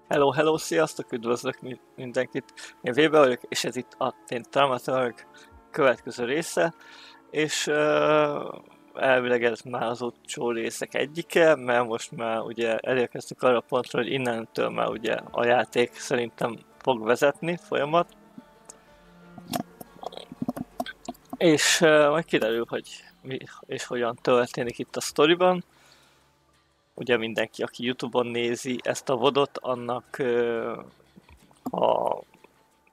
Hello, hello, sziasztok, üdvözlök mindenkit. Én Vébe vagyok, és ez itt a Thaumaturge következő része, és elvileg ez már az utolsó részek egyike, mert most már ugye elérkeztük arra a pontra, hogy innentől már ugye a játék szerintem fog vezetni folyamat. És majd kiderül, hogy mi és hogyan történik itt a sztoriban. Ugye mindenki, aki YouTube-on nézi ezt a VOD-ot, annak ha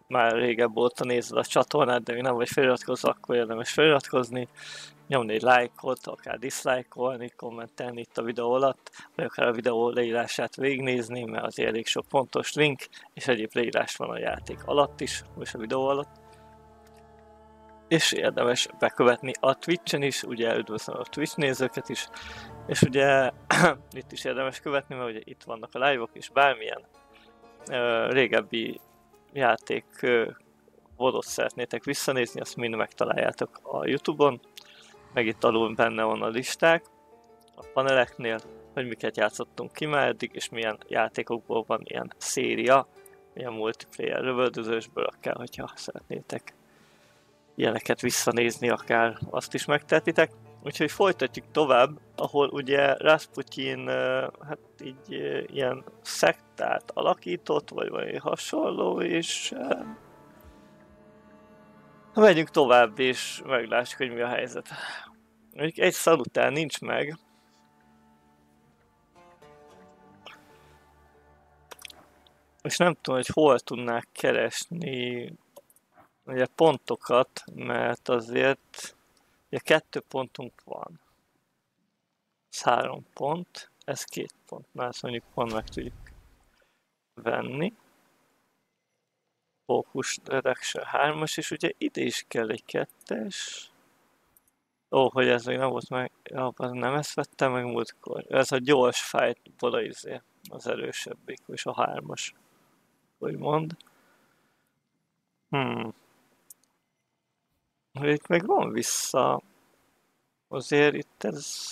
már régebb óta nézed a csatornát, de még nem vagy feliratkozva, akkor érdemes feliratkozni, nyomni egy lájkot, akár diszlájkolni, kommentelni itt a videó alatt, vagy akár a videó leírását végignézni, mert azért elég sok fontos link, és egyéb leírás van a játék alatt is, és a videó alatt. És érdemes bekövetni a Twitch-en is, ugye üdvözlöm a Twitch nézőket is, és ugye itt is érdemes követni, mert ugye itt vannak a live-ok, és bármilyen régebbi játék VOD-ot szeretnétek visszanézni, azt mind megtaláljátok a YouTube-on, meg itt alul benne van a listák a paneleknél, hogy miket játszottunk ki már eddig, és milyen játékokból van ilyen széria, milyen multiplayer lövöldözősből, akár hogyha szeretnétek ilyeneket visszanézni, akár azt is megtehetitek. Úgyhogy folytatjuk tovább, ahol ugye Rasputin hát így ilyen szektát alakított, vagy valami hasonló, és megyünk tovább, és meglássuk, hogy mi a helyzet. Mondjuk egy szalután nincs meg. És nem tudom, hogy hol tudnák keresni ugye pontokat, mert azért ugye 2 pontunk van. Ez 3 pont, ez 2 pont, már ezt mondjuk pont meg tudjuk venni. Focus Reduction 3-as, és ugye ide is kell egy 2-es. Ó, hogy ez még nem volt meg, nem ezt vettem meg múltkor. Ez a gyors fightból az erősebbik, és a 3-as, hogy mond. Itt meg van vissza. Azért itt ez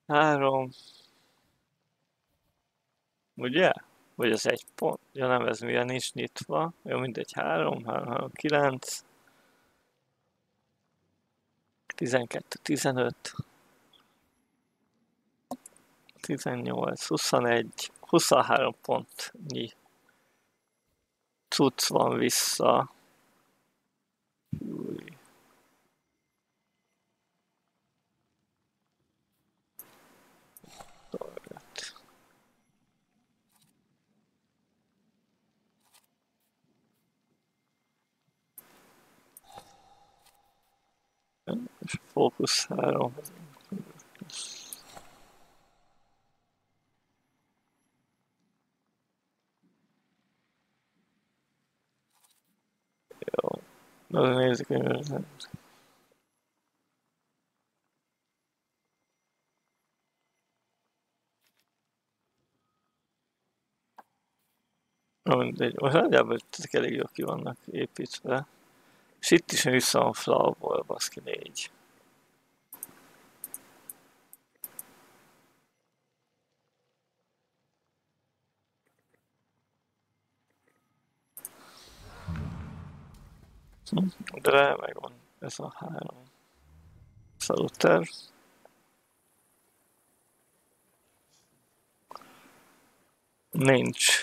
3. Ugye? Vagy ez 1 pont? Ja nem, ez milyen nincs nyitva. Jó, mindegy, 3, 3, 3, 9. 12, 15. 18, 21, 23 pontnyi cucc van vissza. Új. És fókusz 3. Jó. Na, nézzük, hogy mi na mindegy, most nagyjából ezek elég jól ki vannak építve. És itt is vissza van flawból, baszki 4. De megvan ez a 3 szaluter. Nincs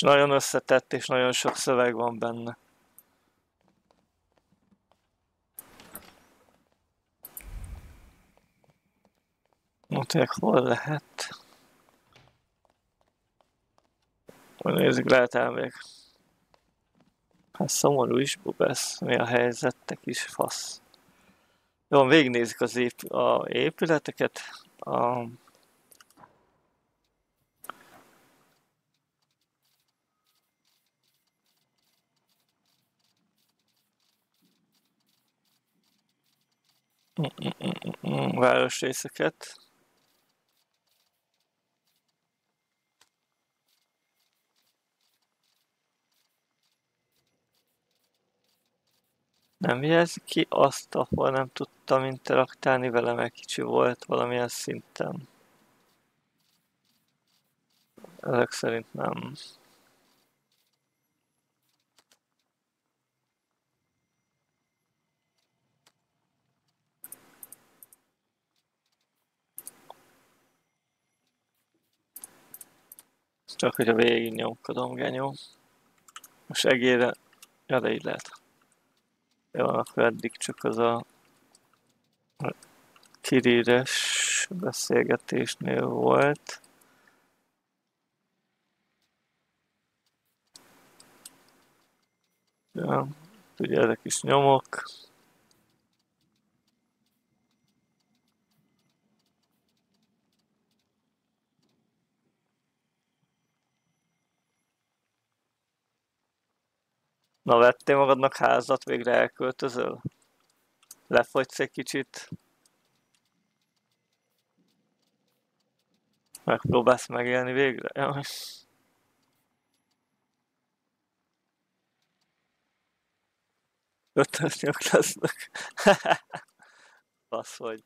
nagyon összetett, és nagyon sok szöveg van benne. Mondják, hol lehet? Nézzük, lehet elmegyek. Hát szomorú is, bubesz. Mi a helyzettek is, fasz. Jó, végignézzük az épületeket. Városrészeket. Nem jelzi ki azt, ahol nem tudtam interaktálni vele, mert kicsi volt valamilyen szinten. ezek szerint nem. Csak hogy a végig nyomkodom, genyó. Most egére, ja, de így lehet. Jó, akkor eddig csak az a kiríres beszélgetésnél volt. Ja, ugye ezek is nyomok. Na, vettél magadnak házat, végre elköltözöl? Lefogysz egy kicsit? Megpróbálsz megélni végre? Jaj. Ötösnyök lesznek. Basz vagy.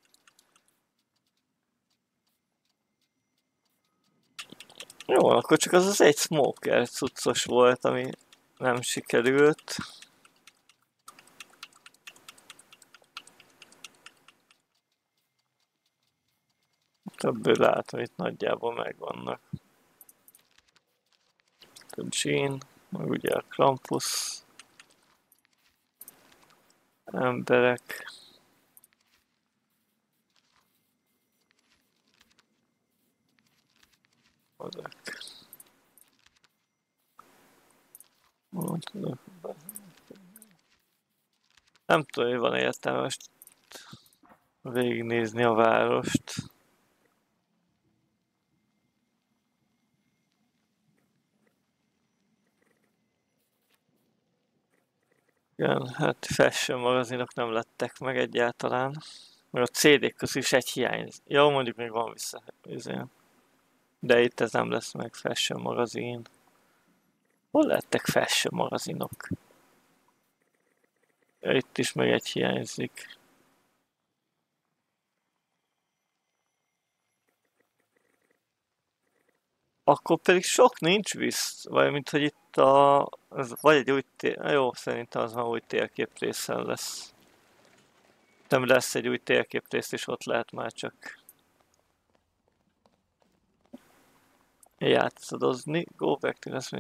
Jó, akkor csak az egy smoker cuccos volt, ami nem sikerült. Többől látom, itt nagyjából megvannak. A Jean, meg ugye a Krampus. Emberek. Ezek. Nem tudom, hogy van értelme most végignézni a várost. Igen, hát fashion magazinok nem lettek meg egyáltalán. Mert a CD-k közül is egy hiányzik. Jó, mondjuk még van vissza. De itt ez nem lesz meg, fashion magazin. Hol lettek fashion magazinok? Itt is meg egy hiányzik. Akkor pedig sok nincs visz, vagy mint hogy itt a... vagy egy új jó, szerintem az már új térképrészen lesz. Nem lesz egy új térképrész, és ott lehet már csak játszadozni. Go back to the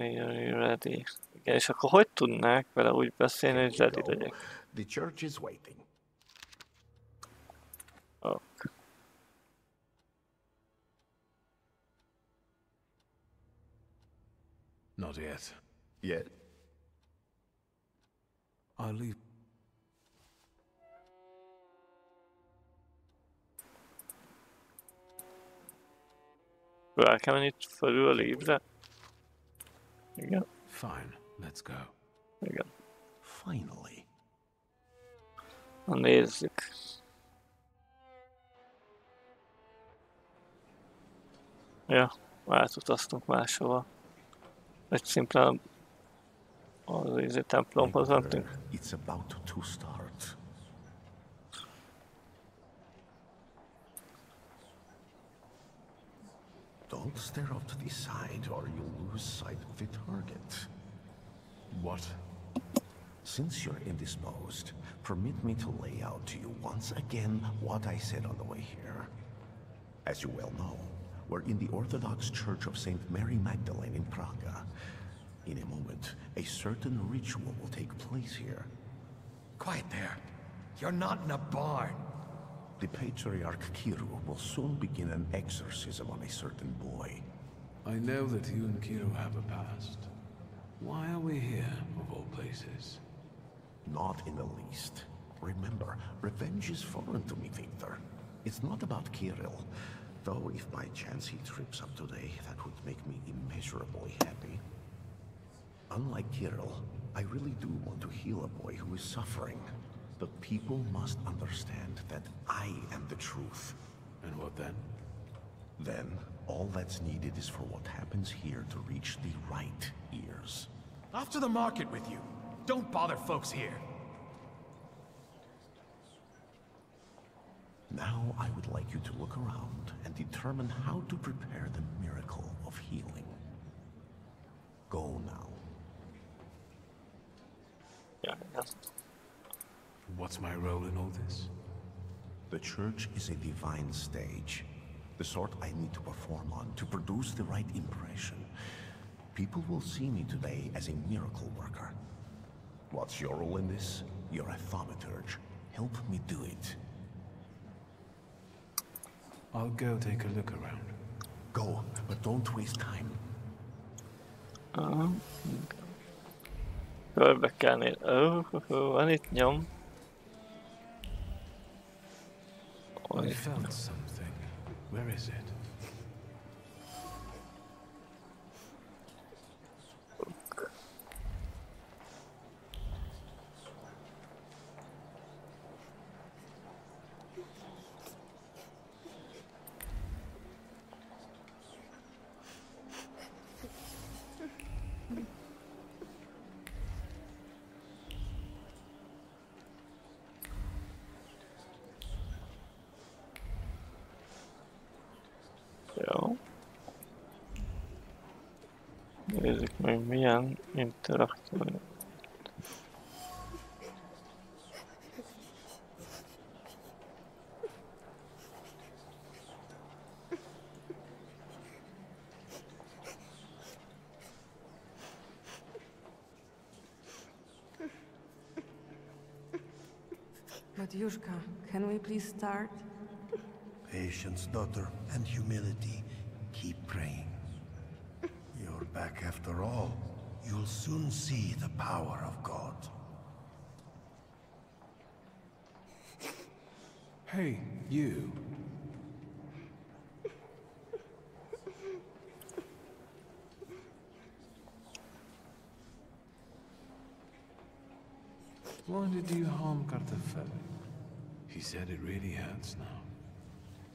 ready. Igen, és akkor hogy tudnák vele úgy beszélni, hogy ready legyek? The church is waiting. Ok. Not yet. Yet? I'll leave. Rá kell menni itt fölül a livre? Igen. Fine, let's go. Igen. Finally. Na nézzük. Ja, átutaztunk máshova. Egy szimplán az templomhoz mentünk. It's about to start. Don't stare off to the side or you'll lose sight of the target. What? Since you're indisposed, permit me to lay out to you once again what I said on the way here. As you well know, we're in the Orthodox Church of St. Mary Magdalene in Praga. In a moment, a certain ritual will take place here. Quiet there. You're not in a barn. The Patriarch Kirill will soon begin an exorcism on a certain boy. I know that you and Kiro have a past. Why are we here, of all places? Not in the least. Remember, revenge is foreign to me, Victor. It's not about Kirill. Though if by chance he trips up today, that would make me immeasurably happy. Unlike Kirill, I really do want to heal a boy who is suffering. But people must understand that I am the truth. And what then? Then, all that's needed is for what happens here to reach the right ears. Off to the market with you. Don't bother folks here. Now I would like you to look around and determine how to prepare the miracle of healing. what's my role in all this? The church is a divine stage. The sort I need to perform on to produce the right impression. People will see me today as a miracle worker. What's your role in this? You're a thaumaturge. Help me do it. I'll go take a look around. Go, but don't waste time. Körbe kell nézni. Van itt nyom. I felt something. Where is it? Jó. Nézzük meg milyen interaktív. But Yushka, can we please start? Patience, daughter, and humility. Keep praying. You're back after all. You'll soon see the power of God. Hey, you. Why did you harm Kartafel? He said it really hurts now.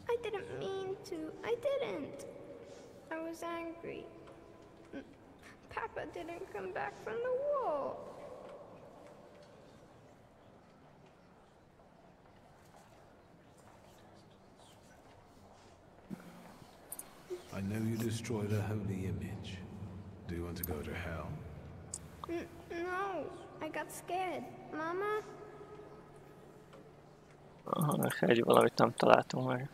I didn't mean to. I didn't. I was angry. Papa didn't come back from the war. I know you destroyed a holy image. Do you want to go to hell? No, I got scared. Mama? Egy valamit nem találtunk meg.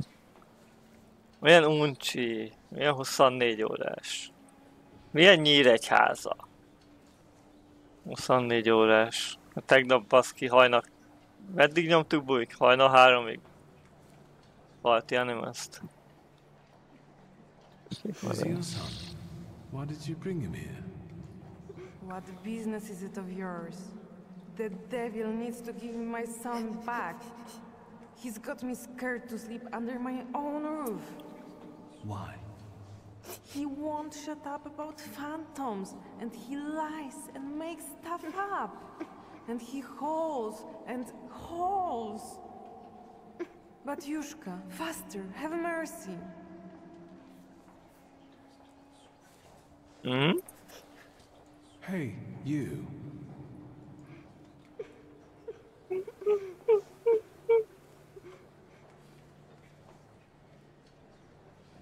Milyen uncsi, milyen 24 órás. Milyen Nyíregyháza. 24 órás. A tegnap baszki hajnal... Meddig nyomtuk bújik? Hajnal 3-ig. Party Animast. Is he your son? Why did you bring him here? What business is it of yours? The devil needs to give me my son back. He's got me scared to sleep under my own roof. Why? He won't shut up about phantoms, and he lies and makes stuff up. And he hauls and hauls. But Yushka, faster, have mercy. Hmm? Hey, you.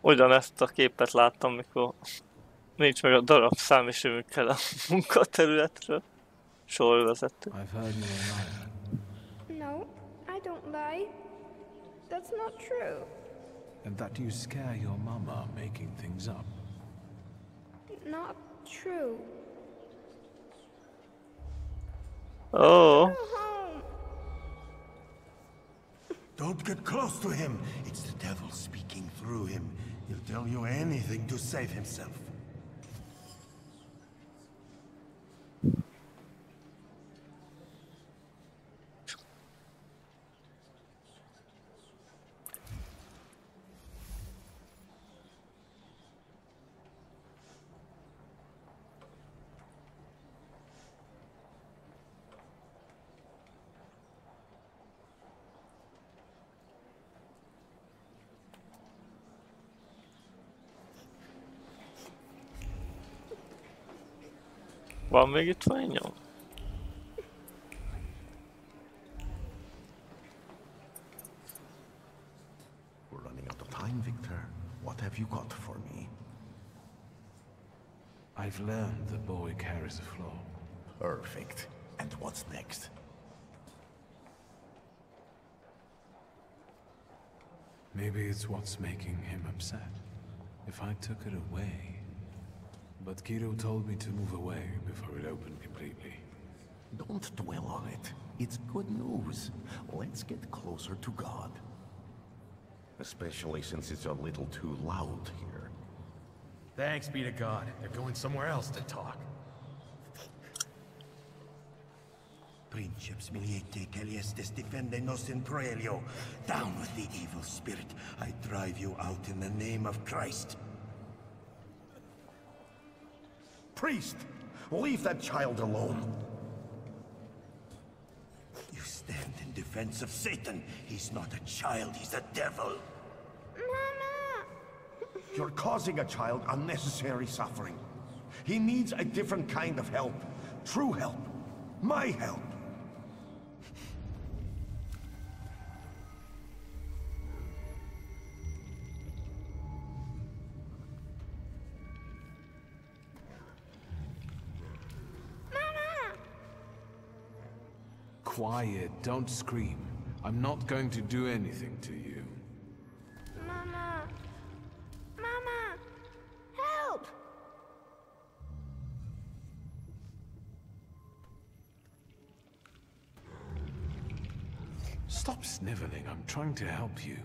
Ugyanezt a képet láttam, mikor nincs meg a darabszám, és jövünk el a munkaterületről. Sorvezető. I've heard you're a liar. No, I don't lie. That's not true. And that you scare your mama making things up. Not true. Oh. Go home. Don't get close to him. It's the devil speaking through him. He'll tell you anything to save himself. Van még itt fényom? We're running out of time, Victor. What have you got for me? I've learned the boy carries a flaw. Perfect. And what's next? Maybe it's what's making him upset. If I took it away... But Kiro told me to move away before it opened completely. Don't dwell on it. It's good news. Let's get closer to God. Especially since it's a little too loud here. Thanks be to God. They're going somewhere else to talk. Princeps miliete caliestes defendenos in proelio. Down with the evil spirit. I drive you out in the name of Christ. Priest! Leave that child alone! You stand in defense of Satan. He's not a child, he's a devil. Mama! You're causing a child unnecessary suffering. He needs a different kind of help. True help. My help. Quiet, don't scream. I'm not going to do anything to you. Mama! Mama! Help! Stop sniveling, I'm trying to help you.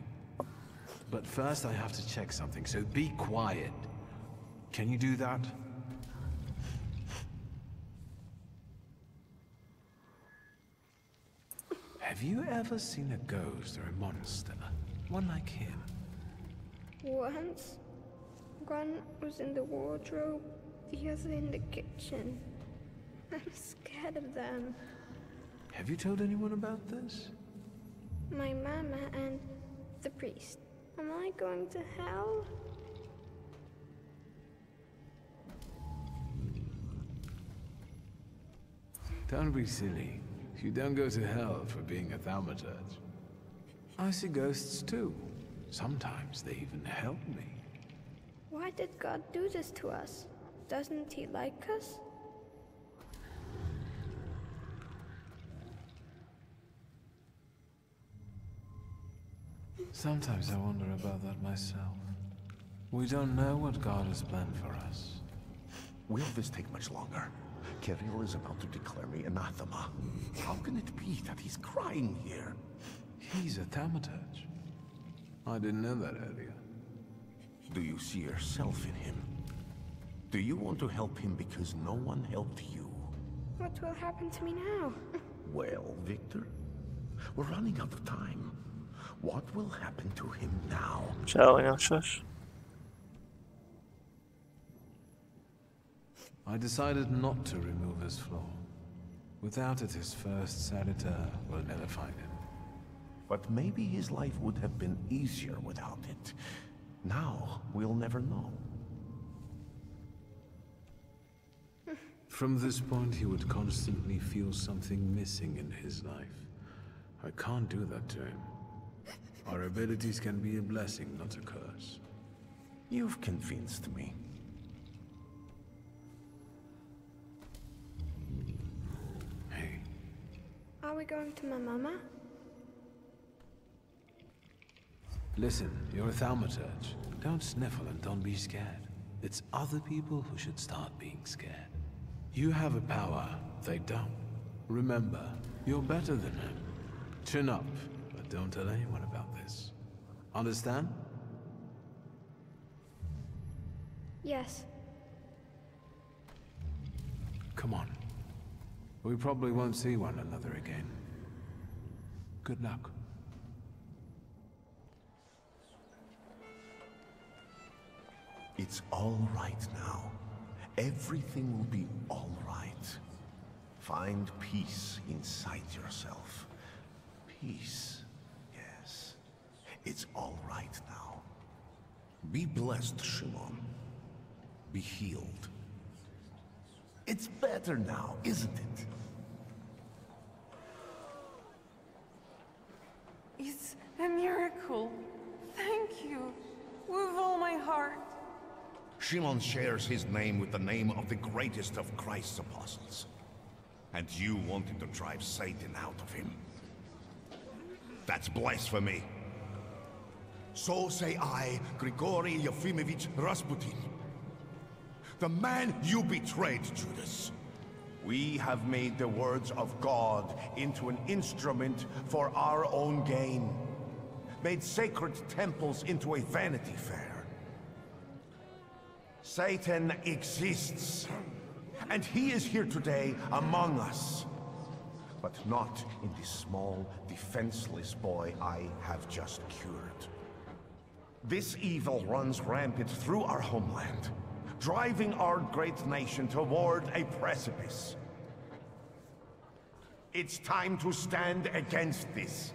But first I have to check something, so be quiet. Can you do that? Have you ever seen a ghost or a monster? One like him? Once, one was in the wardrobe, the other in the kitchen. I'm scared of them. Have you told anyone about this? My mama and the priest. Am I going to hell? Don't be silly. You don't go to hell for being a thaumaturge. I see ghosts too. Sometimes they even help me. Why did God do this to us? Doesn't he like us? Sometimes I wonder about that myself. We don't know what God has planned for us. Will this take much longer? Kirill is about to declare me anathema. How can it be that he's crying here? He's a thaumaturge. I didn't know that earlier. Do you see yourself in him? Do you want to help him because no one helped you? What will happen to me now? Well, Victor, we're running out of time. What will happen to him now? Csalanyagsos. I decided not to remove his flaw. Without it, his first servitor will never find him. But maybe his life would have been easier without it. Now, we'll never know. From this point, he would constantly feel something missing in his life. I can't do that to him. Our abilities can be a blessing, not a curse. You've convinced me. Hey. Are we going to my mama? Listen, you're a thaumaturge. Don't sniffle and don't be scared. It's other people who should start being scared. You have a power, they don't. Remember, you're better than him. Chin up, but don't tell anyone about this. Understand? Yes. Come on. We probably won't see one another again. Good luck. It's all right now. Everything will be all right. Find peace inside yourself. Peace, yes. It's all right now. Be blessed, Shimon. Be healed. It's better now, isn't it? It's a miracle. Thank you. With all my heart. Shimon shares his name with the name of the greatest of Christ's apostles. And you wanted to drive Satan out of him. That's blasphemy. So say I, Grigory Yefimovich Rasputin. The man you betrayed, Judas. We have made the words of God into an instrument for our own gain. Made sacred temples into a vanity fair. Satan exists, and he is here today among us. But not in the small, defenseless boy I have just cured. This evil runs rampant through our homeland, driving our great nation toward a precipice. It's time to stand against this.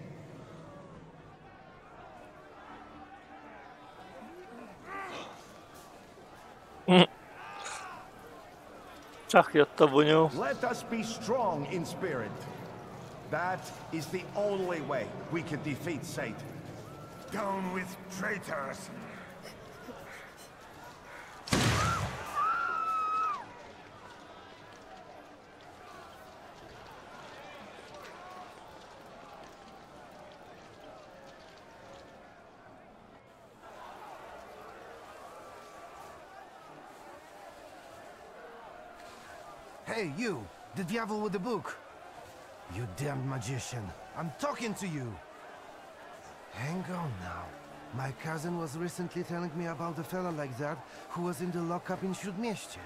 Csak jött a bunyó. Let us be strong in spirit. That is the only way we can defeat Satan. Down with traitors! Hey, you! The devil with the book! You damned magician! I'm talking to you! Hang on now. My cousin was recently telling me about a fella like that who was in the lockup in Śródmieście.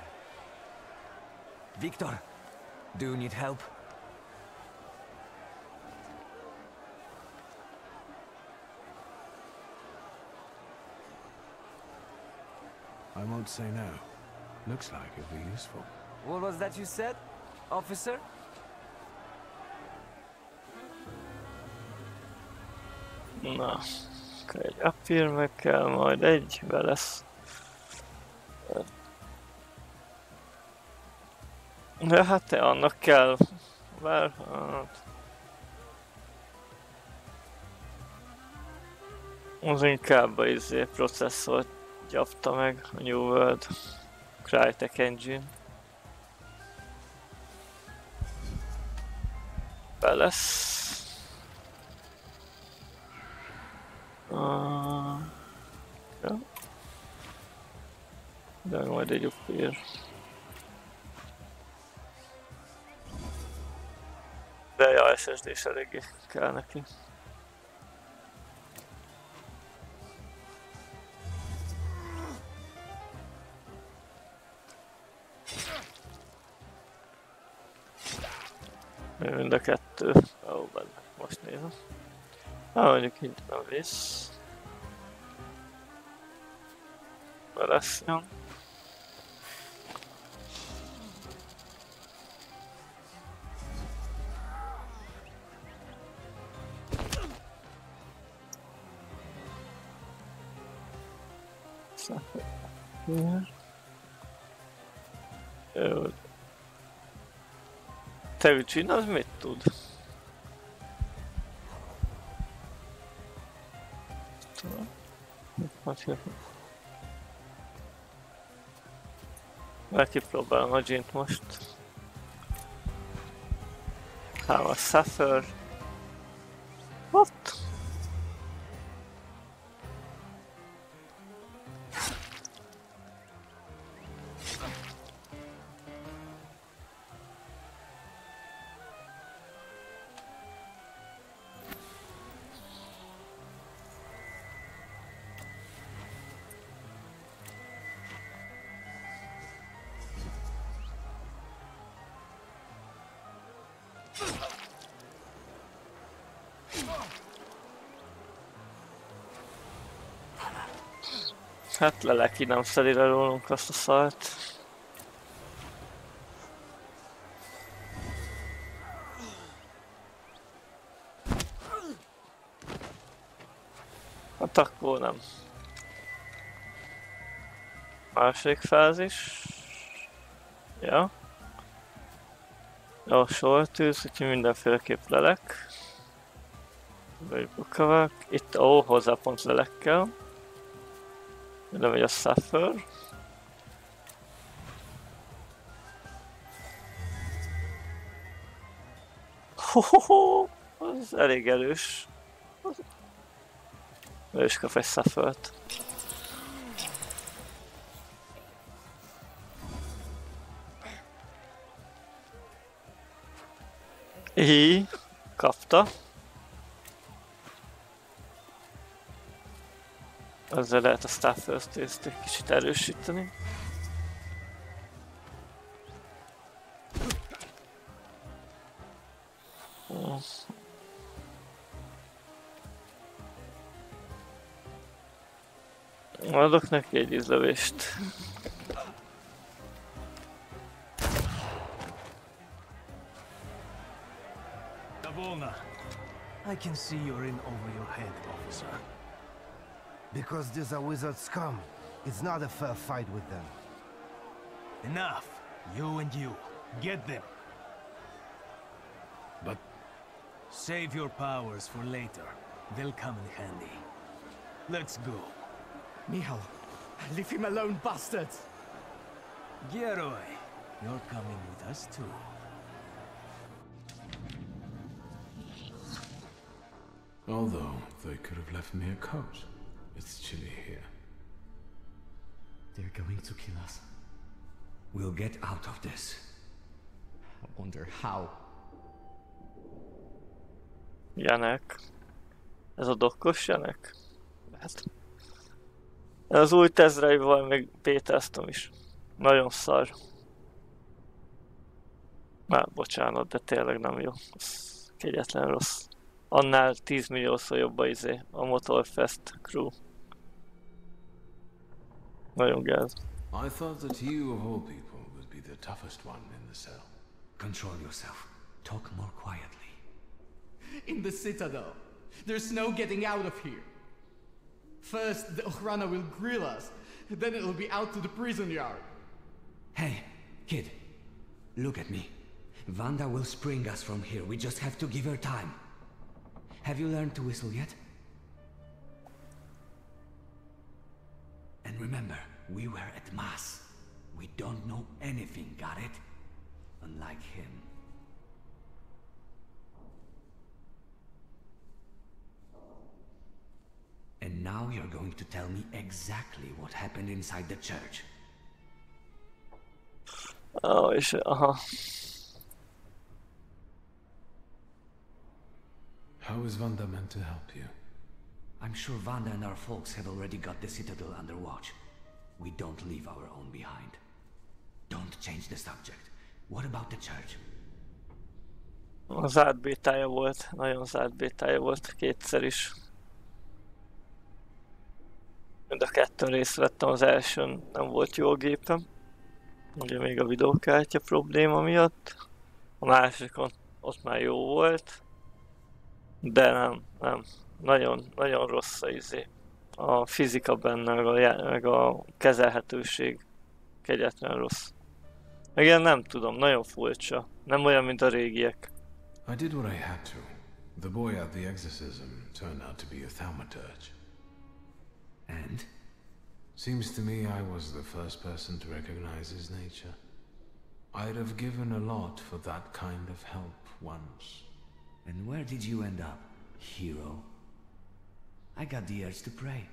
Victor, do you need help? I won't say no. Looks like it'd be useful. What was that you said, officer? Na, akkor egy apír meg kell, majd egybe lesz. De hát annak kell, bár... az inkább a processzort gyapta meg a New World Crytek Engine. Be lesz. Ja. De majd egy upír. De ja, SSD is eléggé kell neki. Mind a kettő. Ó, benne. Most nézem. Mondjuk így nem visz. Be lesz, jó. Jó. Te ücsin, az mit tud? Kipróbálom a Gint most. A Suffer. What? Hát leleki nem szedi le rólunk azt a szart. Hát akkor nem. Második fázis. Ja. Jó, sortűz, úgyhogy mindenféleképp lelek. Vagy bukavák. Itt hozzá pont lelekkel. De megy a Suffer. Hohoho! Az elég erős. Ő is kap egy shuffle-t. Kapta. Ezzel lehet a Staff First Taste-t egy kicsit erősíteni. Adok neki egy ízlövést. I can see you're in over your head, officer. Because these are wizard scum, it's not a fair fight with them. Enough! You and you. Get them. But Save your powers for later. They'll come in handy. Let's go. Michal, leave him alone, bastards! Geroy, you're coming with us too. although they could have left me a coat. It's chilly here. They're going to kill us. We'll get out of this. I wonder how. Janek. Ez a dokkos Janek? Hát. Az új Tezreival még bétáztam is. Nagyon szar. Már bocsánat, de tényleg nem jó. Ez kegyetlen rossz. Annál 10 milliószor jobb a Motorfest crew. Nagyon gáz. I thought that you of all people would be the toughest one in the cell. Control yourself. Talk more quietly. In the Citadel. There's no getting out of here. First, the Ochrana will grill us. Then it'll be out to the prison yard. Hey, kid. Look at me. Vanda will spring us from here. We just have to give her time. Have you learned to whistle yet? And remember, we were at Mass. We don't know anything, got it? Unlike him. And now you're going to tell me exactly what happened inside the church. Oh, és aha. How is Vanda meant to help you? I'm sure Vanda and our folks have already got the Citadel under watch. We don't leave our own behind. Don't change the subject. What about the church? Az átbétája volt, nagyon zárt bétája volt, kétszer is. Mind a kettőn részt vettem, az elsőn nem volt jó a gépem. Ugye még a videókártya probléma miatt. A másikon ott már jó volt. De nem. Nagyon rossz a fizika benne, meg a kezelhetőség. Kegyetlen rossz. Meg ilyen nem tudom, nagyon furcsa. Nem olyan, mint a régiek. I did what I had to. The boy at the exorcism turned out to be a Thaumaturge. And? Seems to me I was the first person to recognize his nature. I'd have given a lot for that kind of help once. And where did you end up, hero? I got the urge to pray,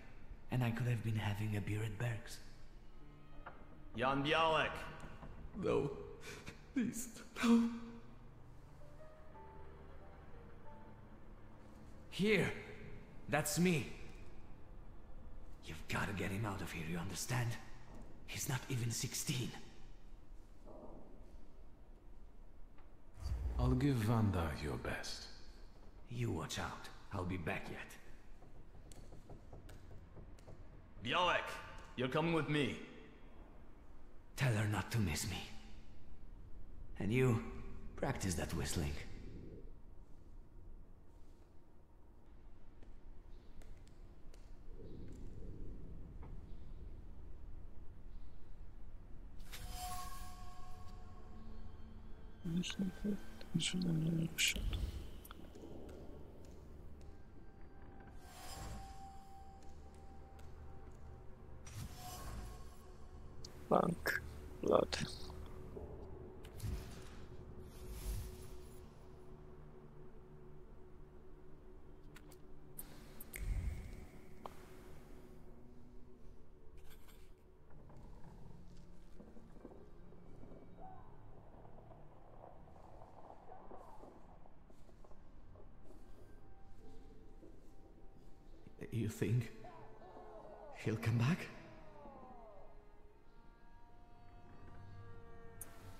and I could have been having a beer at Berg's. Jan Bialek! No. Please, no. Here! That's me! You've got to get him out of here, you understand? He's not even 16. I'll give Vanda your best. You watch out. I'll be back yet. Bialek, you're coming with me. Tell her not to miss me. And you, practice that whistling. Bank, blood. think he'll come back?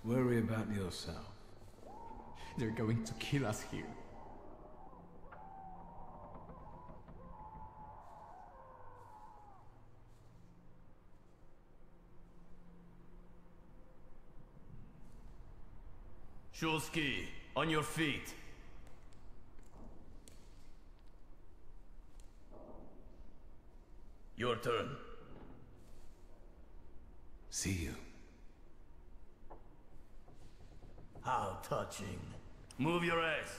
Worry about yourself. They're going to kill us here. Shulsky, on your feet. Your turn. See you. How touching. Move your ass.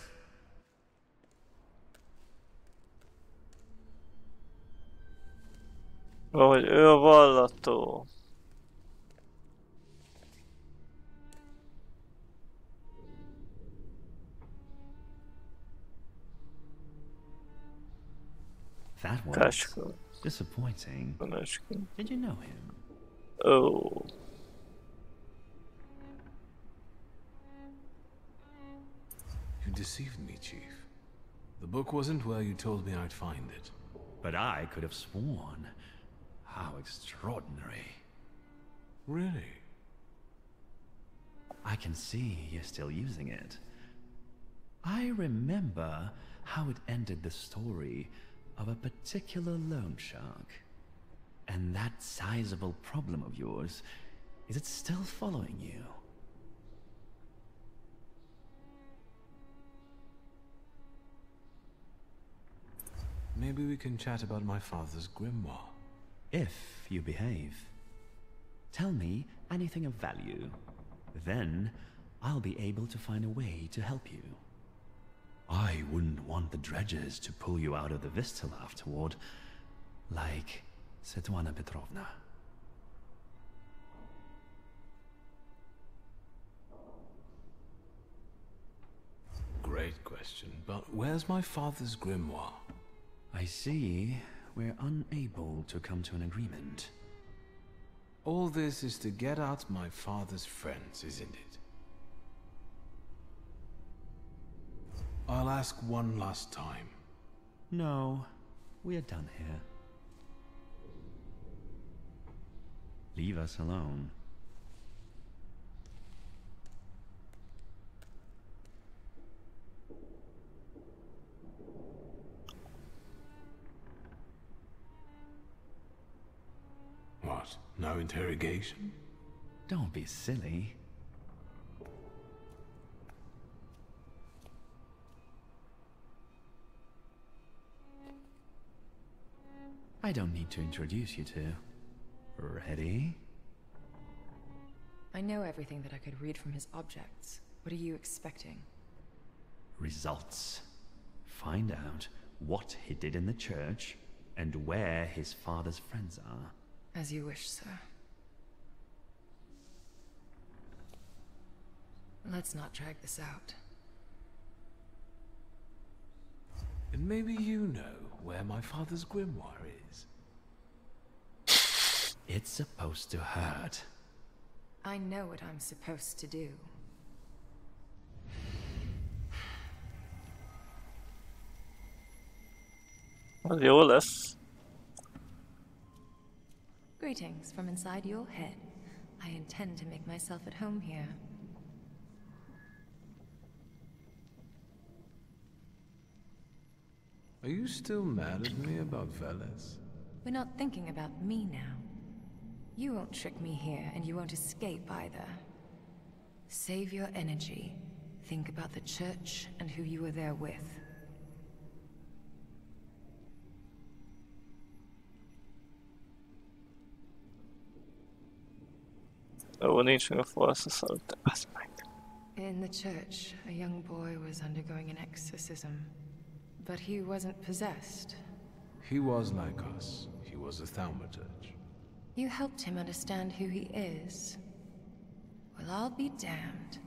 Ahogy ő a vallató. That was disappointing. Did you know him? Oh. You deceived me, Chief. The book wasn't where you told me I'd find it. But I could have sworn. How extraordinary. Really? I can see you're still using it. I remember how it ended the story of a particular loan shark. And that sizable problem of yours, is it still following you? Maybe we can chat about my father's grimoire. If you behave. Tell me anything of value. Then I'll be able to find a way to help you. I wouldn't want the dredgers to pull you out of the Vistal afterward, like Svetlana Petrovna. Great question, but where's my father's grimoire? I see we're unable to come to an agreement. All this is to get out my father's friends, isn't it? I'll ask one last time. No, we're done here. Leave us alone. What? No interrogation? Don't be silly. I don't need to introduce you to. Ready? I know everything that I could read from his objects. What are you expecting? Results. Find out what he did in the church and where his father's friends are. As you wish, sir. Let's not drag this out. And maybe you know where my father's grimoire is. It's supposed to hurt. I know what I'm supposed to do. Az jó lesz. Greetings from inside your head. I intend to make myself at home here. Are you still mad at me about Veles? We're not thinking about me now. You won't trick me here, and you won't escape either. Save your energy. Think about the church and who you were there with. Ó, nincs meg a falszos előtte. Azt meg. In the church, a young boy was undergoing an exorcism. But he wasn't possessed. He was like us. He was a Thaumaturge. You helped him understand who he is. Well, I'll be damned.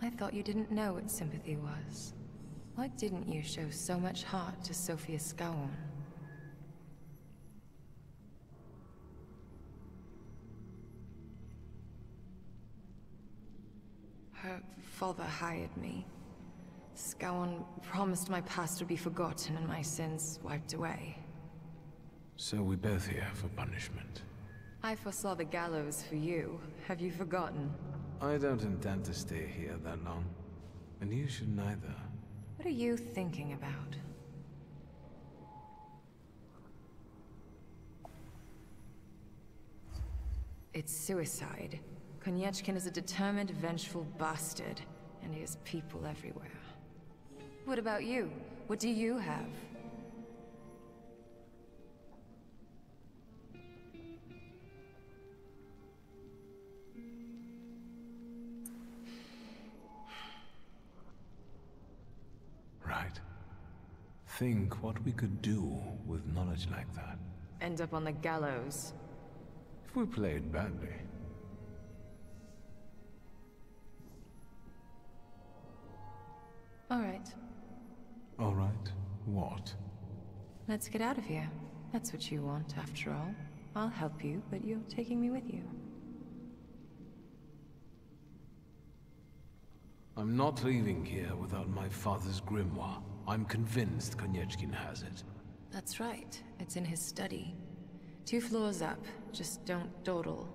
I thought you didn't know what sympathy was. Why didn't you show so much heart to Sofia Skaun? Her father hired me. Skaun promised my past would be forgotten and my sins wiped away. So we both here for punishment. I foresaw the gallows for you. Have you forgotten? I don't intend to stay here that long. And you should neither. What are you thinking about? It's suicide. Konyechkin is a determined, vengeful bastard, and he has people everywhere. What about you? What do you have? Right. Think what we could do with knowledge like that. End up on the gallows. If we played badly. All right. All right. What? Let's get out of here. That's what you want, after all. I'll help you, but you're taking me with you. I'm not leaving here without my father's grimoire. I'm convinced Konyechkin has it. That's right. It's in his study. 2 floors up. Just don't dawdle.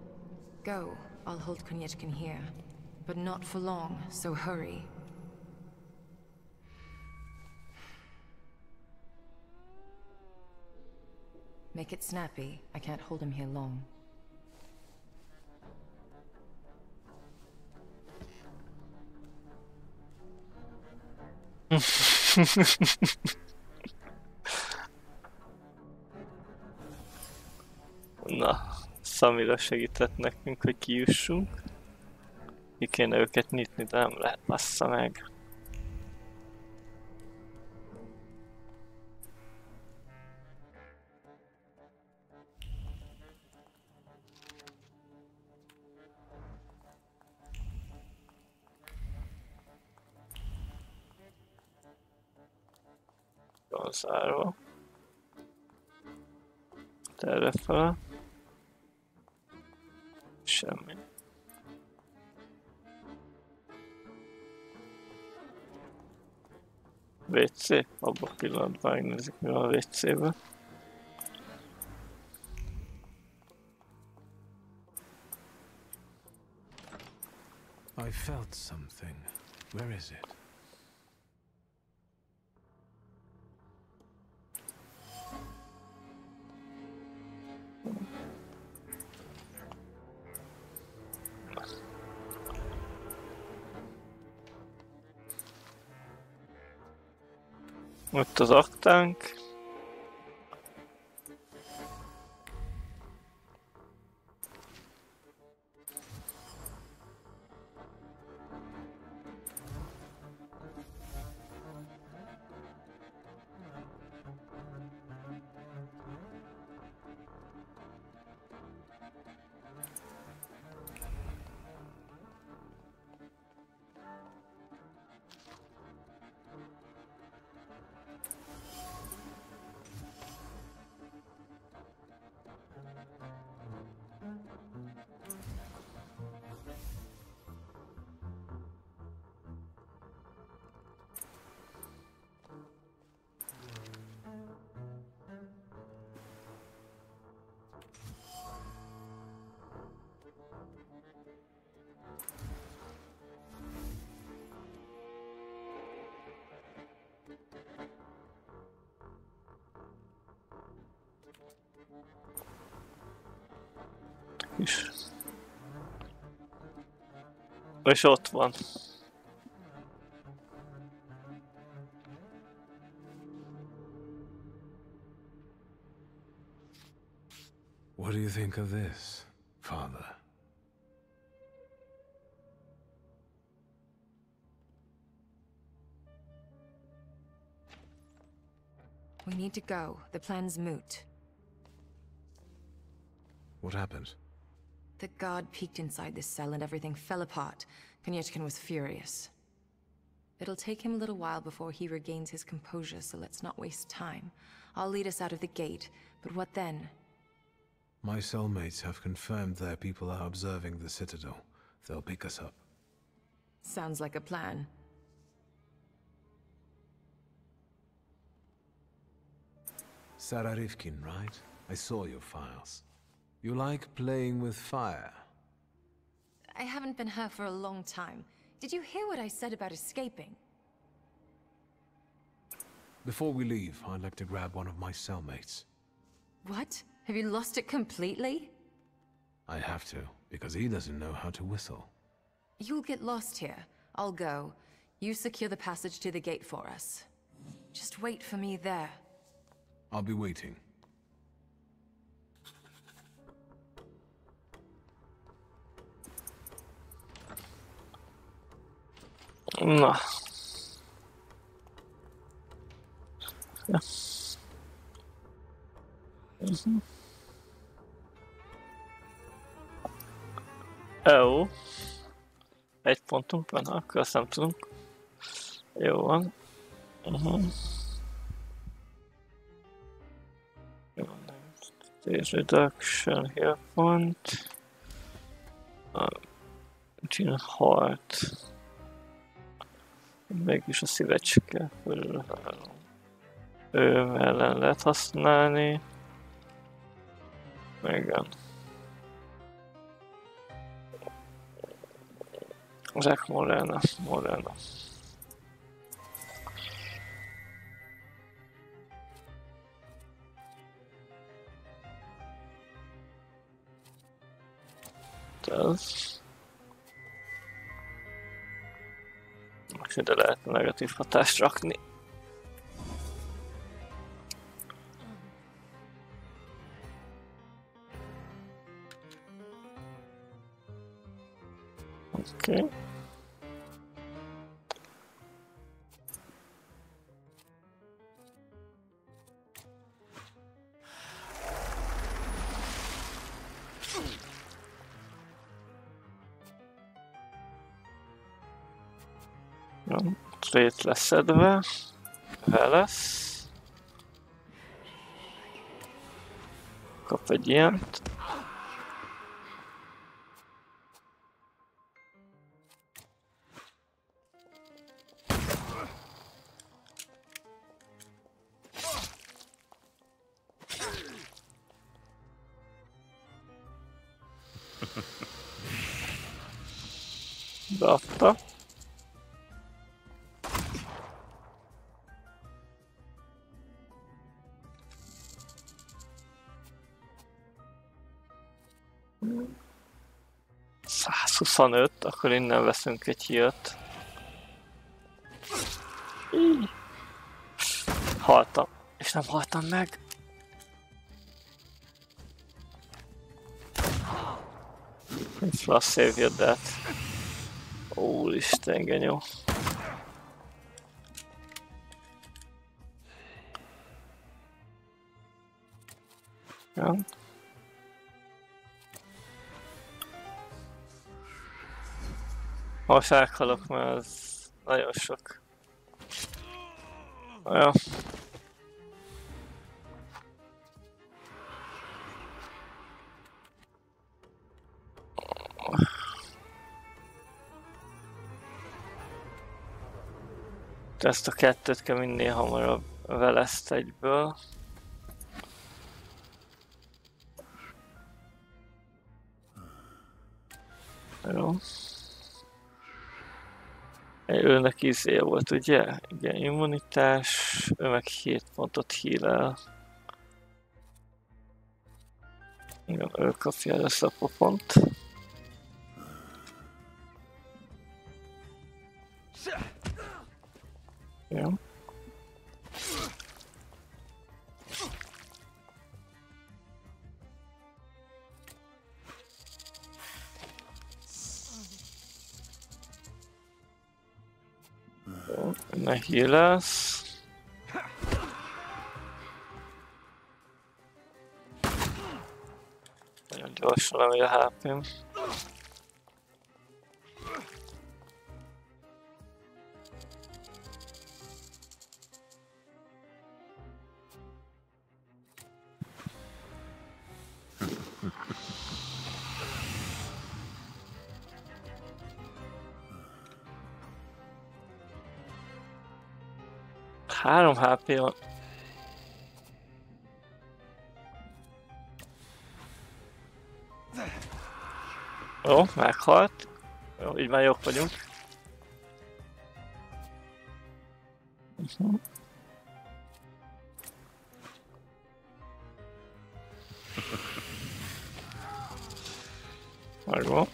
Go. I'll hold Konyechkin here. But not for long, so hurry. Make it snappy. I can't hold him here long. Na, Samira segített nekünk, hogy kijussunk. Ki kéne őket nyitni, de nem lehet, bassza meg. Van zárva. Erre fel. Semmi. WC? Abba a pillanatban megnézik, mi van a WC-ben. I felt something. Where is it? Ott az aktánk. És ott van. What do you think of this, Father? We need to go. The plan's moot. What happened? The god peeked inside this cell and everything fell apart. Konyechkin was furious. It'll take him a little while before he regains his composure, so let's not waste time. I'll lead us out of the gate, but what then? My cellmates have confirmed their people are observing the Citadel. They'll pick us up. Sounds like a plan. Sarah Rivkin, right? I saw your files. You like playing with fire? I haven't been her for a long time. Did you hear what I said about escaping? Before we leave, I'd like to grab one of my cellmates. What? Have you lost it completely? I have to, because he doesn't know how to whistle. You'll get lost here. I'll go. You secure the passage to the gate for us. Just wait for me there. I'll be waiting. Na. Ja. Jó. Egy pontunk van, akkor azt nem tudunk. Jó van. Reduction, here point. Gene Heart. Mégis a szívecske körül. Ő ellen lehet használni. Igen. Zsák Morena. Ez. Most ide lehet negatív hatást rakni. Oké. Trét leszedve, lesz. Kap egy ilyent. Beadta. $125, akkor innen veszünk egy healt. Haltam, és nem haltam meg. Flash saved that. Úristen, genyó. Ja. Most elhalok, mert ez nagyon sok. Ja. Ezt a kettőt kell minél hamarabb veleszt egyből. Jó. Őnek izé volt, ugye? Igen, immunitás, ő meg 7 pontot heal-el. Igen, ő kapja először a popont. Jó. Ne heal-elsz. Nagyon gyorsan lemegy a HP-m. Három HP van. Jó, meghalt. Jó, így már jók vagyunk. Megvan.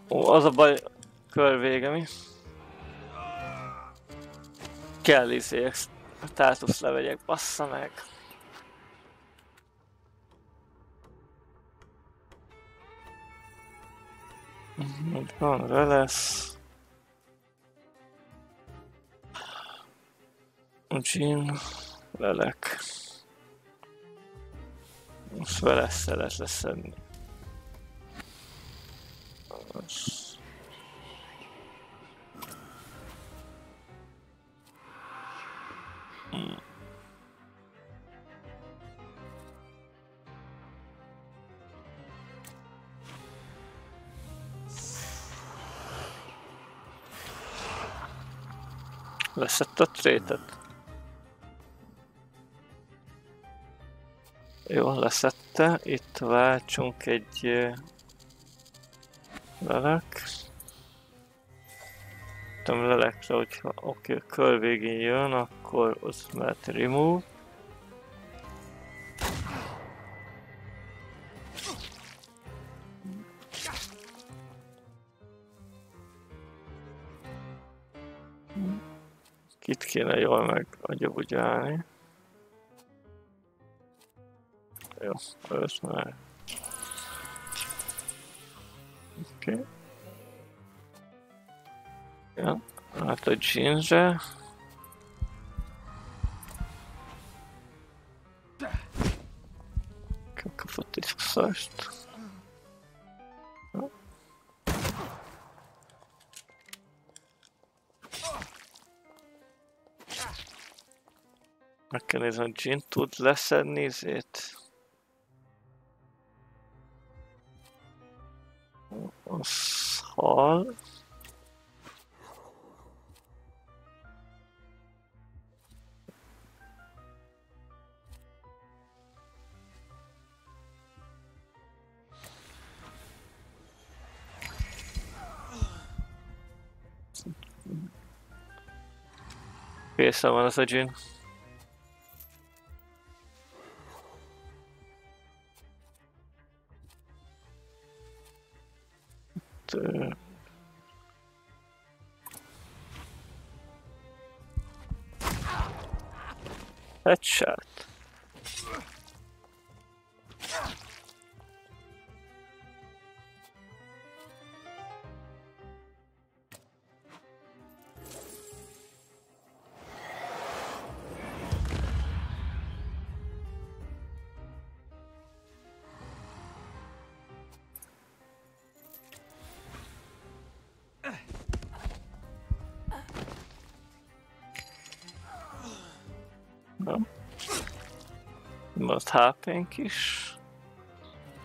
Ó, az a baj, kör vége mi? Kell izé, státusz levegyek, bassza meg. Van, lesz. Gin, lelek. Most vele szeret leszedni. Leszett a trétet. Jó, leszette. Itt váltsunk egy lelek. Lelekre, hogyha oké, a kör végén jön, akkor az mehet remove. Itt kéne jól meg agyabugyálni. Jó, ősz már. Oké. Ja, hát a jeansre. Kapott egy szaszást. Meg kell nézni, hogy Jean tud leszedni izét. Az hal. Készen van az a Jean. Headshot. Most HP-nk is.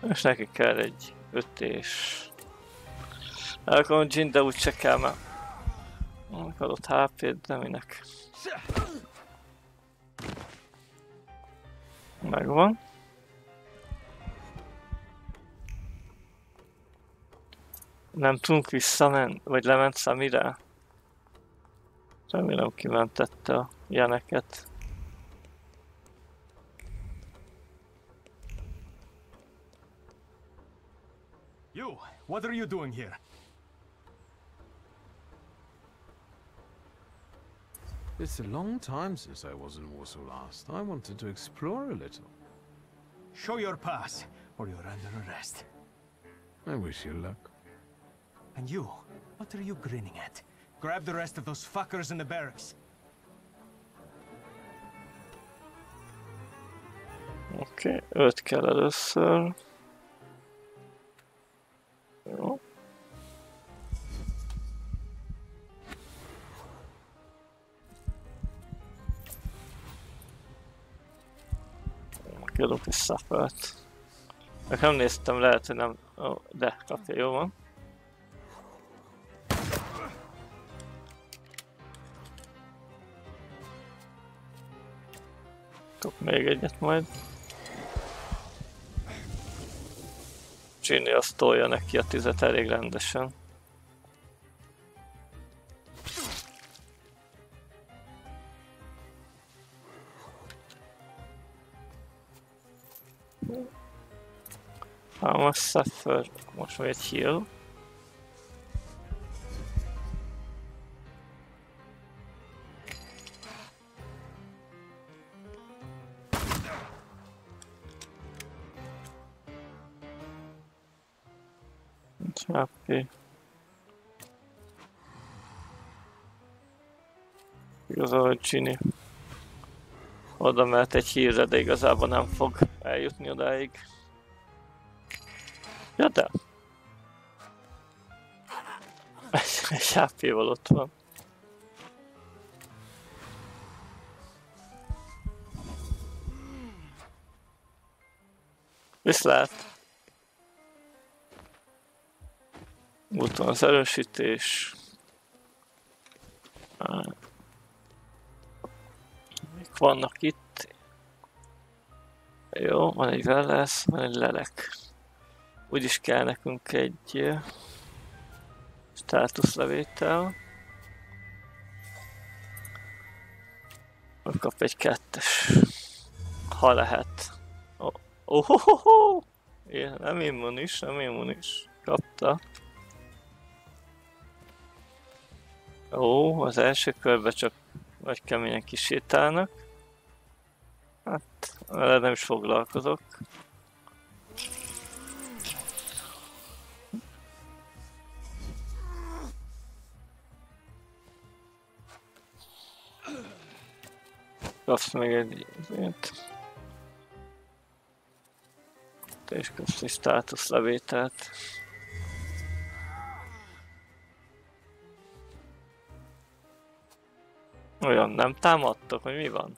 És neki kell egy ötés. Elakarom Jean, de úgyse kell, mert adott HP-t, de minek. Megvan. Nem tudunk visszamenni, vagy lement Samire? Remélem kimentette a ilyeneket. You, what are you doing here? It's a long time since I was in Warsaw last. I wanted to explore a little. Show your pass, or you're under arrest. I wish you luck. And you, what are you grinning at? Grab the rest of those fuckers in the barracks. Oké, 5 kell először. Jó. Kiadunk vissza felt. Nem néztem, lehet, hogy nem... Oh, de, kapja, jó van. Kap még egyet majd. Ginny azt tolja neki a tüzet elég rendesen. Most suffer, most még egy heal. HP. Igazából, hogy Ginny oda mehet egy hírre, de igazából nem fog eljutni odáig. Ja, de egy HP-val ott van. Viszlát! Ott van az erősítés. Mik vannak itt? Jó, van egy wellness, van egy lelek. Úgyis kell nekünk egy státuszlevétel. Kap egy 2-es. Ha lehet. Oh. Nem immunis. Kapta. Ó, az első körben csak nagy keményen kisétálnak. Hát, vele nem is foglalkozok. Kapsz meg egy ilyet. Te is kapsz egy státuszlevételt. Olyan nem támadtak, hogy mi van?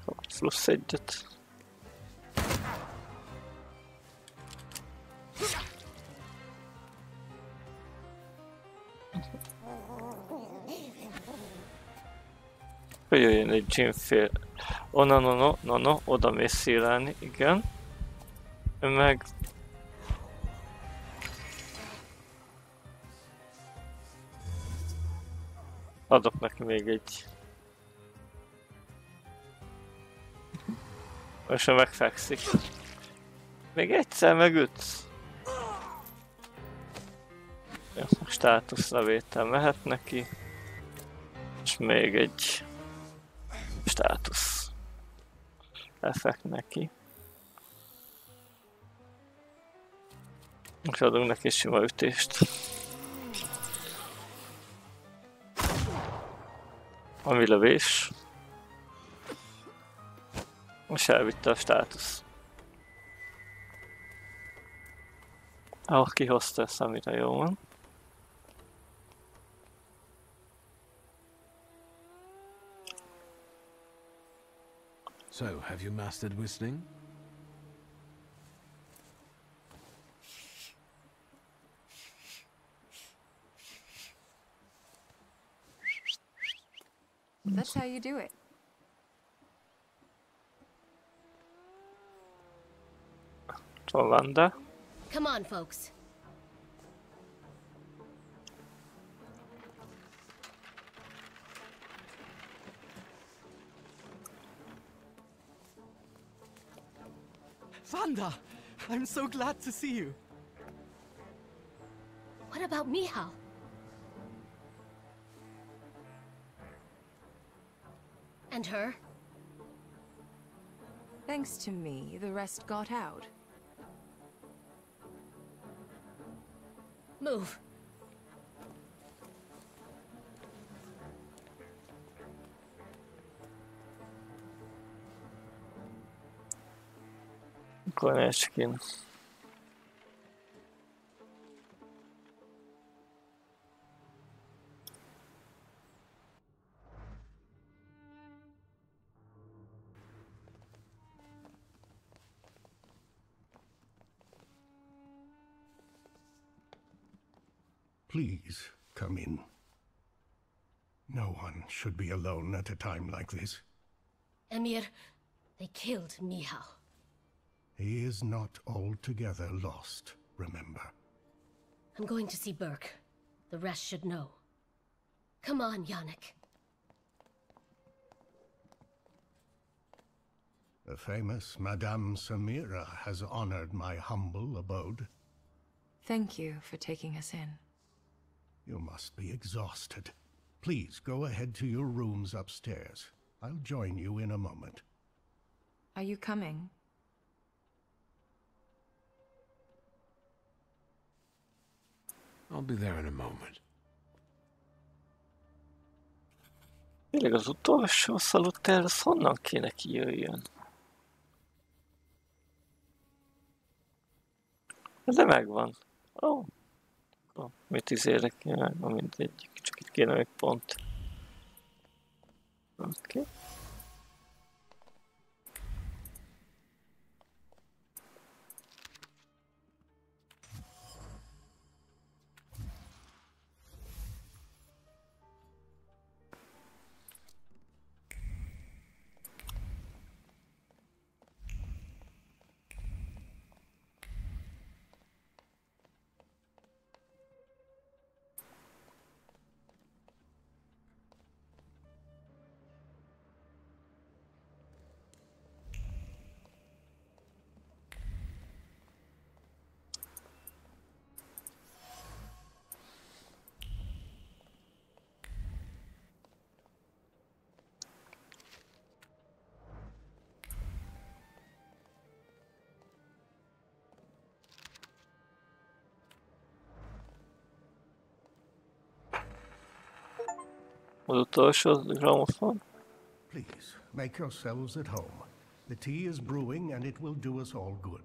Kapsz plusz egyet. Hogy jöjjön egy gymfél. Oh, no, oda mész szélelni, igen. Ő meg... Adok neki még egy... És ő megfekszik. Még egyszer megütsz. Ja, státuszlevétel mehet neki. És még egy... státusz effekt neki. És adunk neki sima ütést. Ami lövés. Most elvitte a státusz. Kihozta ezt, amire jó van. So, have you mastered whistling? That's how you do it. Wanda. Come on, folks. Wanda, I'm so glad to see you. What about Mihal? And her? Thanks to me, the rest got out. Move. Konečkin. Please, Come in. No one should be alone at a time like this. Emir, they killed Mihal. He is not altogether lost, remember. I'm going to see Burke. The rest should know. Come on, Yannick. The famous Madame Samira has honored my humble abode. Thank you for taking us in. You must be exhausted. Please go ahead to your rooms upstairs. I'll join you in a moment. Are you coming? I'll be there in a moment. Tényleg az utolsó szaluter, az honnan kéne kijöjjön? De megvan. Ó. Oh. Mit izélek ki? Megvan mindegy. Csak itt kéne még pont. Oké. Okay. Please, make yourselves at home. The tea is brewing and it will do us all good.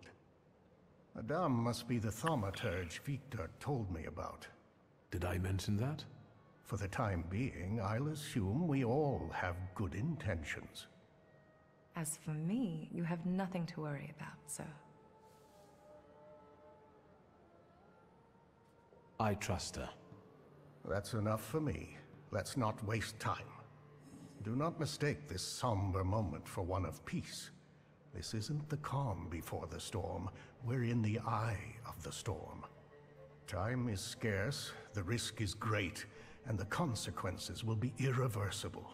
Madame must be the thaumaturge Victor told me about. Did I mention that? For the time being, I'll assume we all have good intentions. As for me, you have nothing to worry about, sir. I trust her. That's enough for me. Let's not waste time. Do not mistake this somber moment for one of peace. This isn't the calm before the storm. We're in the eye of the storm. Time is scarce, the risk is great, and the consequences will be irreversible.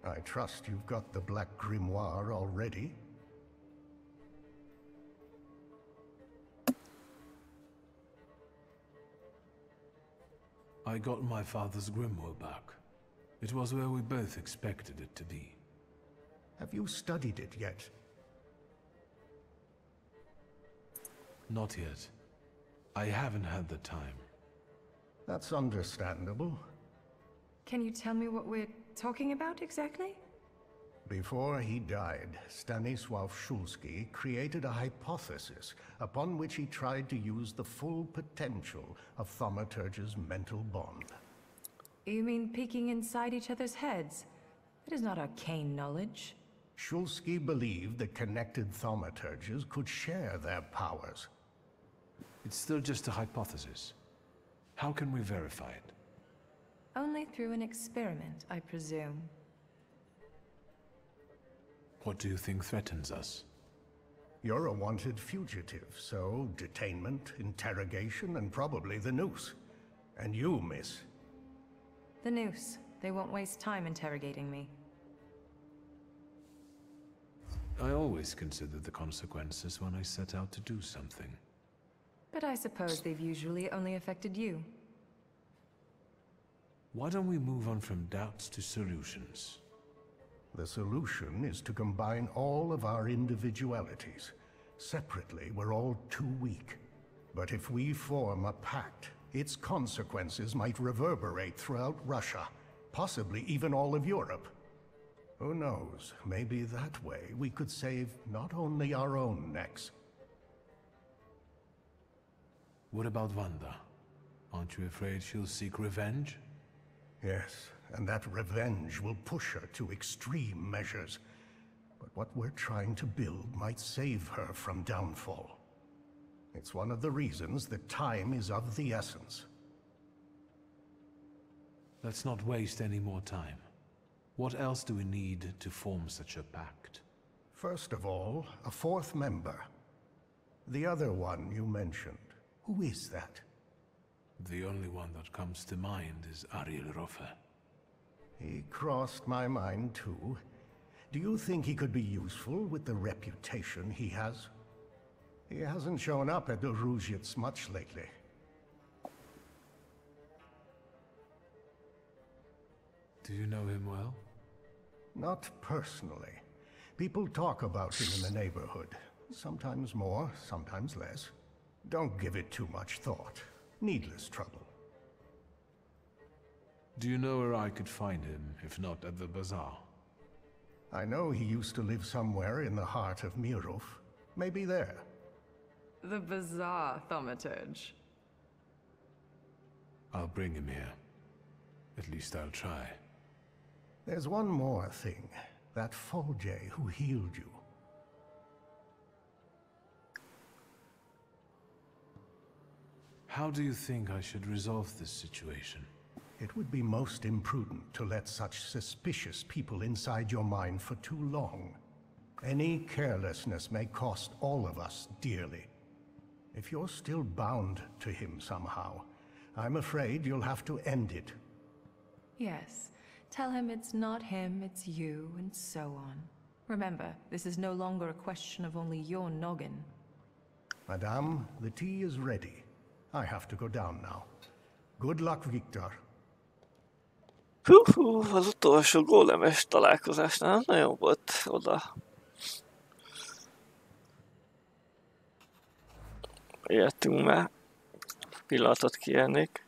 I trust you've got the Black Grimoire already. I got my father's grimoire back. It was where we both expected it to be. Have you studied it yet? Not yet. I haven't had the time. That's understandable. Can you tell me what we're talking about exactly? Before he died, Stanisław Szulski created a hypothesis upon which he tried to use the full potential of Thaumaturge's mental bond. You mean peeking inside each other's heads? It is not arcane knowledge. Szulski believed that connected Thaumaturges could share their powers. It's still just a hypothesis. How can we verify it? Only through an experiment, I presume. What do you think threatens us? You're a wanted fugitive, so detainment, interrogation, and probably the noose. And you, miss. The noose. They won't waste time interrogating me. I always consider the consequences when I set out to do something. But I suppose they've usually only affected you. Why don't we move on from doubts to solutions? The solution is to combine all of our individualities. Separately, we're all too weak. But if we form a pact, its consequences might reverberate throughout Russia, possibly even all of Europe. Who knows, maybe that way we could save not only our own necks. What about Wanda? Aren't you afraid she'll seek revenge? Yes, and that revenge will push her to extreme measures. But what we're trying to build might save her from downfall. It's one of the reasons that time is of the essence. Let's not waste any more time. What else do we need to form such a pact? First of all, a fourth member. The other one you mentioned. Who is that? The only one that comes to mind is Ariel Rofe. He crossed my mind too. Do you think he could be useful with the reputation he has? He hasn't shown up at the Ruzhits much lately. Do you know him well? Not personally. People talk about him in the neighborhood. Sometimes more, sometimes less. Don't give it too much thought. Needless trouble. Do you know where I could find him, if not at the bazaar? I know he used to live somewhere in the heart of Mirov. Maybe there. The bazaar, Thaumaturge. I'll bring him here. At least I'll try. There's one more thing. That Folje who healed you. How do you think I should resolve this situation? It would be most imprudent to let such suspicious people inside your mind for too long. Any carelessness may cost all of us dearly. If you're still bound to him somehow, I'm afraid you'll have to end it. Yes. Tell him it's not him, it's you, and so on. Remember, this is no longer a question of only your noggin. Madame, the tea is ready. I have to go down now. Good luck, Victor. Az utolsó gólemes találkozásnál nagyon volt oda. Értünk már. Pillanatot kérnék.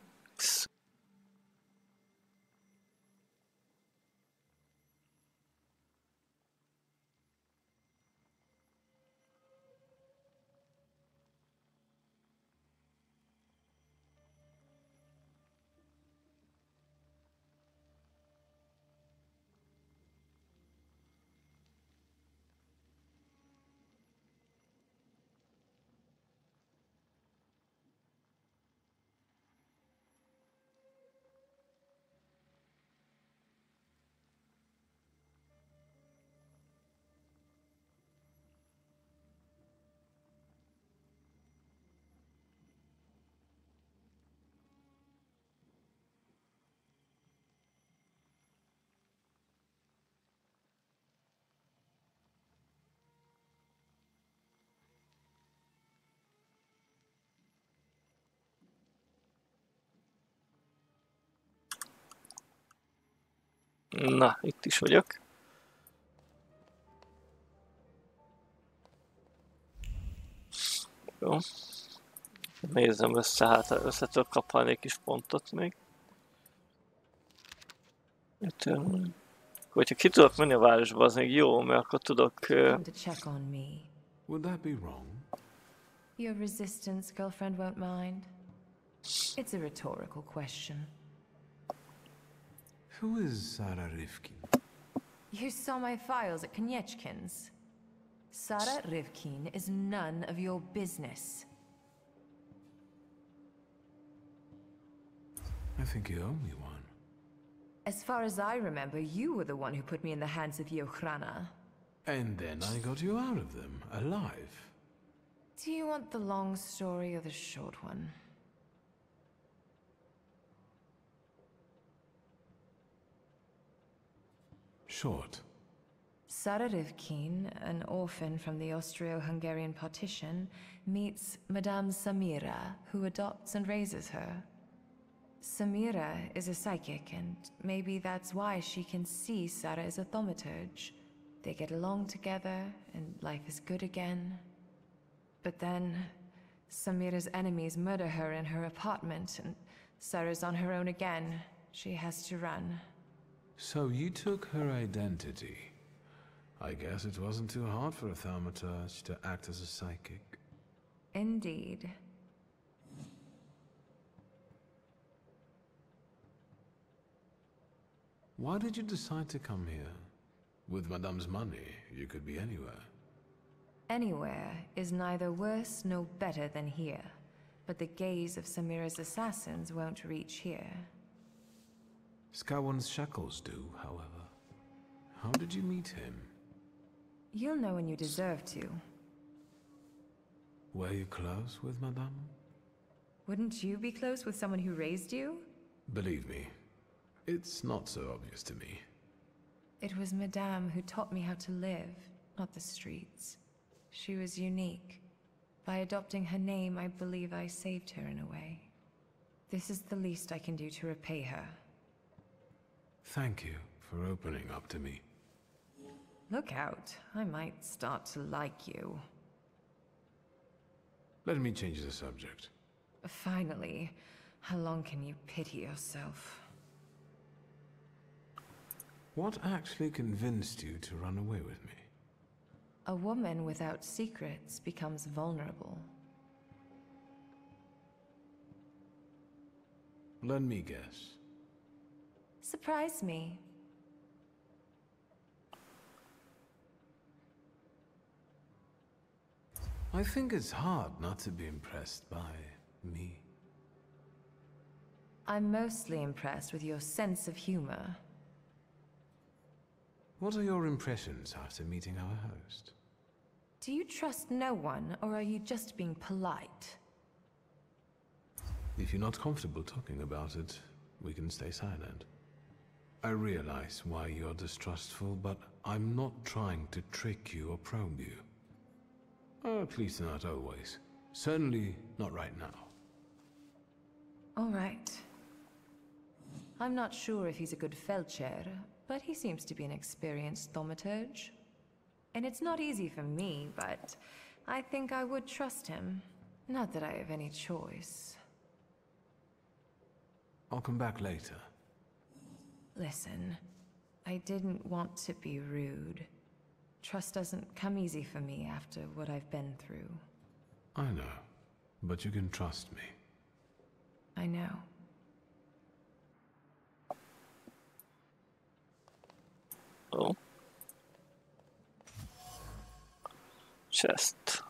Na, itt is vagyok. Jó. Nézzem össze, hát össze tudok kapni egy kis pontot még. Itt, hogyha ki tudok menni a városba, az még jó, mert akkor tudok... Would that be wrong? Your resistance girlfriend won't mind. It's a rhetorical question. Who is Sarah Rivkin? You saw my files at Koniechkin's. Sarah Rivkin is none of your business. I think you owe me one. As far as I remember, you were the one who put me in the hands of the Ochrana. And then I got you out of them, alive. Do you want the long story or the short one? Short. Sarah Rivkin, an orphan from the Austro-Hungarian partition, meets Madame Samira, who adopts and raises her. Samira is a psychic, and maybe that's why she can see Sarah as a thaumaturge. They get along together, and life is good again. But then, Samira's enemies murder her in her apartment, and Sarah's on her own again. She has to run. So you took her identity. I guess it wasn't too hard for a thaumaturge to act as a psychic. Indeed. Why did you decide to come here? With Madame's money, you could be anywhere. Anywhere is neither worse nor better than here, but the gaze of Samira's assassins won't reach here. Skawan's shackles do, however. How did you meet him? You'll know when you deserve to. Were you close with Madame? Wouldn't you be close with someone who raised you? Believe me, it's not so obvious to me. It was Madame who taught me how to live, not the streets. She was unique. By adopting her name, I believe I saved her in a way. This is the least I can do to repay her. Thank you for opening up to me. Look out, I might start to like you. Let me change the subject. Finally, how long can you pity yourself? What actually convinced you to run away with me? A woman without secrets becomes vulnerable. Let me guess. Surprise me. I think it's hard not to be impressed by me. I'm mostly impressed with your sense of humor. What are your impressions after meeting our host? Do you trust no one, or are you just being polite? If you're not comfortable talking about it, we can stay silent. I realize why you're distrustful, but I'm not trying to trick you or probe you. Or at least not always. Certainly not right now. All right. I'm not sure if he's a good Feldchair, but he seems to be an experienced Thaumaturge. And it's not easy for me, but I think I would trust him. Not that I have any choice. I'll come back later. Listen, I didn't want to be rude. Trust doesn't come easy for me after what I've been through. I know, but you can trust me. I know. Oh. Chest.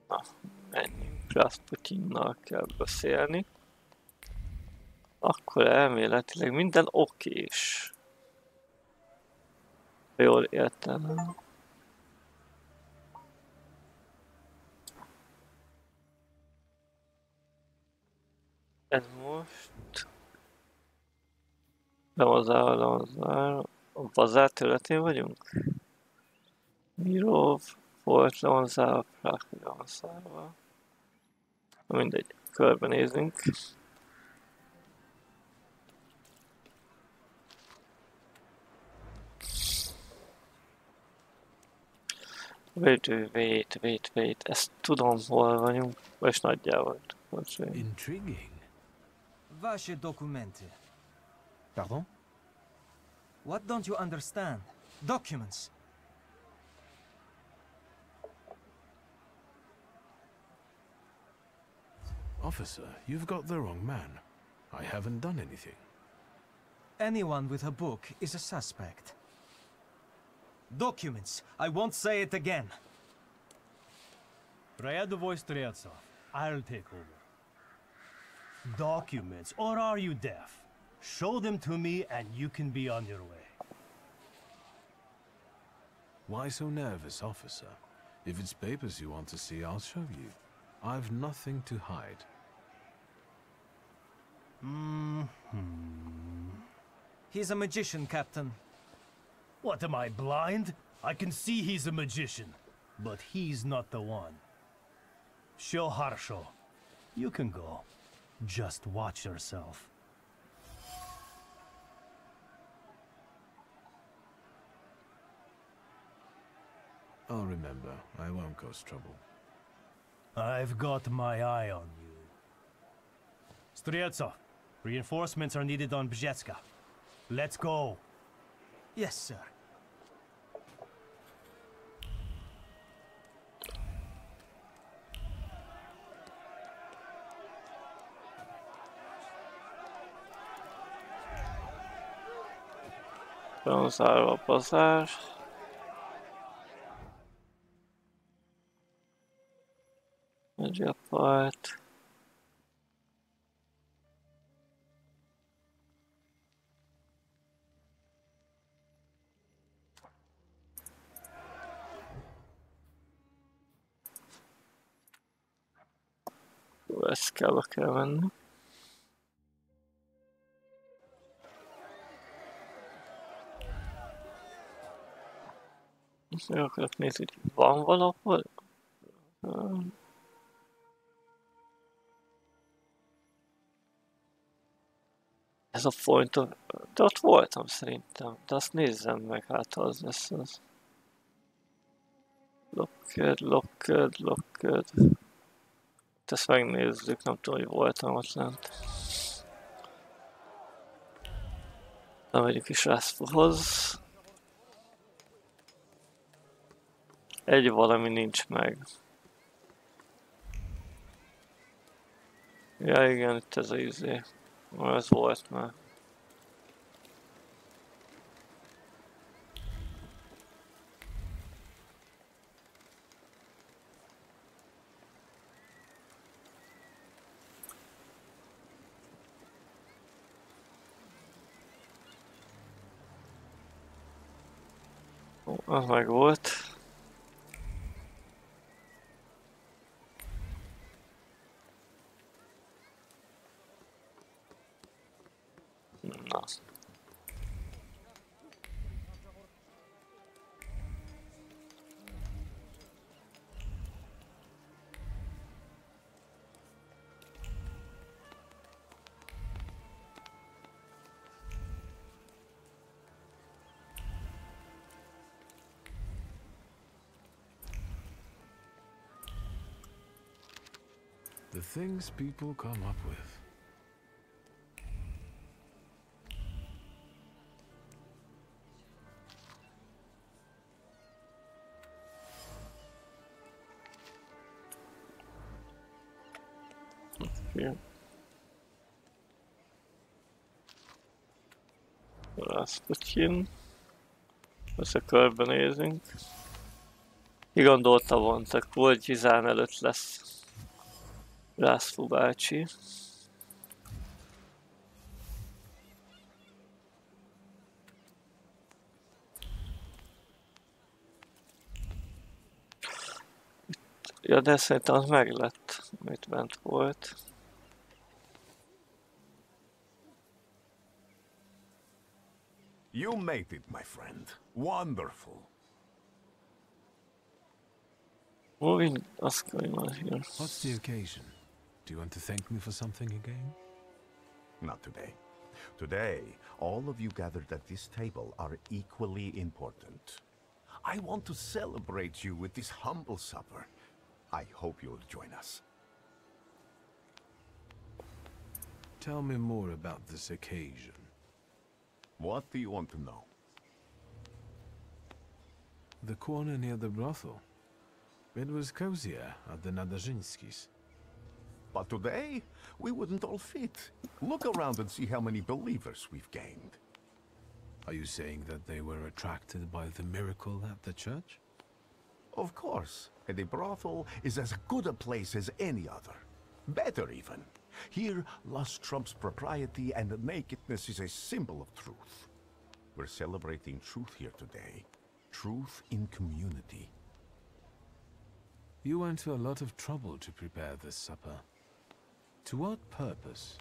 Na, menjünk. Rasputinnal kell beszélni. Akkor elméletileg minden okés. Jól értem. Ez most... Lemazár. A bazár területén vagyunk? Mirov, Fort lemazár, Prák lemazárva. Mindegy, körbenézünk. Wait, ezt tudom, hol vagyunk, és nagyjából. Intriguing. Vaše dokumente. Pardon? What don't you understand? Documents. Officer, you've got the wrong man. I haven't done anything. Anyone with a book is a suspect. Documents. I won't say it again. Ryadovoy Streltsov. I'll take over. Documents, or are you deaf? Show them to me and you can be on your way. Why so nervous, officer? If it's papers you want to see, I'll show you. I've nothing to hide. He's a magician, Captain. What, am I blind? I can see he's a magician, but he's not the one. Show Harsho. You can go. Just watch yourself. I'll remember. I won't cause trouble. I've got my eye on you. Streltsov, reinforcements are needed on Bzetska. Let's go. Yes, sir. Bezárva a bazár. Media part. Eszkába kell menni. Most meg akarok nézni, hogy van valahol? Ez a point of... De ott voltam szerintem, de azt nézzem meg, hát az lesz az. Locked. Ezt megnézzük, nem tudom, hogy voltam ott lent. Lemegyünk is Rászfóhoz. Egy valami nincs meg. Ja igen, itt ez a izé. Ez volt már. Az meg volt. Na. The things people come up with. Okay. Rasputin. Össze körbenézünk. Ki gondolta volna, hogy Gizán előtt lesz Rászfú bácsi. Ja, de szerintem az meg lett, amit bent volt. You made it, my friend. Wonderful. Moving, what's going on here? What's the occasion? Do you want to thank me for something again? Not today. Today, all of you gathered at this table are equally important. I want to celebrate you with this humble supper. I hope you'll join us. Tell me more about this occasion. What do you want to know? The corner near the brothel. It was cozier at the Nadarzyńskis. But today, we wouldn't all fit. Look around and see how many believers we've gained. Are you saying that they were attracted by the miracle at the church? Of course. And a brothel is as good a place as any other. Better even. Here, lust trumps propriety and nakedness is a symbol of truth. We're celebrating truth here today. Truth in community. You went to a lot of trouble to prepare this supper. To what purpose?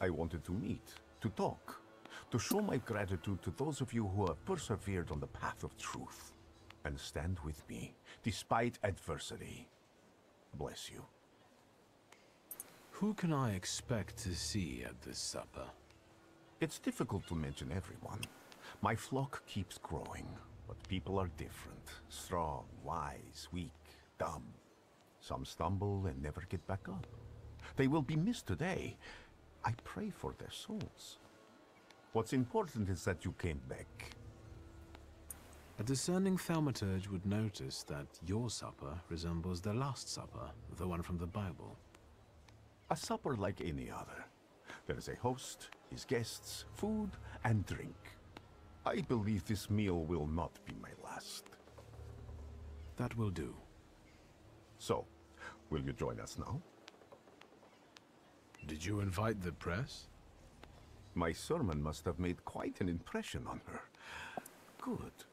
I wanted to meet, to talk, to show my gratitude to those of you who have persevered on the path of truth and stand with me, despite adversity. Bless you. Who can I expect to see at this supper? It's difficult to mention everyone. My flock keeps growing, but people are different. Strong, wise, weak, dumb. Some stumble and never get back up. They will be missed today. I pray for their souls. What's important is that you came back. A discerning thaumaturge would notice that your supper resembles the Last Supper, the one from the Bible. A supper like any other. There is a host, his guests, food, and drink. I believe this meal will not be my last. That will do. So, Will you join us now? Did you invite the press? My sermon must have made quite an impression on her. Good.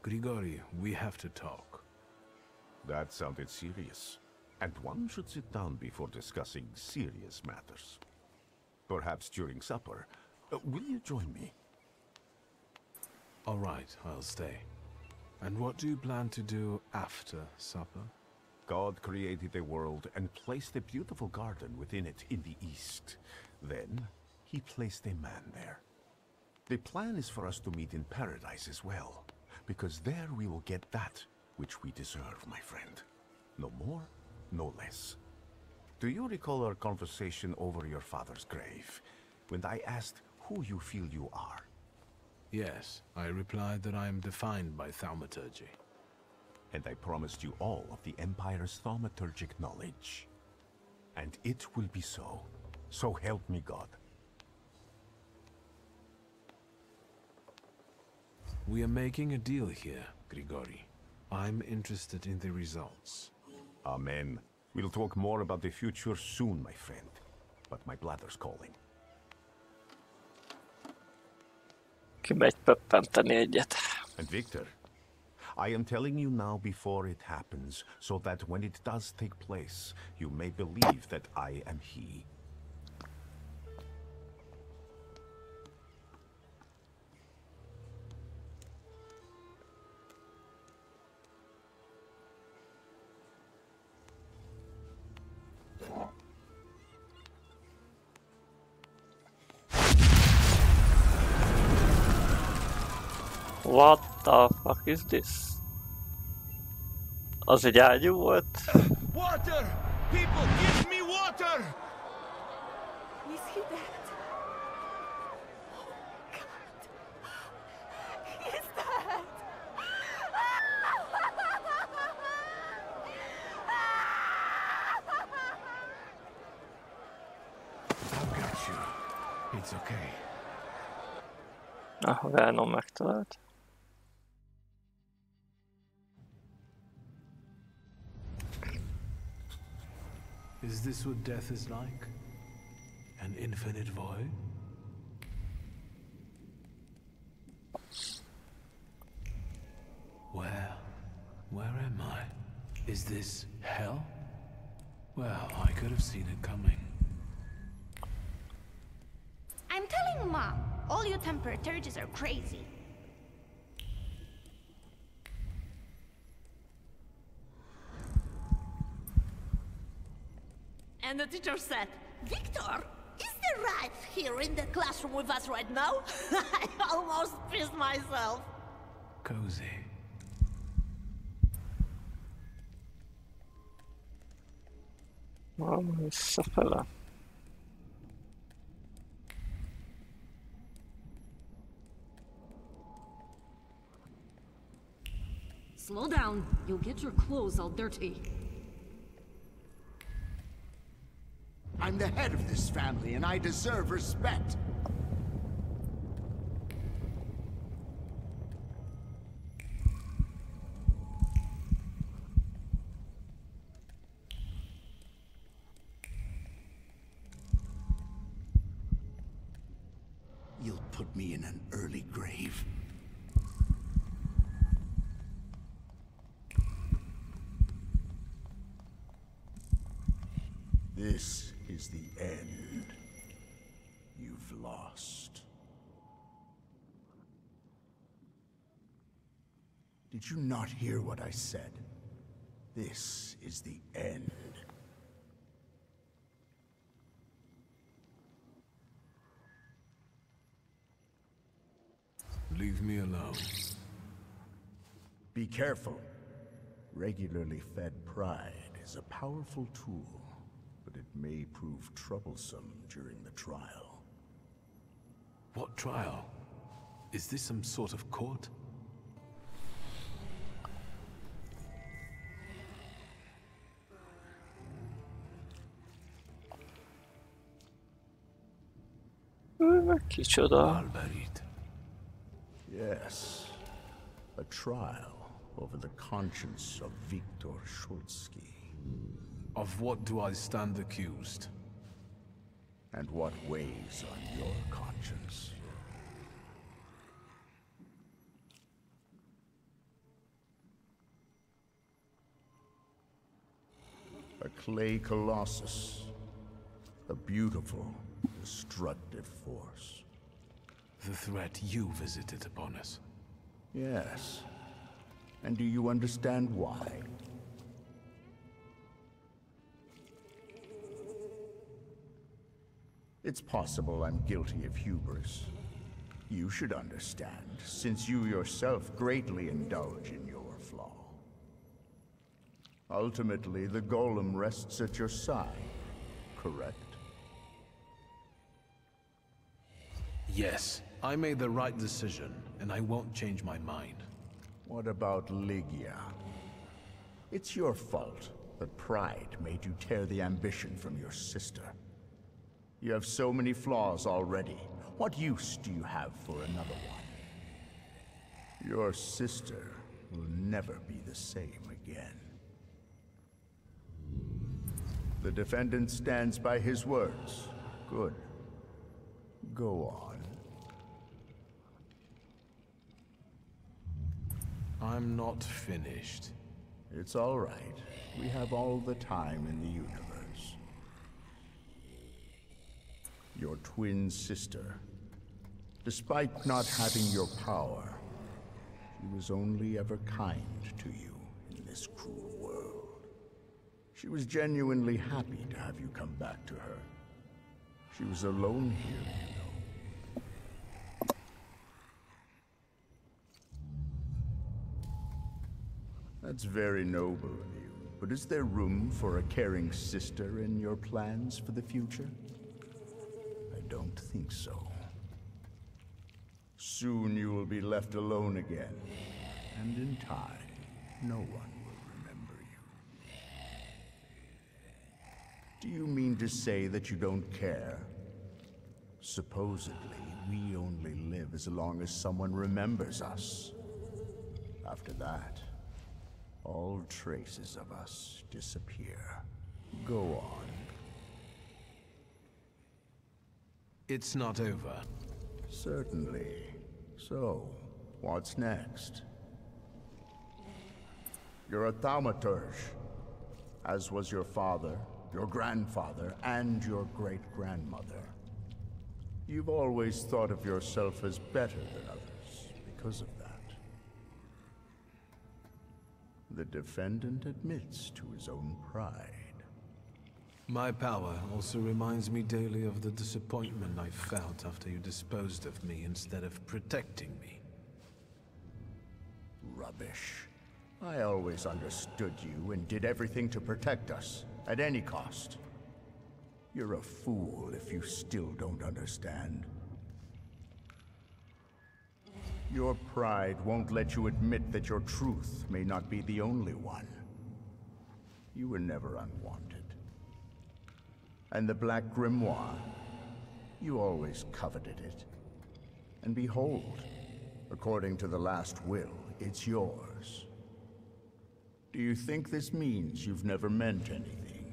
Grigori, we have to talk. That sounded serious. And one should sit down before discussing serious matters. Perhaps during supper. Will you join me? All right, I'll stay. And what do you plan to do after supper? God created a world and placed a beautiful garden within it in the east. Then, he placed a man there. The plan is for us to meet in paradise as well, because there we will get that which we deserve, my friend. No more, no less. Do you recall our conversation over your father's grave, when I asked who you feel you are? Yes, I replied that I am defined by Thaumaturge. And I promised you all of the Empire's thaumaturgic knowledge. And it will be so. So help me God. We are making a deal here, Grigori. I'm interested in the results. Amen. We'll talk more about the future soon, my friend. But my bladder's calling. Kimegy pöppenteni egyet. And Victor, I am telling you now before it happens, so that when it does take place, you may believe that I am he. What the fuck is this? Az egy ágyú volt? Water! People, give me water! Is he dead? Oh God. He's dead! I've got you. It's okay. Ah, Venom megtalált. Is this what death is like? An infinite void? Where am I? Is this hell? Well, I could have seen it coming. I'm telling Mom, all you Thaumaturges are crazy. And the teacher said, Victor, is there right here in the classroom with us right now? I almost pissed myself. Cozy. Visszafele. Slow down. You'll get your clothes all dirty. I'm the head of this family, and I deserve respect. You'll put me in an early grave. This is the end. You've lost. Did you not hear what I said? This is the end. Leave me alone. Be careful. Regularly fed pride is a powerful tool, but it may prove troublesome during the trial. What trial? Is this some sort of court? Kicsoda. Yes, a trial. over the conscience of Viktor Shulsky. Of what do I stand accused? And what weighs on your conscience? A clay colossus. A beautiful, destructive force. The threat you visited upon us. Yes. And do you understand why? It's possible I'm guilty of hubris. You should understand, since you yourself greatly indulge in your flaw. Ultimately, the golem rests at your side, correct? Yes, I made the right decision, and I won't change my mind. What about Lygia? It's your fault that pride made you tear the ambition from your sister. You have so many flaws already. What use do you have for another one? Your sister will never be the same again. The defendant stands by his words. Good. Go on. I'm not finished. It's all right. We have all the time in the universe. Your twin sister, despite not having your power, she was only ever kind to you in this cruel world. She was genuinely happy to have you come back to her. She was alone here, you know. That's very noble of you, but is there room for a caring sister in your plans for the future? I don't think so. Soon you will be left alone again, and in time, no one will remember you. Do you mean to say that you don't care? Supposedly, we only live as long as someone remembers us. After that, all traces of us disappear. Go on. It's not over. Certainly. So, what's next? You're a Thaumaturge, as was your father, your grandfather, and your great-grandmother. You've always thought of yourself as better than others because of that. The defendant admits to his own pride. My power also reminds me daily of the disappointment I felt after you disposed of me instead of protecting me. Rubbish. I always understood you and did everything to protect us, at any cost. You're a fool if you still don't understand. Your pride won't let you admit that your truth may not be the only one. You were never unwanted. And the Black Grimoire, you always coveted it. And behold, according to the last will, it's yours. Do you think this means you've never meant anything?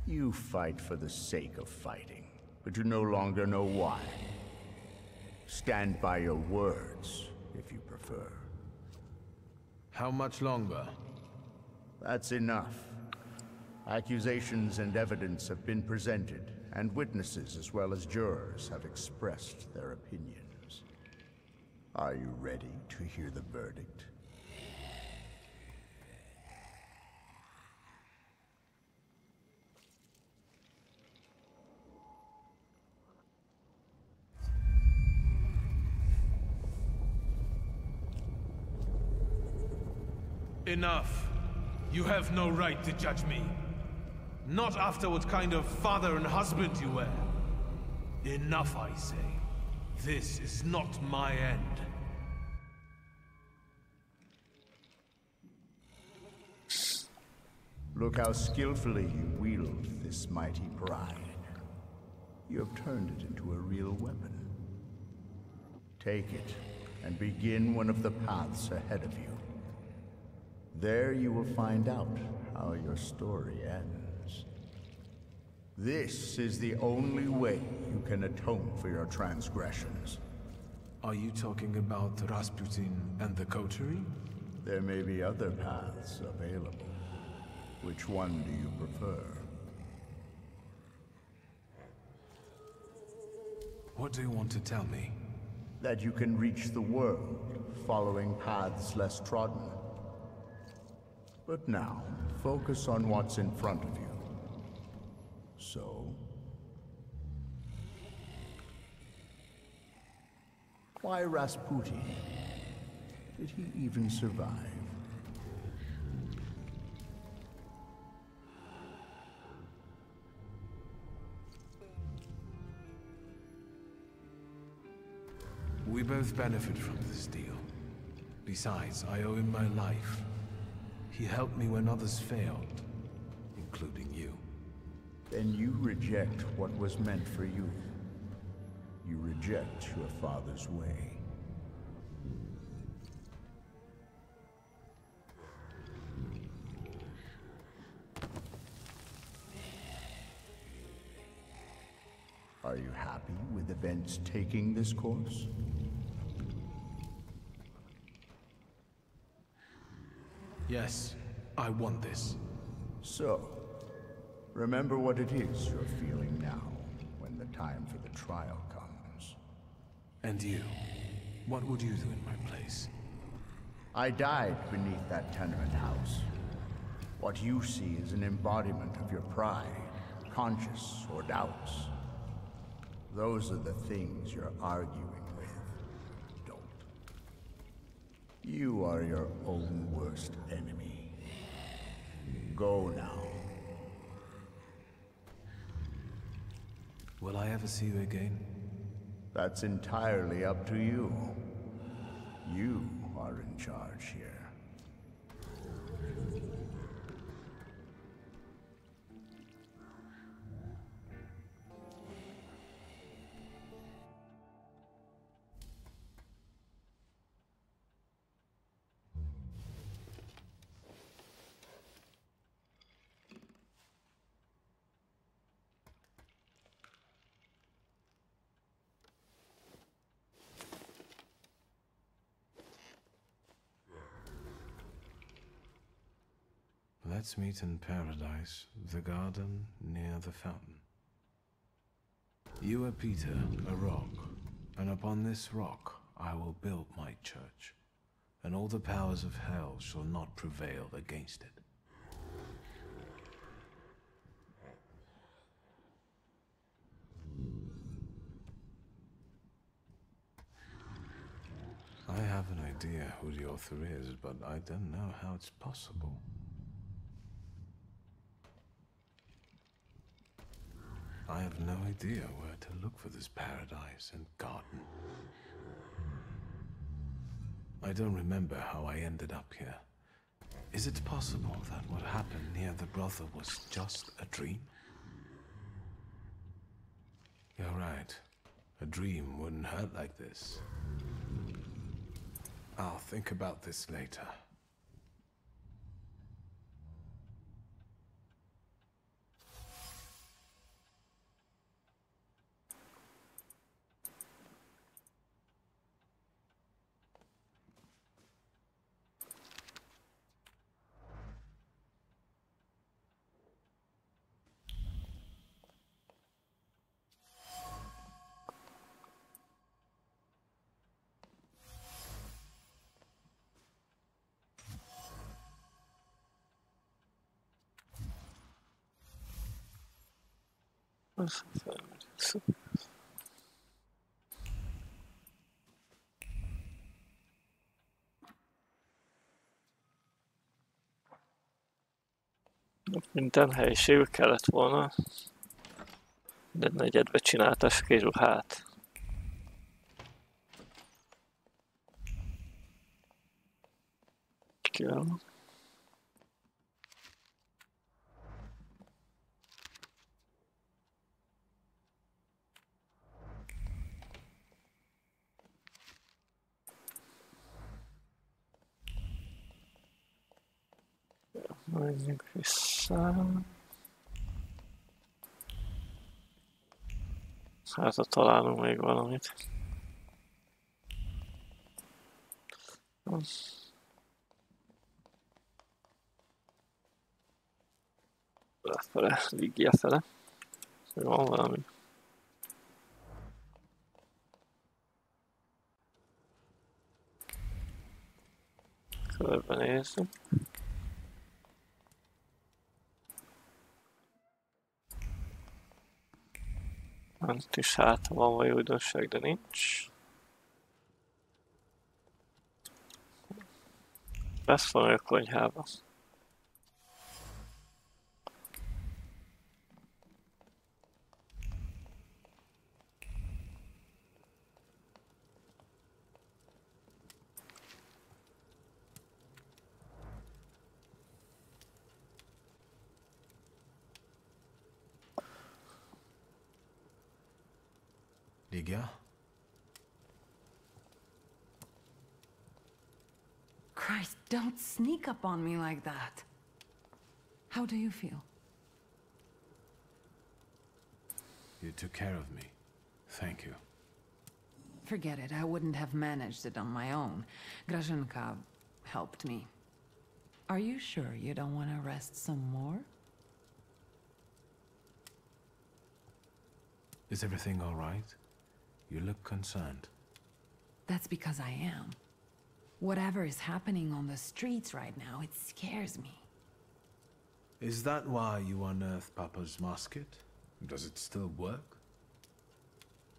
You fight for the sake of fighting, but you no longer know why. Stand by your words, if you prefer. How much longer? That's enough. Accusations and evidence have been presented, and witnesses as well as jurors have expressed their opinions. Are you ready to hear the verdict? Enough. You have no right to judge me. Not after what kind of father and husband you were. Enough, I say. This is not my end. Look how skillfully you wield this mighty pride. You have turned it into a real weapon. Take it, and begin one of the paths ahead of you. There you will find out how your story ends. This is the only way you can atone for your transgressions. Are you talking about Rasputin and the coterie? There may be other paths available. Which one do you prefer? What do you want to tell me? That you can reach the world, following paths less trodden. But now, focus on what's in front of you. So? Why Rasputin? Did he even survive? We both benefit from this deal. Besides, I owe him my life. He helped me when others failed, including you. Then you reject what was meant for you. You reject your father's way. Are you happy with events taking this course? Yes, I want this. So, remember what it is you're feeling now, when the time for the trial comes. And you? What would you do in my place? I died beneath that tenement house. What you see is an embodiment of your pride, conscience or doubts. Those are the things you're arguing with. Don't. You are your own worst enemy. Go now. Will I ever see you again? That's entirely up to you. You are in charge here. Let's meet in paradise, the garden near the fountain. You are Peter, a rock, and upon this rock I will build my church, and all the powers of hell shall not prevail against it. I have an idea who the author is, but I don't know how it's possible. I have no idea where to look for this paradise and garden. I don't remember how I ended up here. Is it possible that what happened near the brother was just a dream? You're right. A dream wouldn't hurt like this. I'll think about this later. Minden helyiségük kellett volna. De negyedbe csináltassuk egy ruhát. Kívánok. Menjünk vissza. Hát, ha találunk még valamit. Lefele, Ligia fele. Van valami. Körbenézzük. Ment is hát, van vagy újdonság, de nincs. Lesz valami a konyhába. Ligia? Christ, don't sneak up on me like that. How do you feel? You took care of me. Thank you. Forget it, I wouldn't have managed it on my own. Grażynka helped me. Are you sure you don't want to rest some more? Is everything all right? You look concerned. That's because I am. Whatever is happening on the streets right now, it scares me. Is that why you unearthed Papa's musket? Does it still work?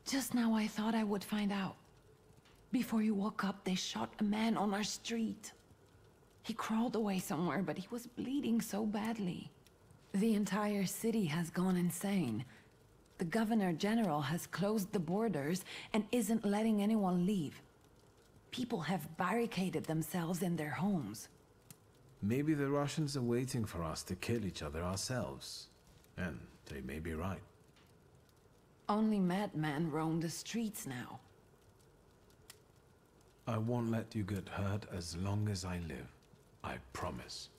Just now I thought I would find out. Before you woke up, they shot a man on our street. He crawled away somewhere, but he was bleeding so badly. The entire city has gone insane. The Governor General has closed the borders and isn't letting anyone leave. People have barricaded themselves in their homes. Maybe the Russians are waiting for us to kill each other ourselves. And they may be right. Only madmen roam the streets now. I won't let you get hurt as long as I live. I promise.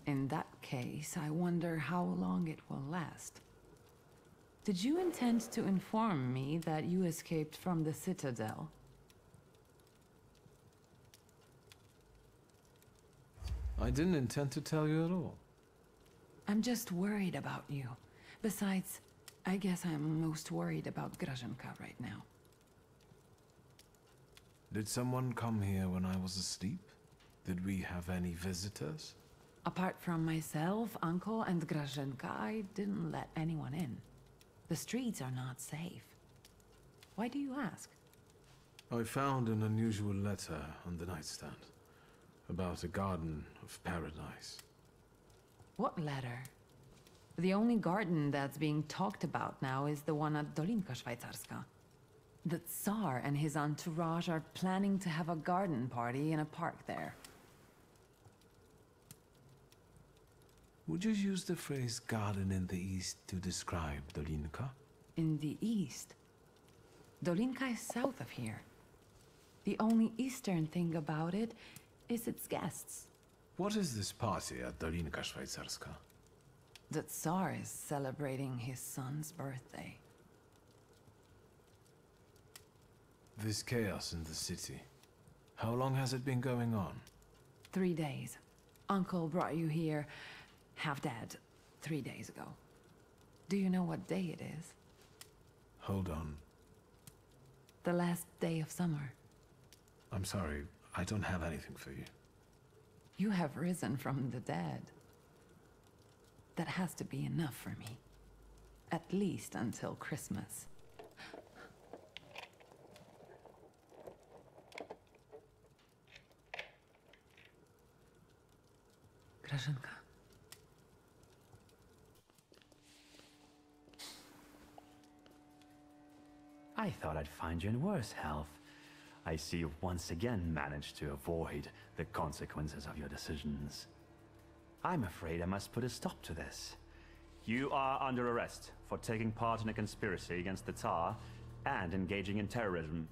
In that case, I wonder how long it will last. Did you intend to inform me that you escaped from the Citadel? I didn't intend to tell you at all. I'm just worried about you. Besides, I guess I'm most worried about Grażynka right now. Did someone come here when I was asleep? Did we have any visitors? Apart from myself, Uncle, and Grażynka, I didn't let anyone in. The streets are not safe. Why do you ask? I found an unusual letter on the nightstand about a garden of paradise. What letter? The only garden that's being talked about now is the one at Dolinka Szwajcarska. The Tsar and his entourage are planning to have a garden party in a park there. Would you use the phrase garden in the east to describe Dolinka? In the east? Dolinka is south of here. The only eastern thing about it is its guests. What is this party at Dolinka Szwajcarska? The Tsar is celebrating his son's birthday. This chaos in the city. How long has it been going on? 3 days. Uncle brought you here, half dead, 3 days ago. Do you know what day it is? Hold on. The last day of summer. I'm sorry, I don't have anything for you. You have risen from the dead. That has to be enough for me. At least until Christmas. Grażynka. I thought I'd find you in worse health. I see you've once again managed to avoid the consequences of your decisions. I'm afraid I must put a stop to this. You are under arrest for taking part in a conspiracy against the Tsar and engaging in terrorism.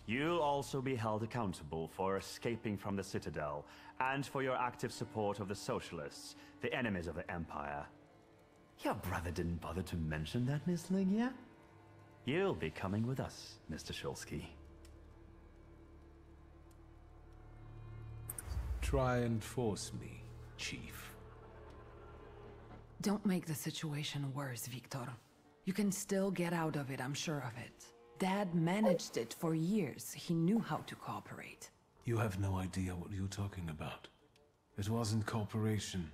You'll also be held accountable for escaping from the Citadel, and for your active support of the Socialists, the enemies of the Empire. Your brother didn't bother to mention that, Miss Lygia? You'll be coming with us, Mr. Shulsky. Try and force me, Chief. Don't make the situation worse, Victor. You can still get out of it, I'm sure of it. Dad managed it for years. He knew how to cooperate. You have no idea what you're talking about. It wasn't cooperation.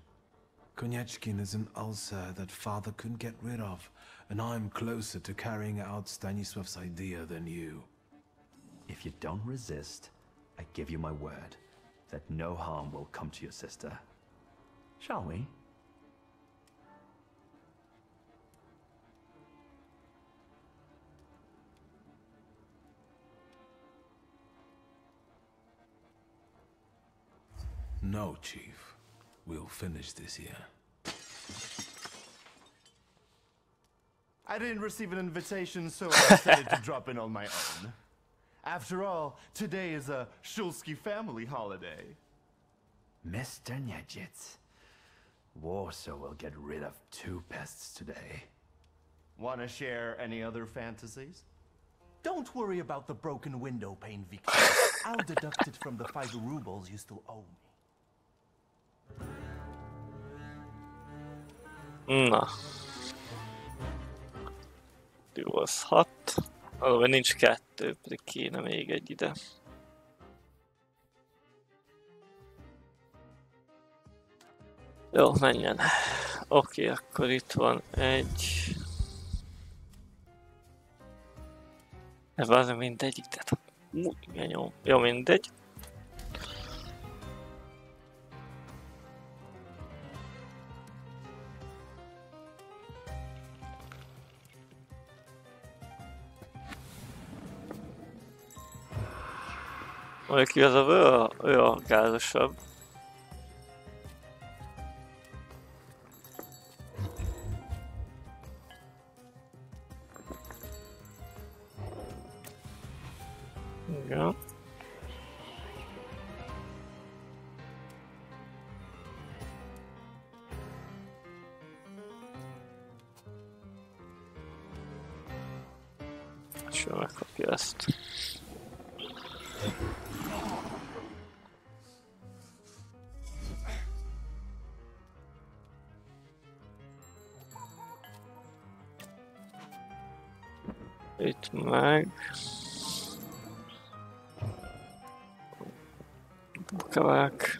Konieczkin is an ulcer that father couldn't get rid of, and I'm closer to carrying out Stanisław's idea than you. If you don't resist, I give you my word that no harm will come to your sister. Shall we? No, Chief. We'll finish this here. I didn't receive an invitation, so I decided to drop in on my own. After all, today is a Shulsky family holiday. Mr. Niedzitz, Warsaw will get rid of 2 pests today. Want to share any other fantasies? Don't worry about the broken window pane, Victor. I'll deduct it from the 5 rubles you still owe me. Na. Jó, az 6. Valóban nincs 2, pedig kéne még egy ide. Jó, menjen. Oké, akkor itt van egy... Ez valami mindegyik, tehát... Igen, jó. Jó, mindegy. Mondjuk igazából ő a gázosabb. Igen. És ő megkapja ezt. Itt meg... Bukavák.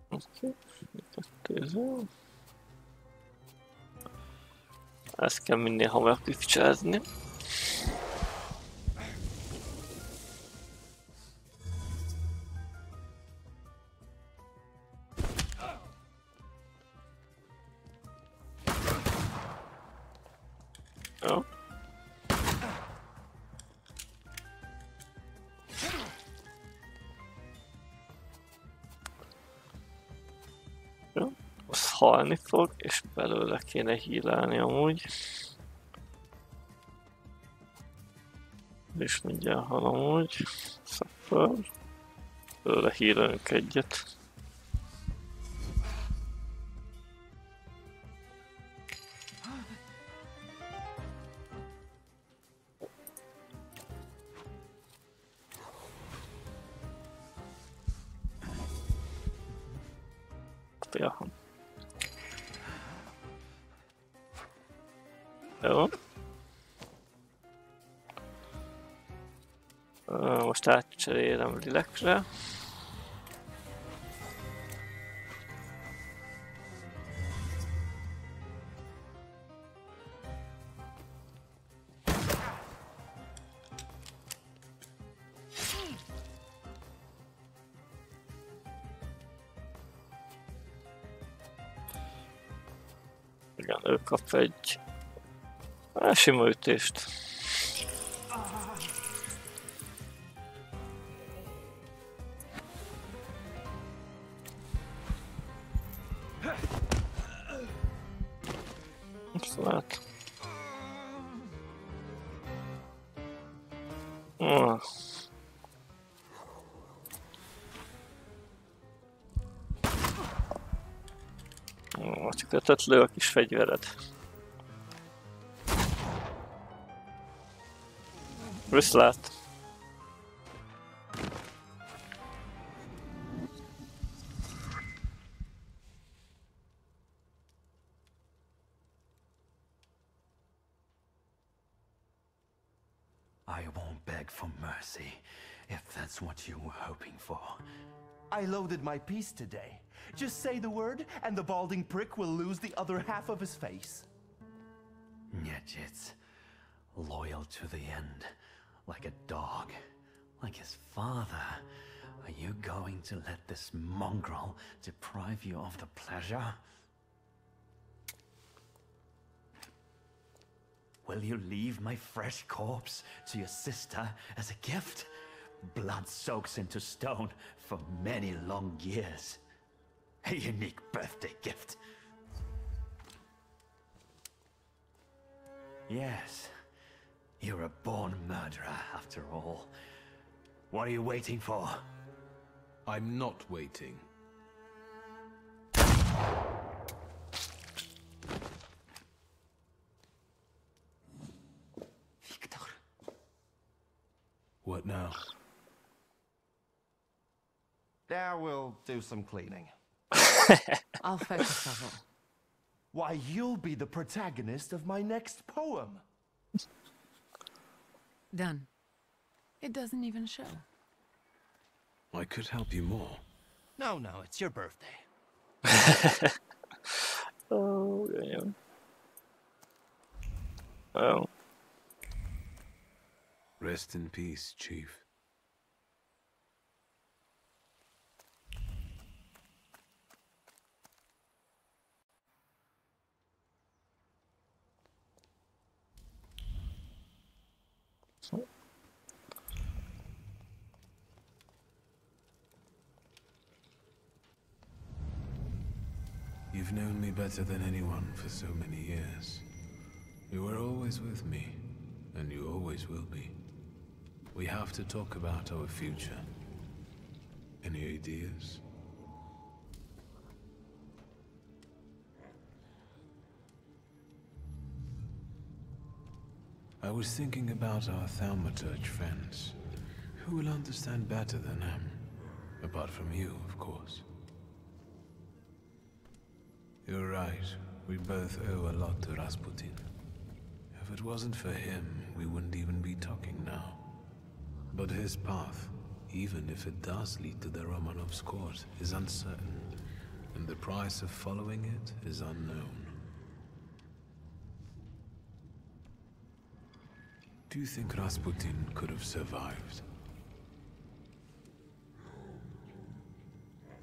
Oké, kettőző. Ezt kell minél hamarabb kifcsázni. Jó. Jó. Az halni fog, és belőle kéne hílálni amúgy. És mindjárt hal amúgy. Szapper. Belőle hílálunk egyet. Ja. Jó. Most átcserélem linkre. Igen, ő kap egy sima ütést. Hát. Csak ötöt lő a kis fegyvered. Viszlát! I won't beg for mercy, if that's what you were hoping for. I loaded my piece today. Just say the word, and the balding prick will lose the other half of his face. Nyetjits, loyal to the end, like a dog, like his father. Are you going to let this mongrel deprive you of the pleasure? Will you leave my fresh corpse to your sister as a gift? Blood soaks into stone for many long years. A unique birthday gift. Yes, you're a born murderer after all. What are you waiting for? I'm not waiting. Victor. What now? Now we'll do some cleaning. I'll fetch a shovel. Why, you'll be the protagonist of my next poem. Done. It doesn't even show. I could help you more. No, it's your birthday. Oh, yeah. Oh. Rest in peace, Chief. You've known me better than anyone for so many years. You were always with me, and you always will be. We have to talk about our future. Any ideas? I was thinking about our Thaumaturge friends, who will understand better than him, apart from you, of course. You're right. We both owe a lot to Rasputin. If it wasn't for him, we wouldn't even be talking now. But his path, even if it does lead to the Romanovs' court, is uncertain, and the price of following it is unknown. Do you think Rasputin could have survived?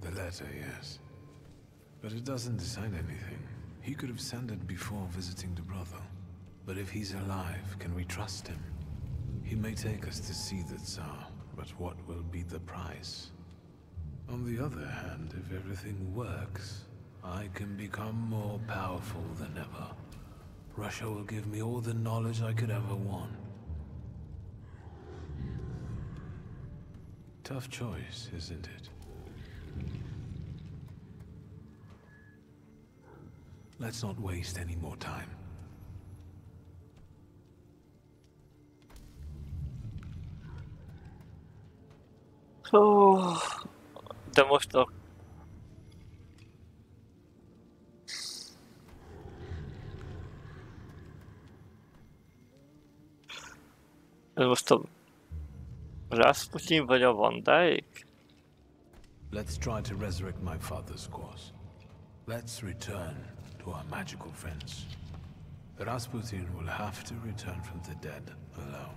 The letter, yes. But it doesn't decide anything. He could have sent it before visiting the brothel. But if he's alive, can we trust him? He may take us to see the Tsar, but what will be the price? On the other hand, if everything works, I can become more powerful than ever. Russia will give me all the knowledge I could ever want. Tough choice, isn't it? Let's not waste any more time. Oh, de most a... Ez most a Rasputin vagy a Vandáék? Let's try to resurrect my father's course. Let's return to our magical friends. Rasputin will have to return from the dead alone.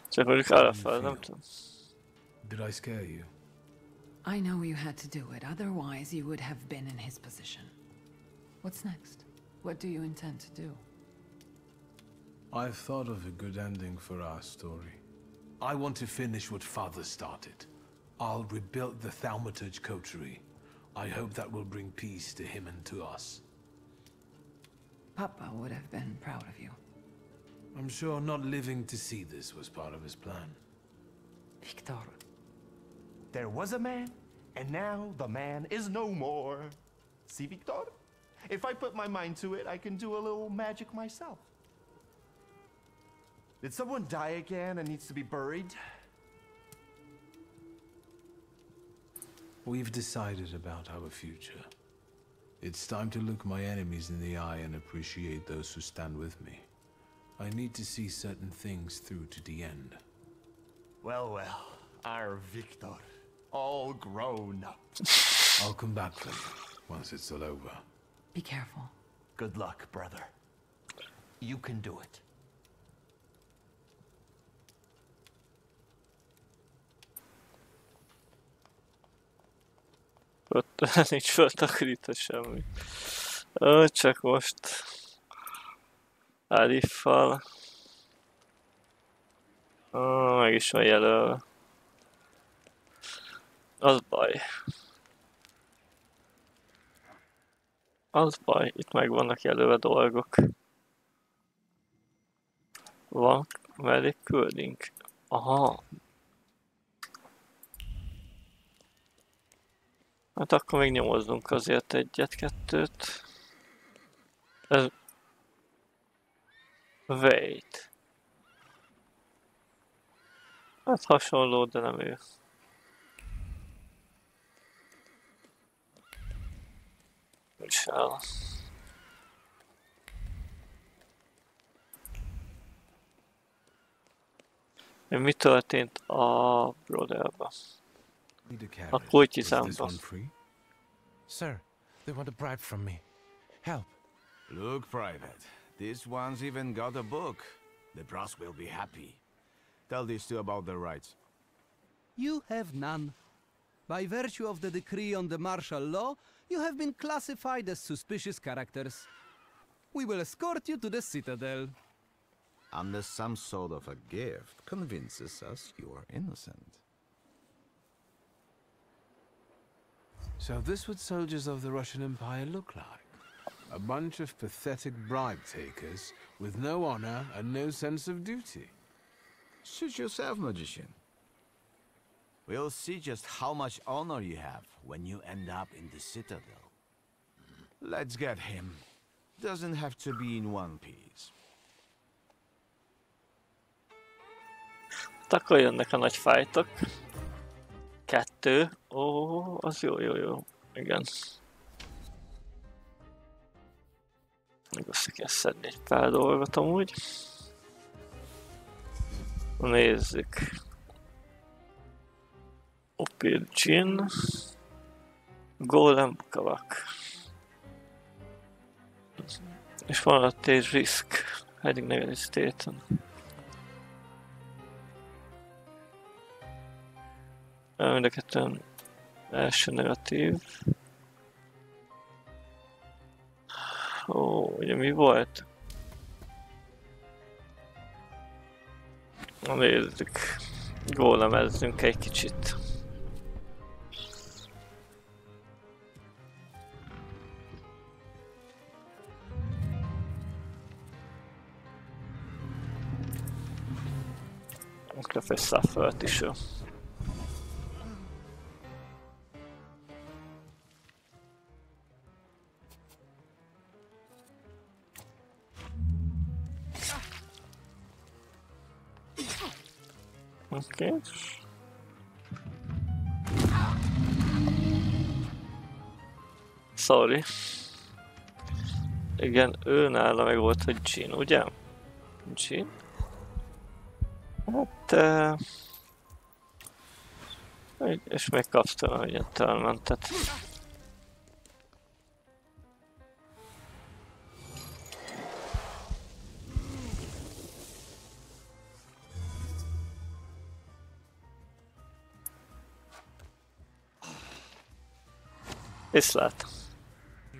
Csak mondjuk arra fel, nem tudom. Did I scare you? I know you had to do it, otherwise you would have been in his position. What's next? What do you intend to do? I've thought of a good ending for our story. I want to finish what Father started. I'll rebuild the Thaumaturge coterie. I hope that will bring peace to him and to us. Papa would have been proud of you. I'm sure not living to see this was part of his plan. Victor. There was a man, and now the man is no more. See, Victor? If I put my mind to it, I can do a little magic myself. Did someone die again and needs to be buried? We've decided about our future. It's time to look my enemies in the eye and appreciate those who stand with me. I need to see certain things through to the end. Well, well, our Victor, all grown up. I'll come back for you once it's all over. Be careful. Good luck, brother. You can do it. Ott nincs föltakarítva semmi. Csak most Aliffal. Meg is van jelölve. Az baj. Az baj, itt meg vannak jelölve dolgok. Van mellé küldünk. Aha. Hát akkor még nyomozzunk azért egyet-kettőt. Ez... Wait. Hát hasonló, de nem ő. Michel. Mi történt a Brotherba? A kultizánba. Sir, they want a bribe from me. Help. Look, Private. This one's even got a book. The brass will be happy. Tell these two about their rights. You have none. By virtue of the decree on the martial law, you have been classified as suspicious characters. We will escort you to the Citadel. Unless some sort of a gift convinces us you're innocent. So this what soldiers of the Russian Empire look like? A bunch of pathetic bribe takers with no honor and no sense of duty. Suit yourself, magician. We'll see just how much honor you have when you end up in the Citadel. Let's get him. Doesn't have to be in one piece. Akkor jönnek a nagy fájtok. 2. Ó, az jó. Igen. Még össze kell szedni egy pár dolgot amúgy. Nézzük. Opirgin. Golem kavak. És van ott egy risk. Hiding negative state-on. Mind a kettőn első negatív. Ó, ugye mi volt? Nézzük. Gólemezzünk egy kicsit. Akkor suffered is jó. Oké. Sorry. Igen, ő nála meg volt, hogy Jean, ugye? Jean? Hát... és még kapsz tőle egy ilyen tölmentet. Viszlát.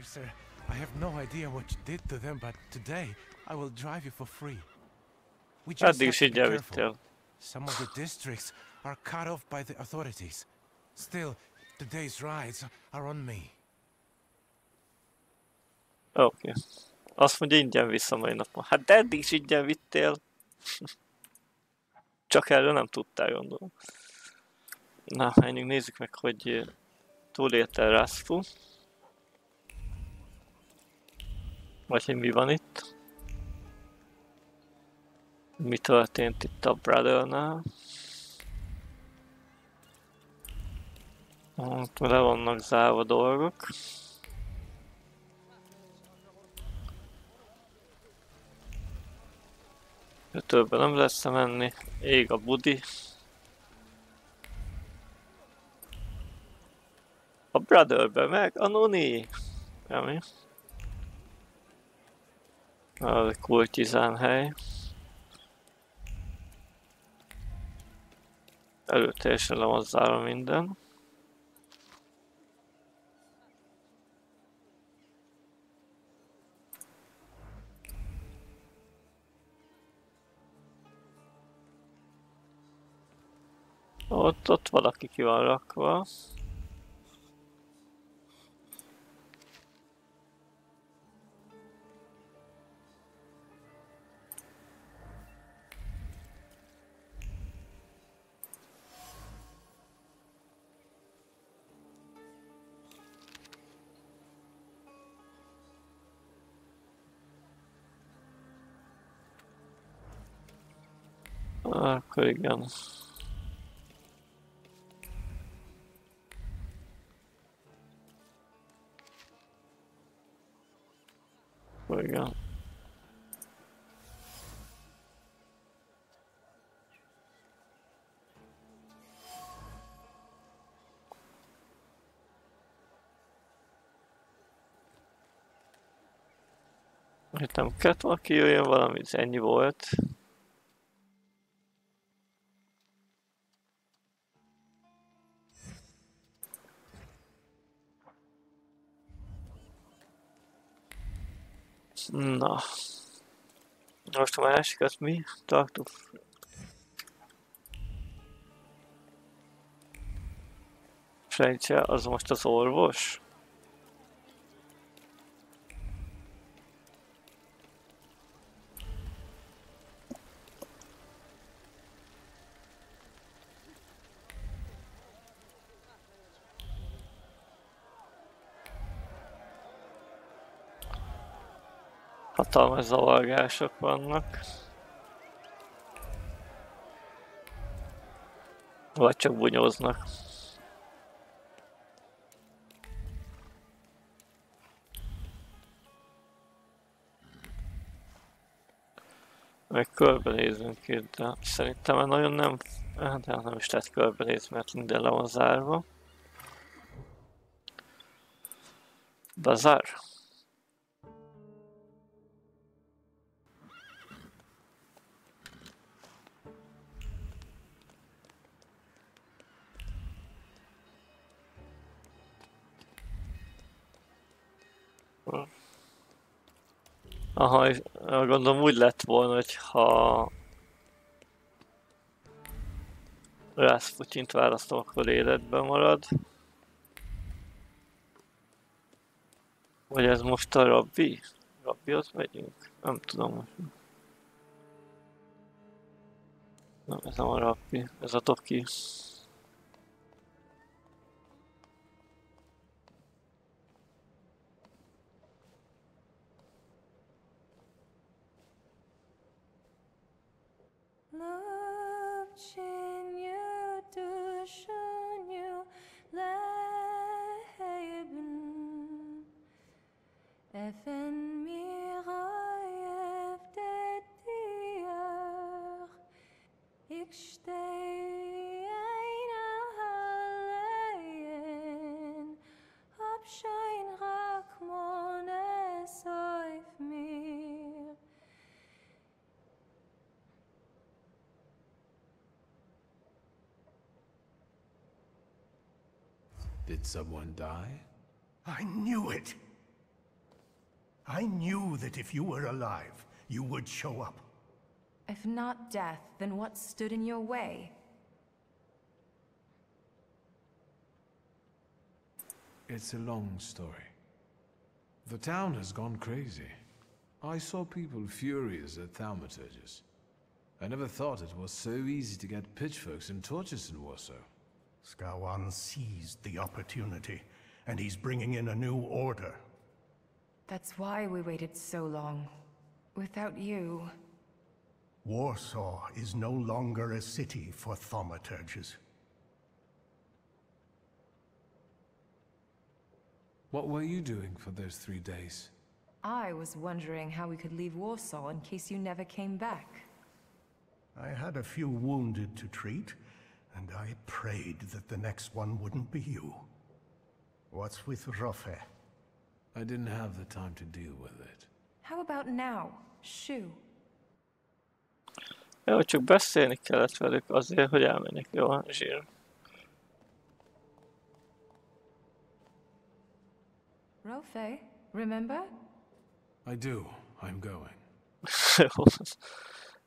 Sir, I have no idea what you did to them, but today I will drive you for free. We just Eddig have is to így be careful. elvittél. Some of the districts are cut off by the authorities. Still, today's rides are on me. Oké. Azt mondja, ingyen vissza mai napon. Hát de eddig is ingyen vittél. Csak erről nem tudtál, gondolom. Na, menjünk, nézzük meg, hogy túlélte Raspu. Vagy hogy mi van itt. Mi történt itt a Brother-nál. Le vannak zárva dolgok. Többen nem lesz menni. Ég a budi. A Brotherbe meg a Noni. Ami. Az egy kultizán hely. Előteljesen le van zárva minden. Ott valaki ki van rakva. Akkor igen. Igen. Itt nem kellett valaki jöjjön, valami, ennyi volt. Na. Most a másikat mi tartunk? Sejtse, az most az orvos? Hatalmas zavargások vannak. Vagy csak bunyóznak. Meg körbenézünk itt, de szerintem nagyon nem... De nem is lehet körbenézni, mert minden le van zárva. Bazár. Aha, gondolom úgy lett volna, hogy ha Rasputint választom, akkor életben marad. Vagy ez most a Rabbi? Rabbihoz megyünk? Nem tudom. Nem, ez nem a Rabbi, ez a Toki. Did someone die? I knew it. I knew that if you were alive, you would show up. If not death, then what stood in your way? It's a long story. The town has gone crazy. I saw people furious at Thaumaturges. I never thought it was so easy to get pitchforks and torches in Warsaw. Skawan seized the opportunity, and he's bringing in a new order. That's why we waited so long. Without you... Warsaw is no longer a city for Thaumaturges. What were you doing for those 3 days? I was wondering how we could leave Warsaw in case you never came back. I had a few wounded to treat, and I prayed that the next one wouldn't be you. What's with Rofe? I didn't have the time to deal with it. How about now, Shu? Jó, csak beszélni kellett velük azért, hogy elmenjek. Jó, zsír. Rofe, remember? I do. I'm going.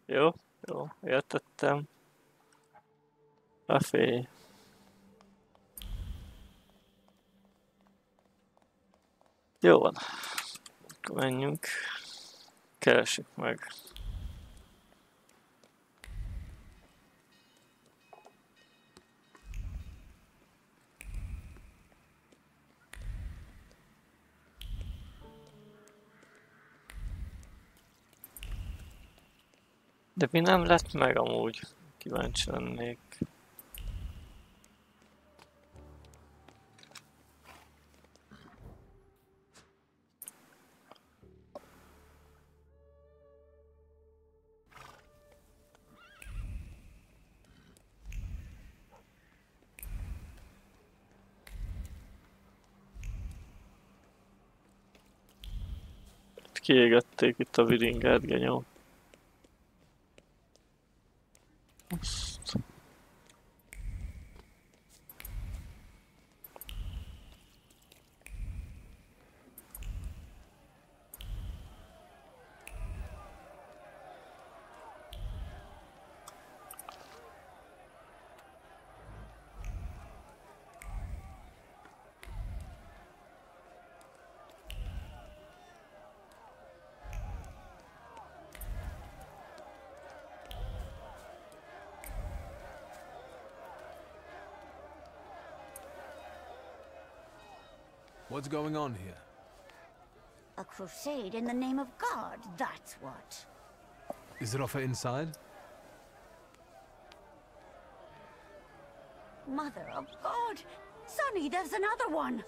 Jó, jó, értettem. Afé. Jó van. Akkor menjünk. Keressük meg. De mi nem lett meg amúgy? Kíváncsi lennék. Kiégették itt a viringát, genyó. What's going on here? A crusade in the name of God, that's what. Is Rofe inside? Mother of God! Sonny, there's another one!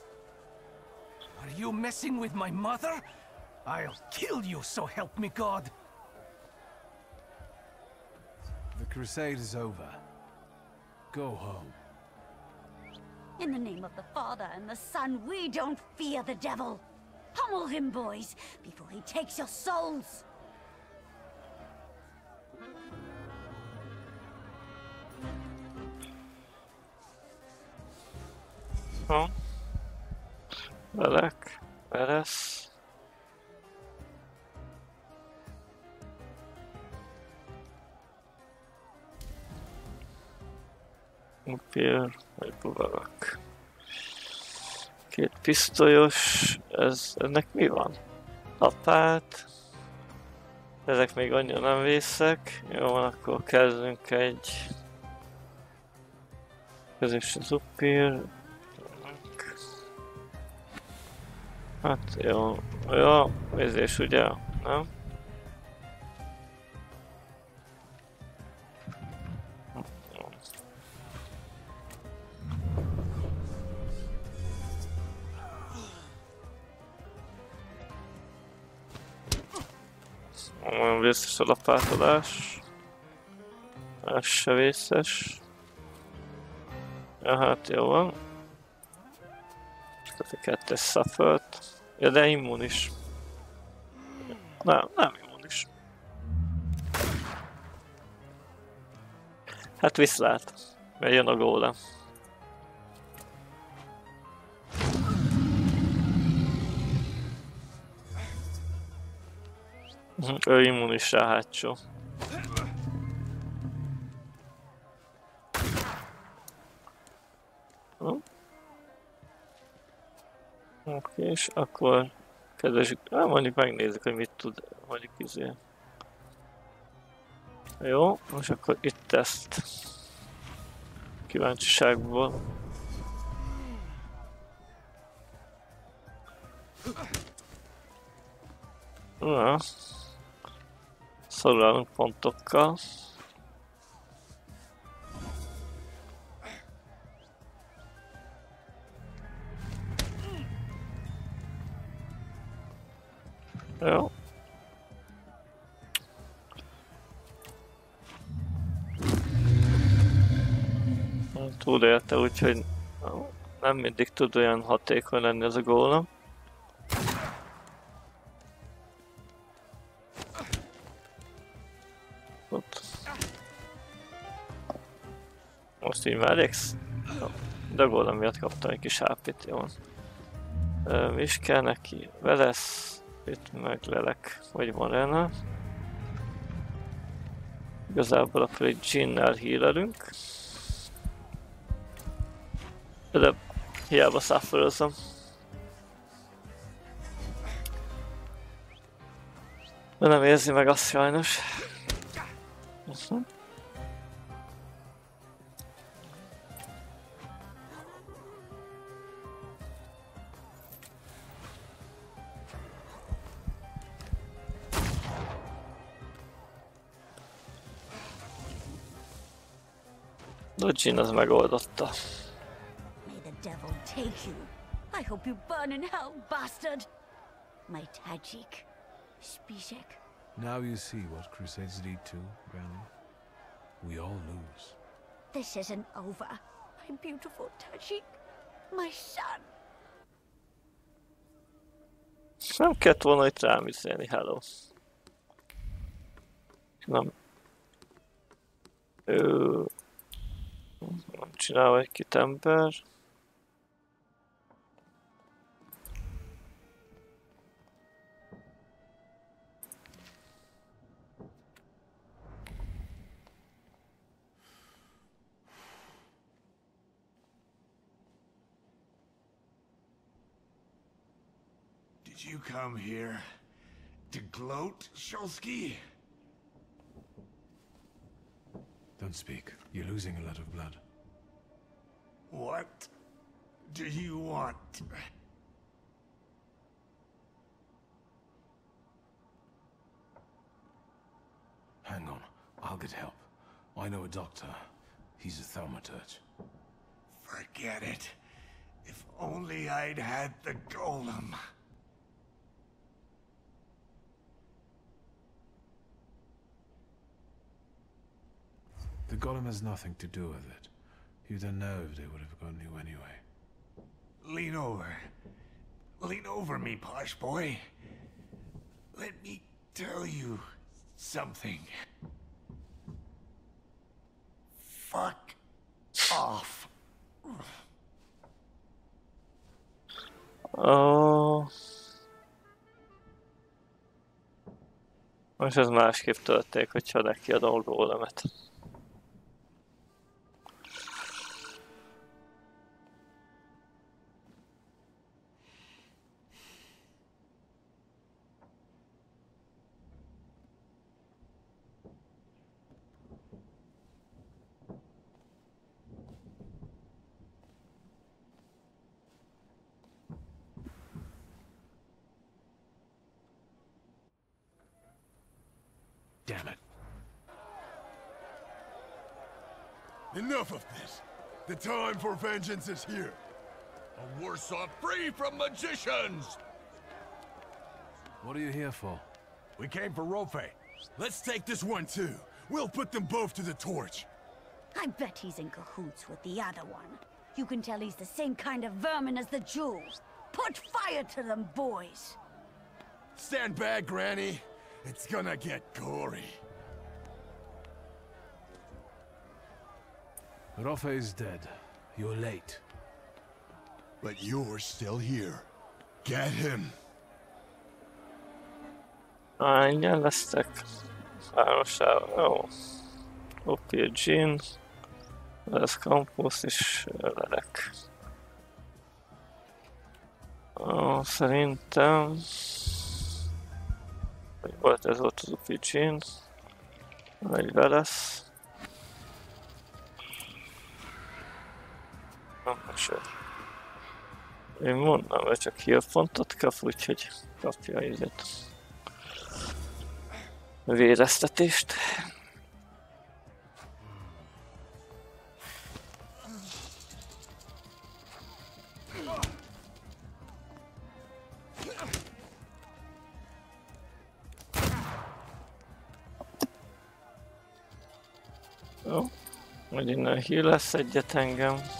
Are you messing with my mother? I'll kill you, so help me God! The crusade is over. Go home. In the name of the Father and the Son, we don't fear the devil! Pummel him, boys, before he takes your souls! Ha. Velek. Velesz. Upér, vagy buvelak. 2 pisztolyos, ennek mi van? Lapát. Ezek még annyira nem vészek. Jó van, akkor kezdünk egy közös upér. Hát jó, jó, vézés ugye, nem? Olyan vészes a lapátolás. Ez se vészes. Ja, hát jó van. Tehát a 2-es suffert. Ja, de immunis. Nem immunis. Hát viszlát, mert jön a gólem. Ő immunis rá hátsó. Oké, és akkor kezdjük. Mondjuk megnézzük, hogy mit tud, mondjuk izé. Jó, most akkor itt teszt. Kíváncsiságból. Na. Szorulálunk pontokkal. Jó. Túlélte, úgyhogy nem mindig tud olyan hatékony lenni ez a gólem. Ott. Most így már elég. De a gólem miatt kaptam egy kis HP-t, jó. Mi is kell neki? Velesz. Itt meg lelek, vagy van enne. Igazából akkor egy Jinnel healelünk. De hiába száforozom. De nem érzi meg azt sajnos. Jin az megoldotta. May the devil take you. I hope you burn in hell, bastard. My Tajik. Spishek. Now you see what crusades lead to, Granny. We all lose. This isn't over. My beautiful Tajik. My son. Nem kellett volna itt rám üzenni, hello. Nem. Csinálva egy kit ember. Did you come here to gloat, Shulsky? Don't speak. You're losing a lot of blood. What do you want? Hang on. I'll get help. I know a doctor. He's a Thaumaturge. Forget it. If only I'd had the golem. The golem has nothing to do with it. You don't know if they would have gotten you anyway. Lean over. Lean over me, posh boy. Let me tell you something. Fuck off. Oh. Most ez másképp történik, hogyha nekiadom a gólemet. Damn it. Enough of this. The time for vengeance is here. A Warsaw free from magicians! What are you here for? We came for Rofe. Let's take this one too. We'll put them both to the torch. I bet he's in cahoots with the other one. You can tell he's the same kind of vermin as the Jews. Put fire to them, boys. Stand back, Granny. It's gonna get gory. Rofe is dead. You're late. But you're still here. Get him. Ennyien lesztek? 3-sával, jó. Oké, Jean. Ez Campus és lelek. Szerintem... Volt ez volt az Upi Jean. Egy lesz. Én mondom, hogy csak heal pontot kap, úgyhogy kapja ízét. Véreztetést. Jó, hogy innen heal lesz egyet engem.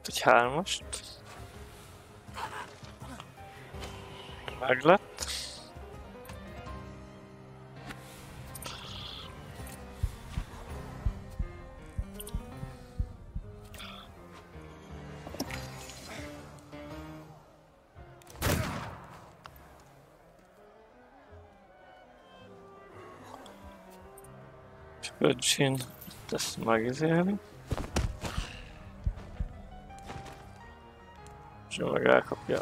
Egy 3-ast. Meg lett. Csak 5 Jean, ezt megizélni. És meg elkapja.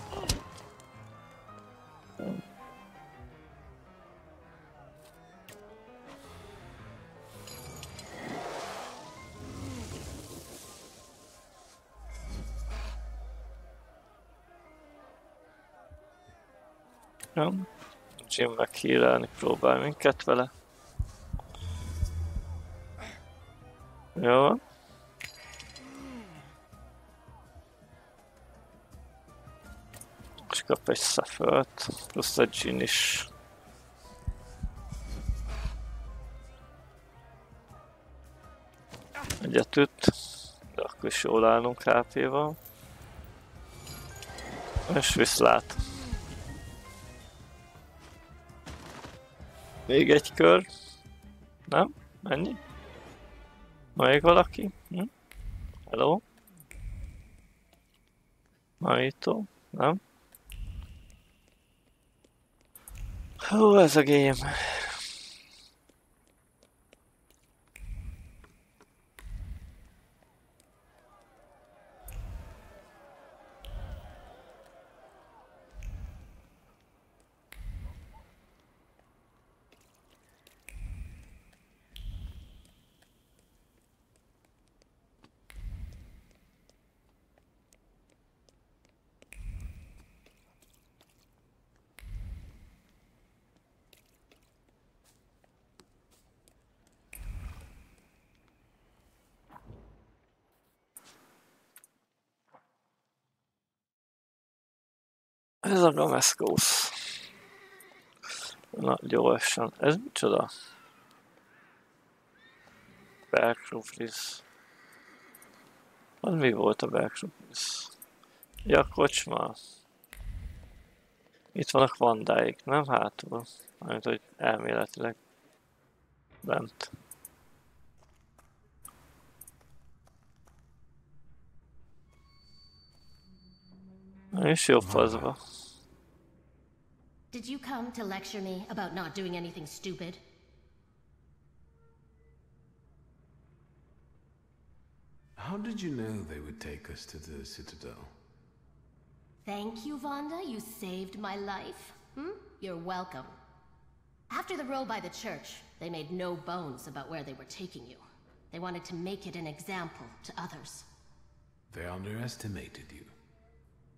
Ja. Jim meg hírálni próbál minket vele. Jó. És kap egy Suffert, plusz egy Jin is. Egyet üt, de akkor is jól állunk HP-val. És viszlát. Még egy kör. Nem? Ennyi? Még valaki? Hello? Marító? Nem? Hú, ez a game. Ez a Gameszkósz. Na, gyorsan. Ez micsoda? Berkruflis. Az mi volt a Berkruflis? Ja, kocsma. Itt vannak vandáik, nem hátul? Mármint, hogy elméletileg bent. És jó fazba. Did you come to lecture me about not doing anything stupid? How did you know they would take us to the Citadel? Thank you, Vonda. You saved my life. You're welcome. After the row by the church, they made no bones about where they were taking you. They wanted to make it an example to others. They underestimated you.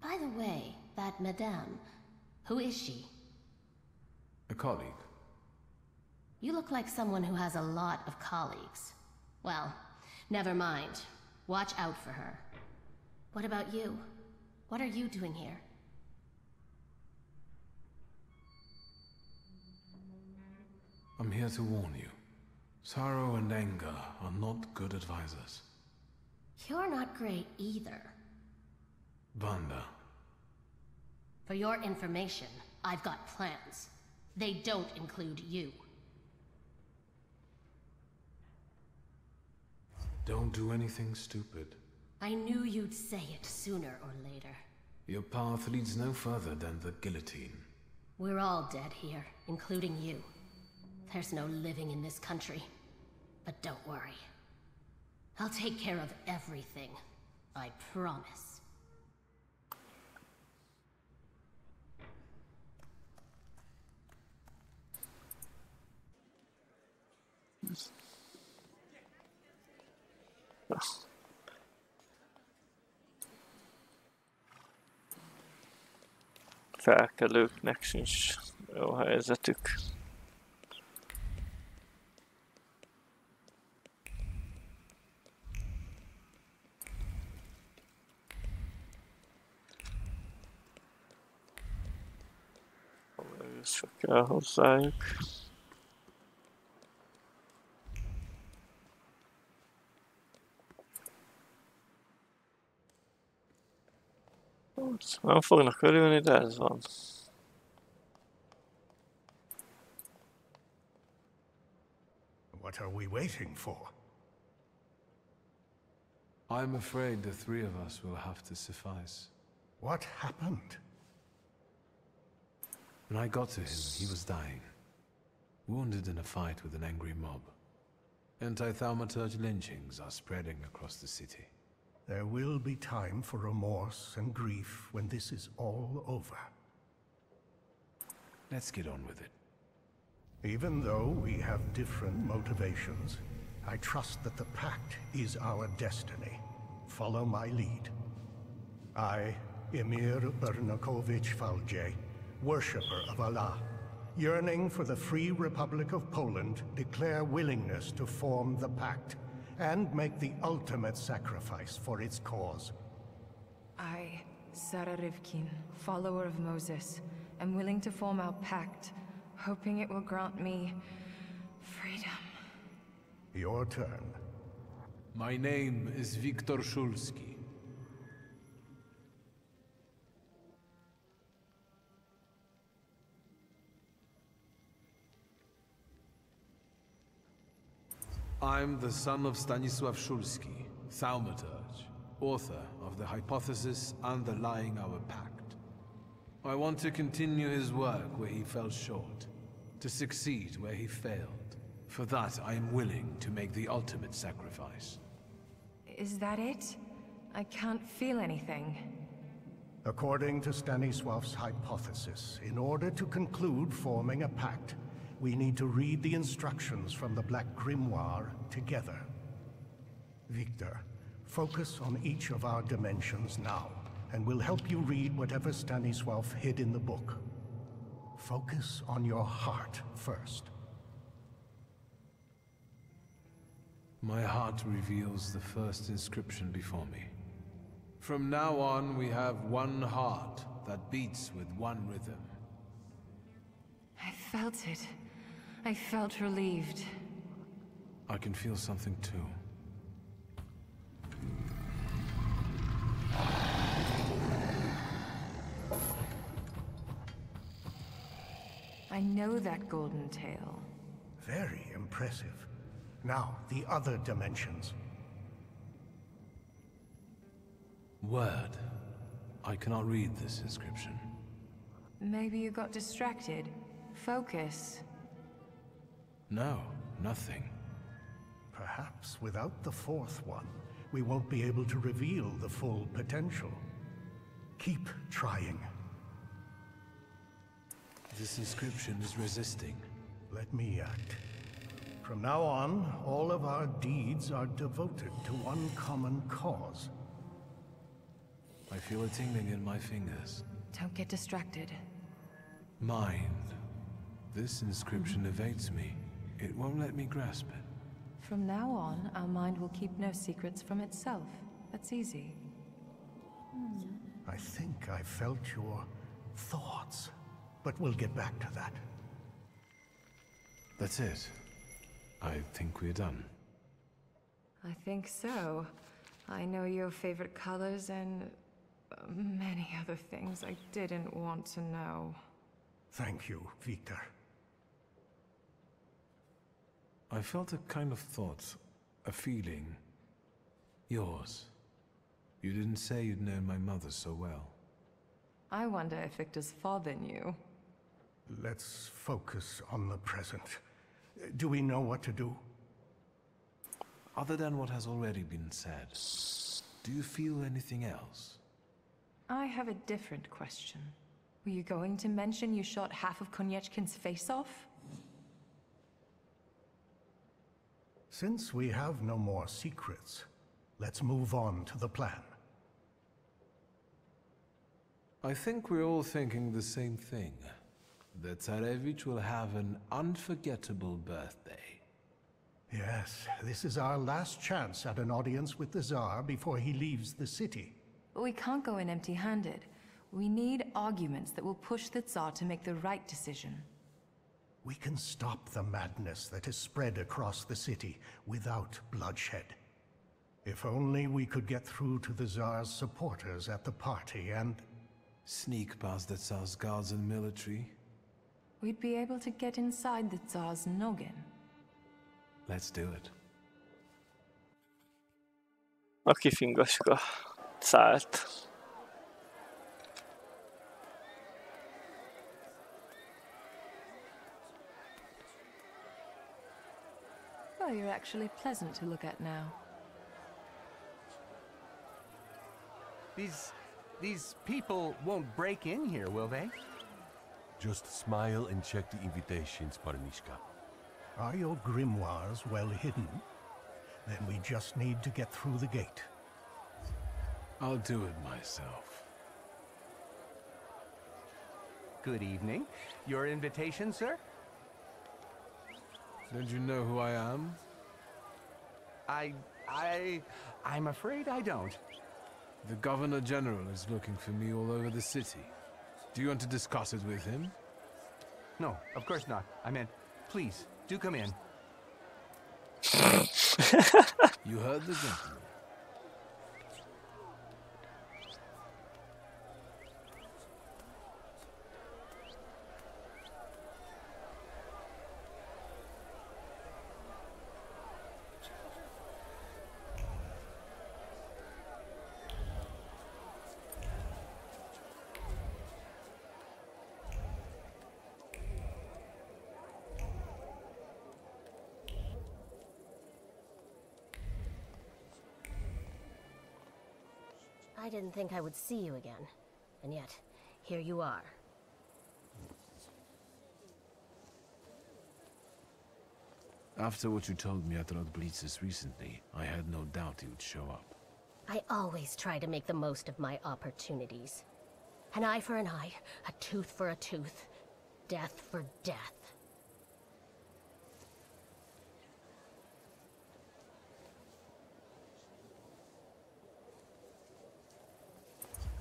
By the way, that madame, who is she? A colleague? You look like someone who has a lot of colleagues. Well, never mind. Watch out for her. What about you? What are you doing here? I'm here to warn you. Sorrow and anger are not good advisors. You're not great either. Vanda. For your information, I've got plans. They don't include you. Don't do anything stupid. I knew you'd say it sooner or later. Your path leads no further than the guillotine. We're all dead here, including you. There's no living in this country. But don't worry. I'll take care of everything. I promise. Felkelőknek sincs jó helyzetük. Sok kell hozzájuk. Nem fognak örülni, de ez van. What are we waiting for? I'm afraid the three of us will have to suffice. What happened? When I got to him, he was dying. Wounded in a fight with an angry mob. Anti-Thaumaturge lynchings are spreading across the city. There will be time for remorse and grief when this is all over. Let's get on with it. Even though we have different motivations, I trust that the Pact is our destiny. Follow my lead. I, Emir Bernakovich Falje, worshipper of Allah, yearning for the free Republic of Poland, declare willingness to form the Pact and make the ultimate sacrifice for its cause. I, Sarah Rivkin, follower of Moses, am willing to form our pact, hoping it will grant me freedom. Your turn. My name is Viktor Szulski. I'm the son of Stanisław Szulski, Thaumaturge, author of the hypothesis underlying our pact. I want to continue his work where he fell short, to succeed where he failed. For that, I am willing to make the ultimate sacrifice. Is that it? I can't feel anything. According to Stanisław's hypothesis, in order to conclude forming a pact, we need to read the instructions from the Black Grimoire together. Victor, focus on each of our dimensions now, and we'll help you read whatever Stanisław hid in the book. Focus on your heart first. My heart reveals the first inscription before me. From now on, we have one heart that beats with one rhythm. I felt it. I felt relieved. I can feel something too. I know that golden tail. Very impressive. Now, the other dimensions. Word. I cannot read this inscription. Maybe you got distracted. Focus. No, nothing. Perhaps without the fourth one, we won't be able to reveal the full potential. Keep trying. This inscription is resisting. Let me act. From now on, all of our deeds are devoted to one common cause. I feel a tingling in my fingers. Don't get distracted. Mind. This inscription evades me. It won't let me grasp it. From now on, our mind will keep no secrets from itself. That's easy. I think I felt your thoughts, but we'll get back to that. That's it. I think we're done. I think so. I know your favorite colors and many other things I didn't want to know. Thank you, Victor. I felt a kind of thought, a feeling. Yours. You didn't say you'd known my mother so well. I wonder if Victor's father knew. Let's focus on the present. Do we know what to do? Other than what has already been said, do you feel anything else? I have a different question. Were you going to mention you shot half of Konieczkin's face off? Since we have no more secrets, let's move on to the plan. I think we're all thinking the same thing. That Tsarevich will have an unforgettable birthday. Yes, this is our last chance at an audience with the Tsar before he leaves the city. But we can't go in empty-handed. We need arguments that will push the Tsar to make the right decision. We can stop the madness that is spread across the city without bloodshed. If only we could get through to the Tsar's supporters at the party and... Sneak past the Tsar's guards and military? We'd be able to get inside the Tsar's noggin. Let's do it. A kifingaska szállt. Well, you're actually pleasant to look at now. These people won't break in here, will they? Just smile and check the invitations, Parnishka. Are your grimoires well hidden? Then we just need to get through the gate. I'll do it myself. Good evening. Your invitation, sir? Don't you know who I am? I'm afraid I don't. The Governor General is looking for me all over the city. Do you want to discuss it with him? No, of course not. I meant, please, do come in. You heard the gentleman. I didn't think I would see you again. And yet, here you are. After what you told me at Rodblitzes recently, I had no doubt he would show up. I always try to make the most of my opportunities. An eye for an eye, a tooth for a tooth, death for death.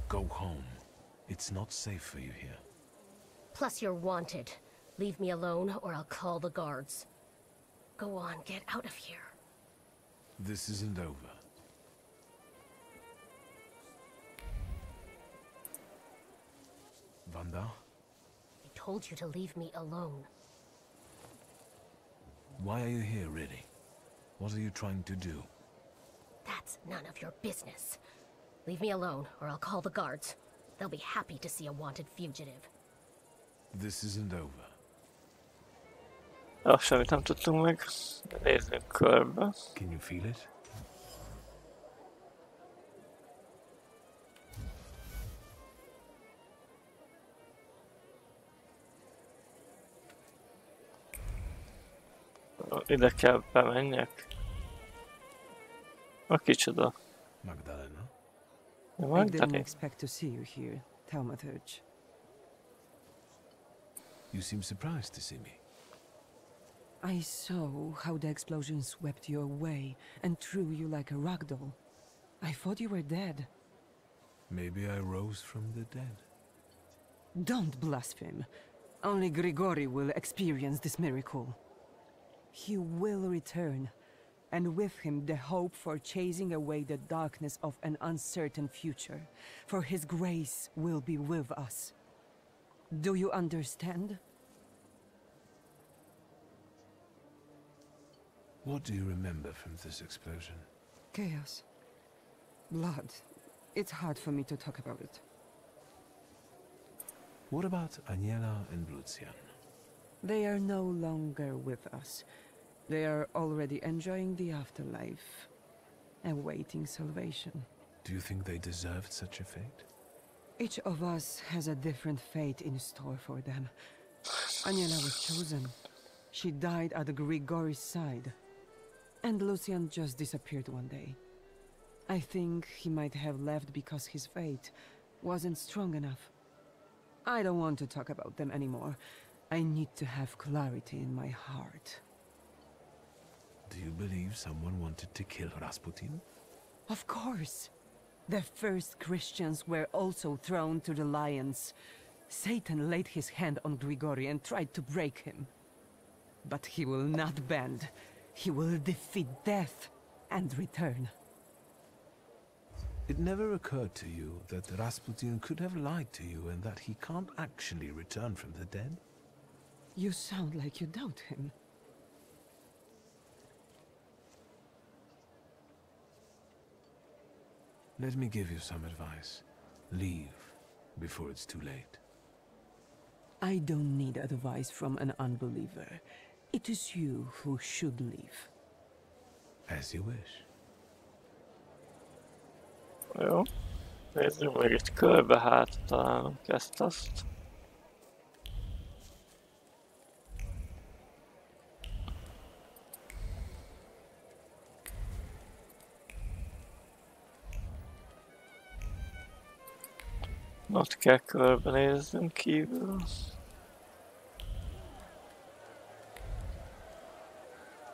Go home. It's not safe for you here. Plus you're wanted. Leave me alone or I'll call the guards. Go on, get out of here. This isn't over. Vanda? I told you to leave me alone. Why are you here, really? What are you trying to do? That's none of your business. Leave me alone, or I'll call the guards. They'll be happy to see a wanted fugitive. This isn't over. Semmit nem tudtunk meg. Nézzünk körbe. Can you feel it? Ide kell bemenjek. A kicsoda. Magdalena. I didn't expect to see you here, Thaumaturge. You seem surprised to see me. I saw how the explosion swept you away and threw you like a ragdoll. I thought you were dead. Maybe I rose from the dead. Don't blaspheme. Only Grigori will experience this miracle. He will return, and with him the hope for chasing away the darkness of an uncertain future. For his grace will be with us. Do you understand? What do you remember from this explosion? Chaos. Blood. It's hard for me to talk about it. What about Aniela and Lucian? They are no longer with us. They are already enjoying the afterlife, awaiting salvation. Do you think they deserved such a fate? Each of us has a different fate in store for them. Aniela was chosen. She died at Grigori's side. And Lucian just disappeared one day. I think he might have left because his fate wasn't strong enough. I don't want to talk about them anymore. I need to have clarity in my heart. Do you believe someone wanted to kill Rasputin? Of course. The first Christians were also thrown to the lions. Satan laid his hand on Grigori and tried to break him. But he will not bend. He will defeat death and return. It never occurred to you that Rasputin could have lied to you and that he can't actually return from the dead? You sound like you doubt him. Let me give you some advice. Leave before it's too late. I don't need advice from an unbeliever. It is you who should leave. As you wish. Jó. Nézzük meg egy körbe, hát találunk ezt-azt. Ott kell körbenéznünk kívül.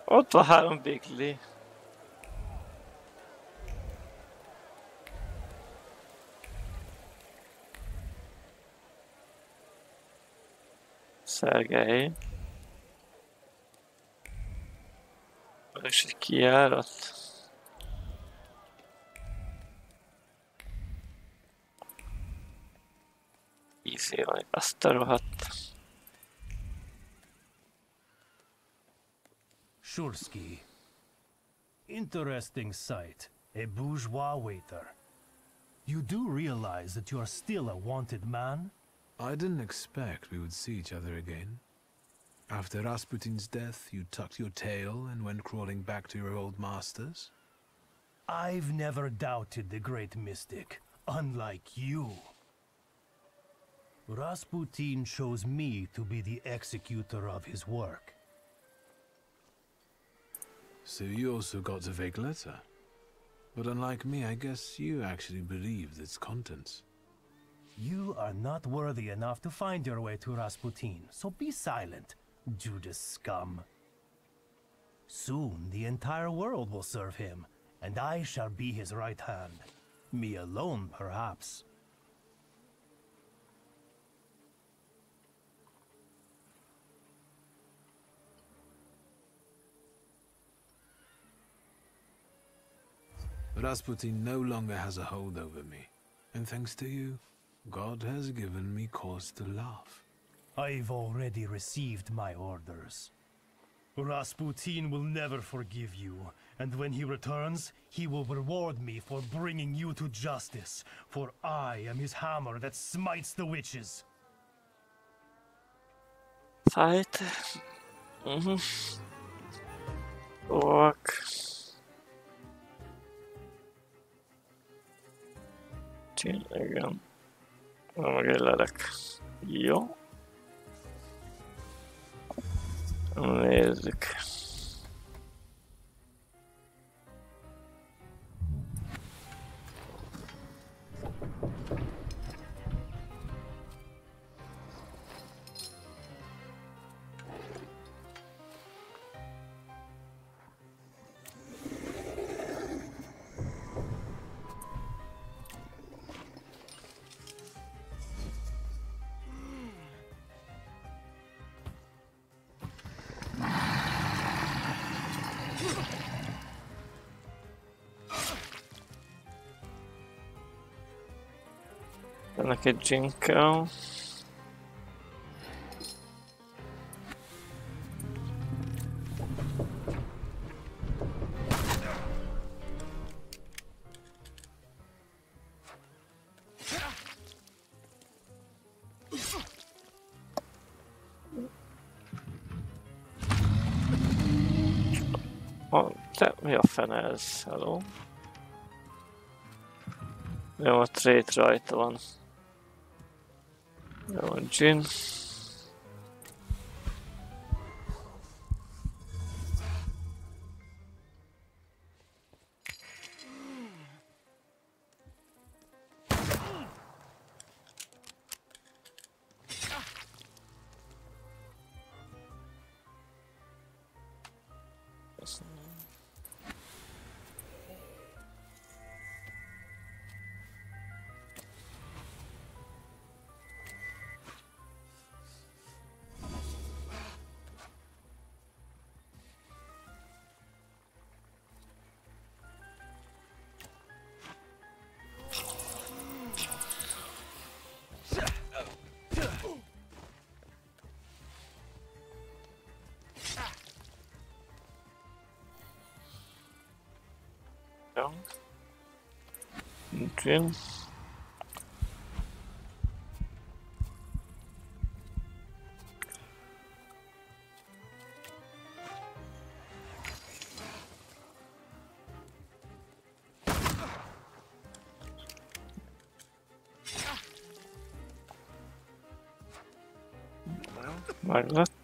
Ott van 3 bigli. Szergej. És egy kijárat. Easy van, azt a rohadt. Shursky. Interesting sight. A bourgeois waiter. You do realize that you're still a wanted man? I didn't expect we would see each other again. After Rasputin's death, you tucked your tail and went crawling back to your old masters? I've never doubted the great mystic, unlike you. Rasputin chose me to be the executor of his work. So you also got the fake letter. But unlike me, I guess you actually believed its contents. You are not worthy enough to find your way to Rasputin, so be silent, Judas scum. Soon the entire world will serve him, and I shall be his right hand. Me alone, perhaps. Rasputin no longer has a hold over me, and thanks to you, God has given me cause to laugh. I've already received my orders. Rasputin will never forgive you, and when he returns, he will reward me for bringing you to justice, for I am his hammer that smites the witches. Fight. Walk. Igen. Na, meg egy lelek. Jó. Nézzük. Ennek egy gin kell. De mi a fene ez? Hello? Jó, a trait rajta van. Jó, gin. Gin. Meg lett.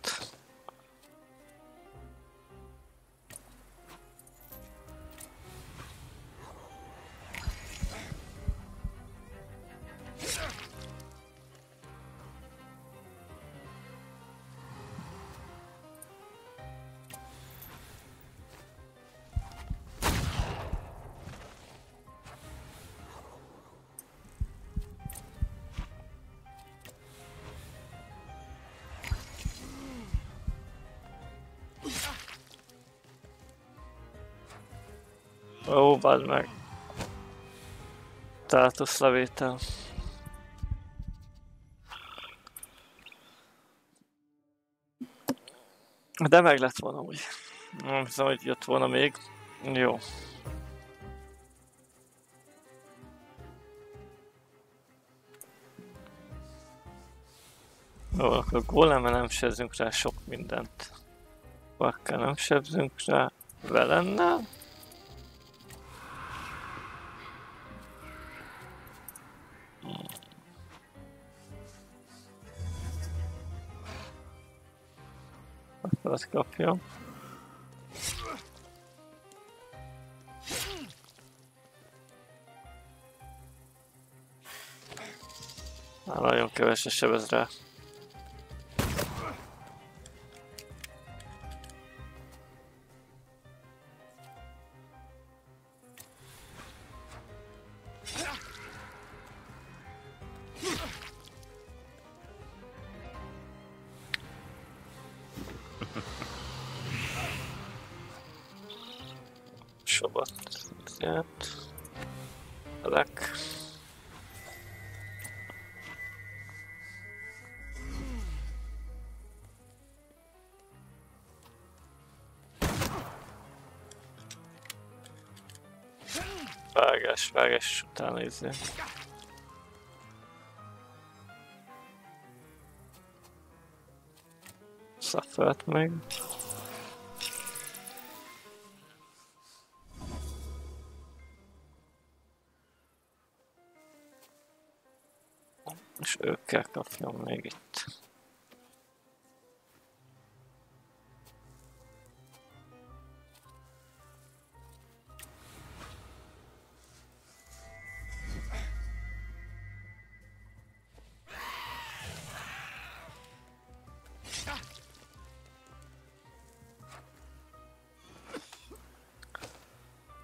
Ó, bad meg. Státuszlevétel. De meg lett volna úgy. Nem hiszem, hogy jött volna még. Jó. Jó, akkor golemmel nem sebzünk rá sok mindent. Vakkel nem sebzünk rá velennel. Akkor azt kapja. Nagyon keveset sebez rá. Sobat. Elek. Vágás utána izé. Szaffelt meg. És őkkel kapjam még itt.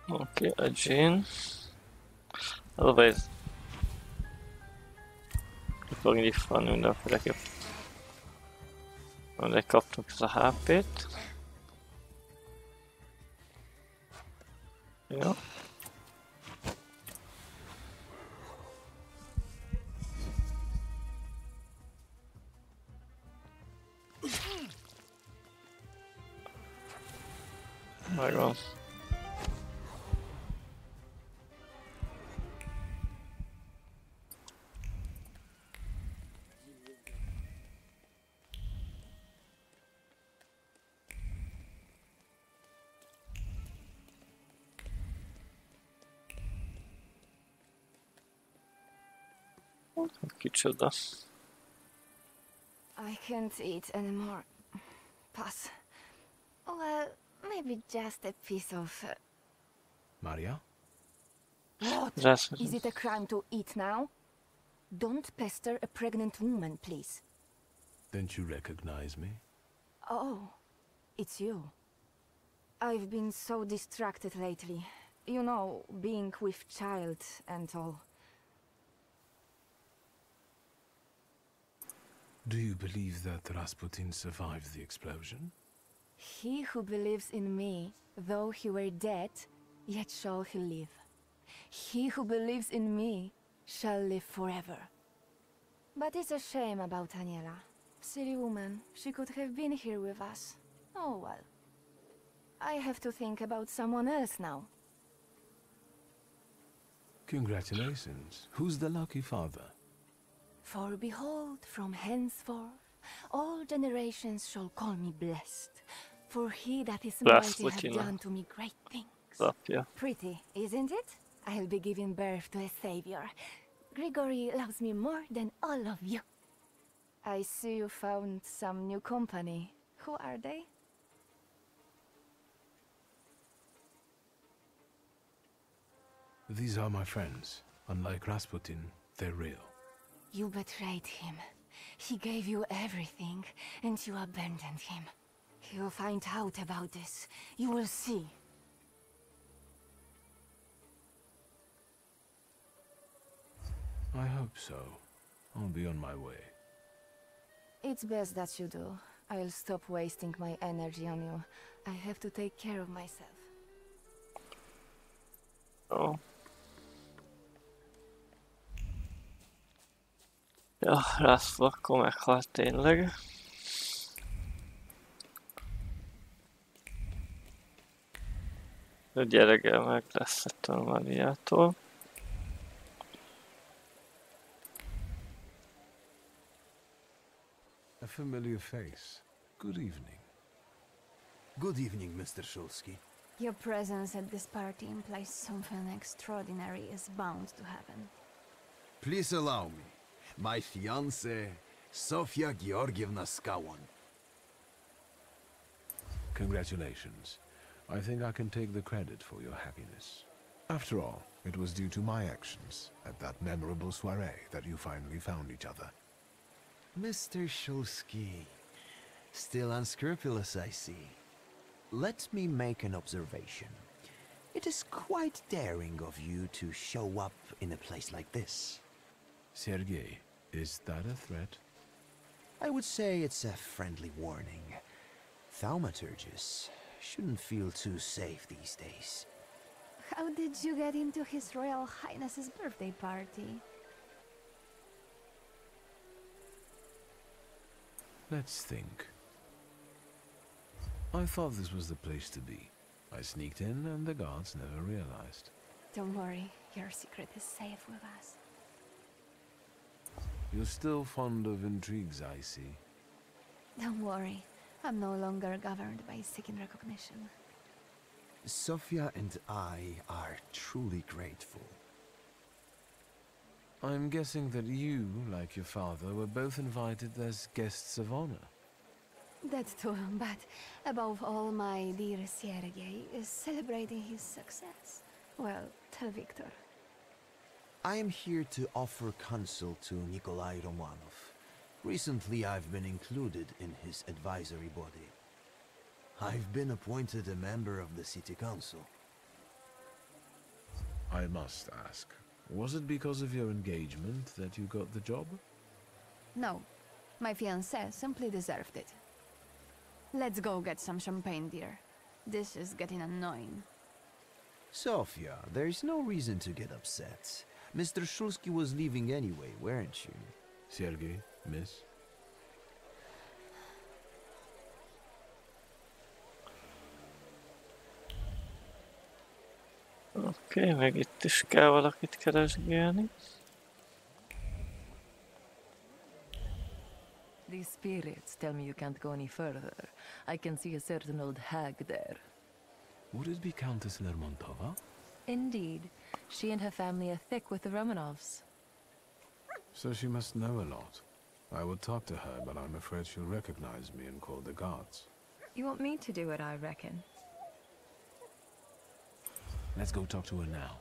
Oké, a Jean. Otherwise fog nyitni mindenféleképp. Mindegy, kaptunk ezt a HP-t. Jó. Kicsoda. I can't eat anymore. Pass. Well, maybe just a piece of... Maria? What? Is it a crime to eat now? Don't pester a pregnant woman, please. Don't you recognize me? Oh, it's you. I've been so distracted lately. You know, being with child and all. Do you believe that Rasputin survived the explosion? He who believes in me, though he were dead, yet shall he live. He who believes in me shall live forever. But it's a shame about Aniela. Silly woman, she could have been here with us. Oh well. I have to think about someone else now. Congratulations. Who's the lucky father? For behold, from henceforth, all generations shall call me blessed. For he that is mighty hath done to me great things. Pretty, isn't it? I'll be giving birth to a savior. Grigory loves me more than all of you. I see you found some new company. Who are they? These are my friends. Unlike Rasputin, they're real. You betrayed him. He gave you everything, and you abandoned him. He'll find out about this. You will see. I hope so. I'll be on my way. It's best that you do. I'll stop wasting my energy on you. I have to take care of myself. Oh. Ja, Rászló akkor meghalt tényleg. A gyerege meg lesz ettől Mariától. A familiar face. Good evening. Good evening, Mr. Shulsky. Your presence at this party implies something extraordinary is bound to happen. Please allow me. My fiancée, Sofia Georgievna Skawan. Congratulations. I think I can take the credit for your happiness. After all, it was due to my actions at that memorable soiree that you finally found each other. Mr. Shulsky, still unscrupulous, I see. Let me make an observation. It is quite daring of you to show up in a place like this. Sergei, is that a threat? I would say it's a friendly warning. Thaumaturges shouldn't feel too safe these days. How did you get into His Royal Highness's birthday party? Let's think. I thought this was the place to be. I sneaked in and the guards never realized. Don't worry, your secret is safe with us. You're still fond of intrigues, I see. Don't worry, I'm no longer governed by seeking recognition. Sofia and I are truly grateful. I'm guessing that you, like your father, were both invited as guests of honor. That too, but above all, my dear Sergei is celebrating his success. Well, tell Victor. I am here to offer counsel to Nikolai Romanov. Recently, I've been included in his advisory body. I've been appointed a member of the city council. I must ask, was it because of your engagement that you got the job? No, my fiancé simply deserved it. Let's go get some champagne, dear. This is getting annoying. Sofia, there's no reason to get upset. Mr. Shulsky was leaving anyway, weren't you? Sergei, miss? Oké, meg itt is kell valakit keresgélni. These spirits tell me you can't go any further. I can see a certain old hag there. Would it be Countess Lermontova? Indeed. She and her family are thick with the Romanovs. So she must know a lot. I will talk to her, but I'm afraid she'll recognize me and call the guards. You want me to do it, I reckon. Let's go talk to her now.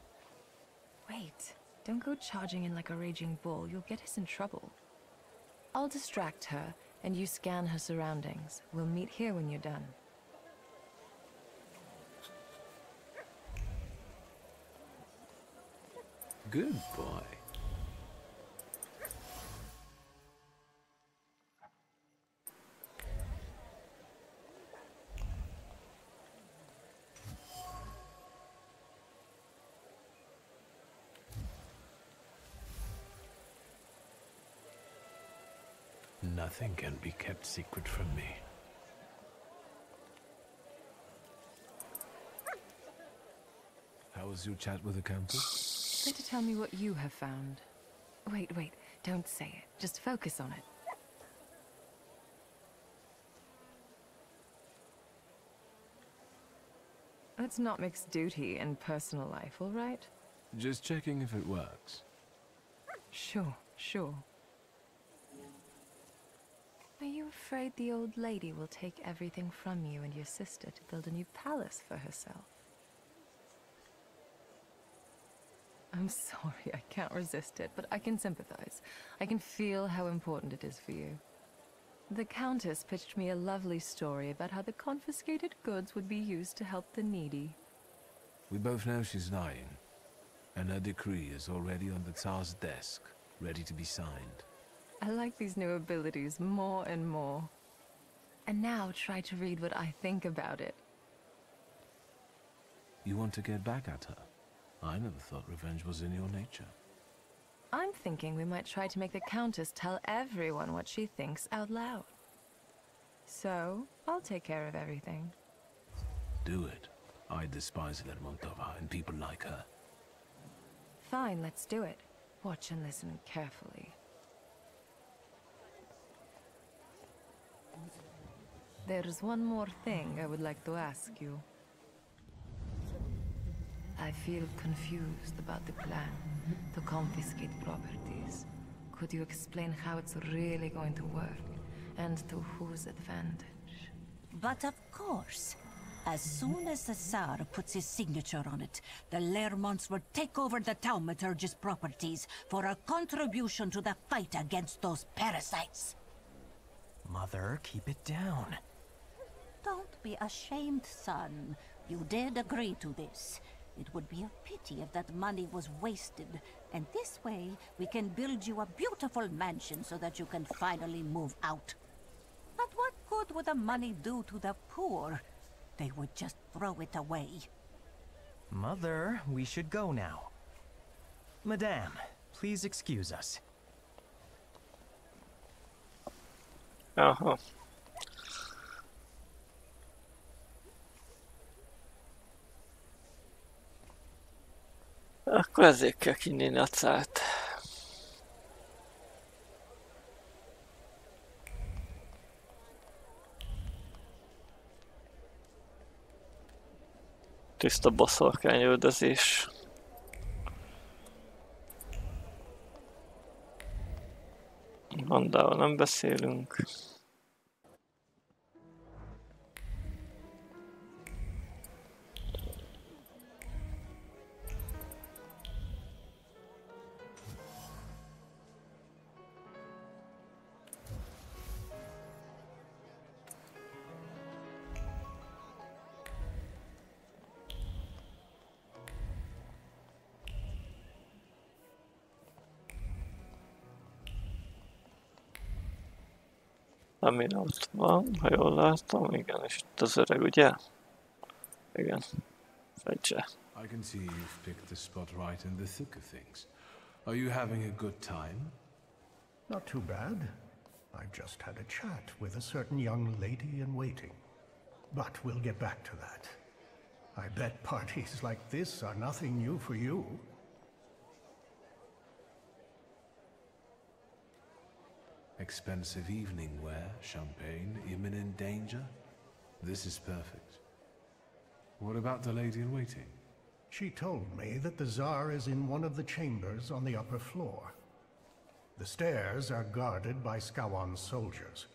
Wait, don't go charging in like a raging bull. You'll get us in trouble. I'll distract her, and you scan her surroundings. We'll meet here when you're done. Good boy. Nothing can be kept secret from me. How was your chat with the Countess? Try to tell me what you have found. Wait, don't say it. Just focus on it. Let's not mix duty and personal life, all right? Just checking if it works. Sure. Are you afraid the old lady will take everything from you and your sister to build a new palace for herself? I'm sorry, I can't resist it, but I can sympathize. I can feel how important it is for you. The Countess pitched me a lovely story about how the confiscated goods would be used to help the needy. We both know she's dying, and her decree is already on the Tsar's desk, ready to be signed. I like these new abilities more and more. And now try to read what I think about it. You want to get back at her? I never thought revenge was in your nature. I'm thinking we might try to make the Countess tell everyone what she thinks out loud. So, I'll take care of everything. Do it. I despise Lermontova and people like her. Fine, let's do it. Watch and listen carefully. There's one more thing I would like to ask you. I feel confused about the plan to confiscate properties. Could you explain how it's really going to work, and to whose advantage? But of course. As soon as the Tsar puts his signature on it, the Lermonts will take over the Thaumaturge's properties for a contribution to the fight against those parasites. Mother, keep it down. Don't be ashamed, son. You did agree to this. It would be a pity if that money was wasted. And this way, we can build you a beautiful mansion so that you can finally move out. But what good would the money do to the poor? They would just throw it away. Mother, we should go now. Madame, please excuse us. Aha. Akkor ezért kell kinyitni a cárt. Tiszta boszorkányöldözés. Vandával nem beszélünk. Amin ott van, ha jól látom, igen, és itt az öreg, ugye? Igen, fedje. I can see you've picked the spot right in the thick of things. Are you having a good time? Not too bad. I've just had a chat with a certain young lady in waiting. But we'll get back to that. I bet parties like this are nothing new for you. Expensive evening wear, champagne, imminent danger? This is perfect. What about the lady in waiting? She told me that the Tsar is in one of the chambers on the upper floor. The stairs are guarded by Skawan's soldiers,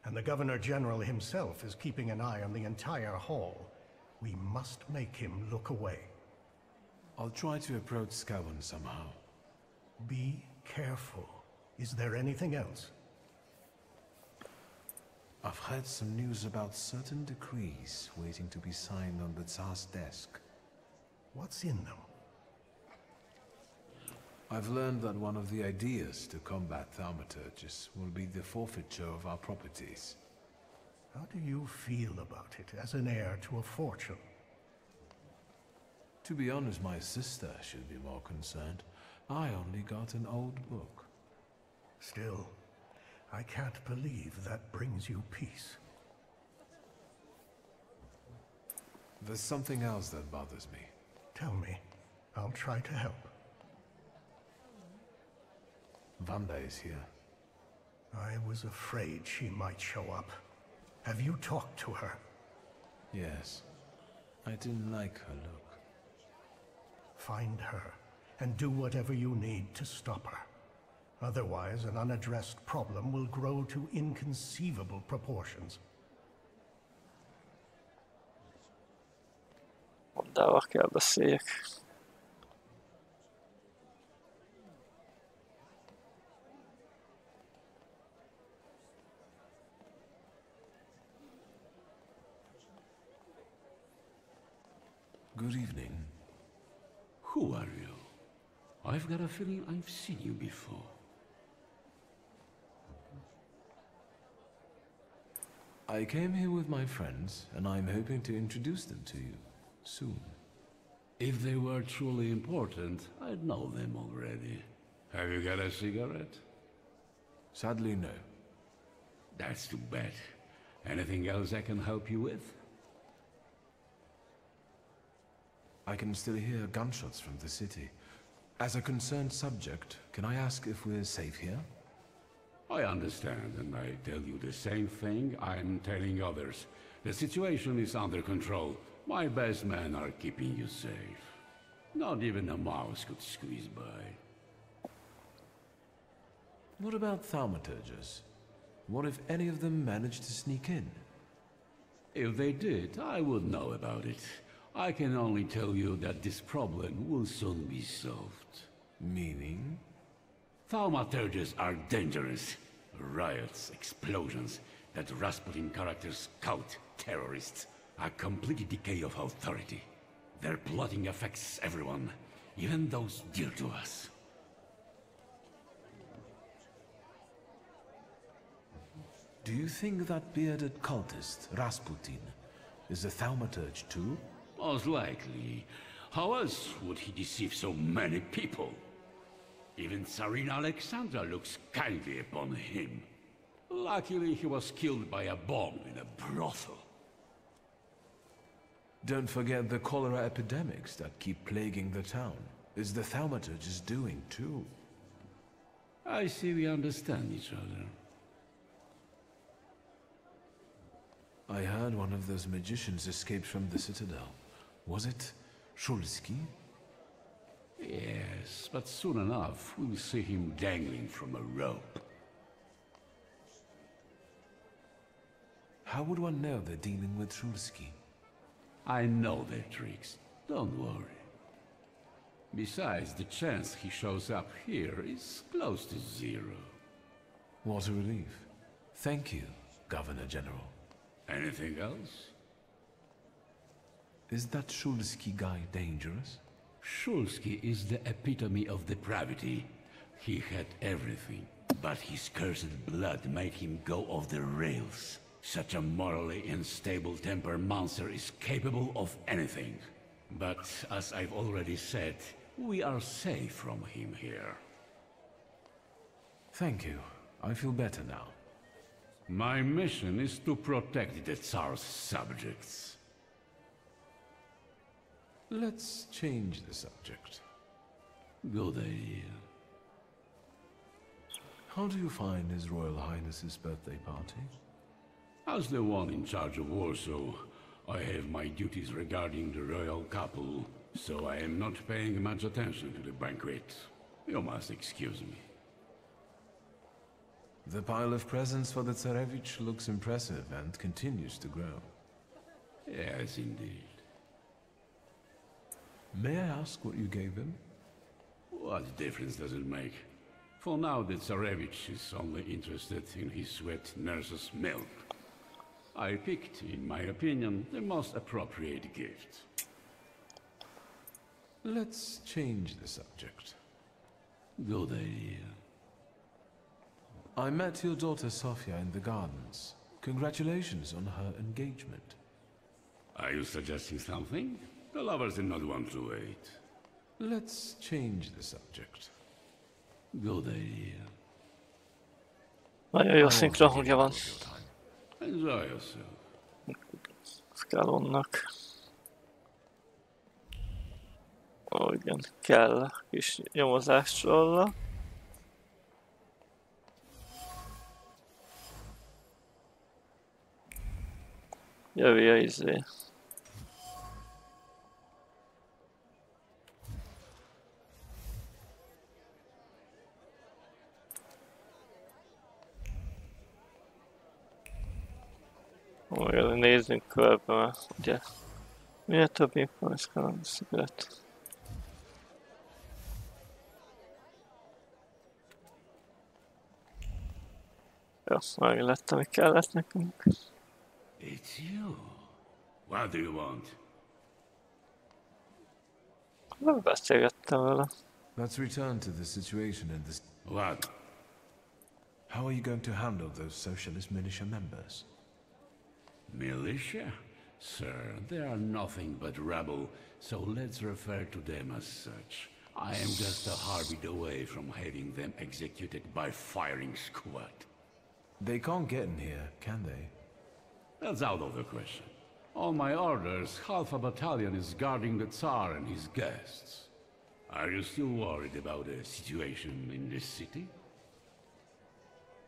and the Governor-General himself is keeping an eye on the entire hall. We must make him look away. I'll try to approach Skawan somehow. Be careful. Is there anything else? I've heard some news about certain decrees waiting to be signed on the Tsar's desk. What's in them? I've learned that one of the ideas to combat thaumaturges will be the forfeiture of our properties. How do you feel about it as an heir to a fortune? To be honest, my sister should be more concerned. I only got an old book. Still, I can't believe that brings you peace. There's something else that bothers me. Tell me. I'll try to help. Vanda is here. I was afraid she might show up. Have you talked to her? Yes. I didn't like her look. Find her, and do whatever you need to stop her. Otherwise, an unaddressed problem will grow to inconceivable proportions. Mondával kell beszéljek. Good evening. Who are you? I've got a feeling I've seen you before. I came here with my friends, and I'm hoping to introduce them to you soon. If they were truly important, I'd know them already. Have you got a cigarette? Sadly, no. That's too bad. Anything else I can help you with? I can still hear gunshots from the city. As a concerned subject, can I ask if we're safe here? I understand, and I tell you the same thing I'm telling others. The situation is under control. My best men are keeping you safe. Not even a mouse could squeeze by. What about thaumaturges? What if any of them managed to sneak in? If they did, I would know about it. I can only tell you that this problem will soon be solved. Meaning? Thaumaturges are dangerous. Riots, explosions, that Rasputin characters scout terrorists. A complete decay of authority. Their plotting affects everyone, even those dear to us. Do you think that bearded cultist, Rasputin, is a thaumaturge too? Most likely. How else would he deceive so many people? Even Tsarina Alexandra looks kindly upon him. Luckily, he was killed by a bomb in a brothel. Don't forget the cholera epidemics that keep plaguing the town. Is the thaumaturges doing too? I see we understand each other. I heard one of those magicians escaped from the Citadel. Was it Shulsky? Yes, but soon enough we'll see him dangling from a rope. How would one know they're dealing with Shulsky? I know their tricks. Don't worry. Besides, the chance he shows up here is close to zero. What a relief. Thank you, Governor General. Anything else? Is that Shulsky guy dangerous? Shulsky is the epitome of depravity. He had everything, but his cursed blood made him go off the rails. Such a morally unstable temper monster is capable of anything. But as I've already said, we are safe from him here. Thank you. I feel better now. My mission is to protect the Tsar's subjects. Let's change the subject. Good idea. How do you find His Royal Highness's birthday party? As the one in charge of Warsaw, I have my duties regarding the royal couple, so I am not paying much attention to the banquet. You must excuse me. The pile of presents for the Tsarevich looks impressive and continues to grow. Yes, indeed. May I ask what you gave him? What difference does it make? For now, the Tsarevich is only interested in his wet nurse's milk. I picked, in my opinion, the most appropriate gift. Let's change the subject. Good idea. I met your daughter Sofia in the gardens. Congratulations on her engagement. Are you suggesting something? The lovers did not want to wait. Let's change the subject. Good idea. Nagyon jó szinkronhangja van. Enjoy yourself. Skálonnak. Ó, igen, kell kis nyomozás róla. Jöjjön izé. Majd nézzünk körbe, mert ugye minél több információ szület. Jó, meglettem, ami kellett nekünk. It's you. What do you want? Nem beszélgettem vele. Let's return to the situation in this. What? How are you going to handle those socialist militia members? Militia? Sir, they are nothing but rebel, so let's refer to them as such. I am just a heartbeat away from having them executed by firing squad. They can't get in here, can they? That's out of the question. On my orders, half a battalion is guarding the Tsar and his guests. Are you still worried about the situation in this city?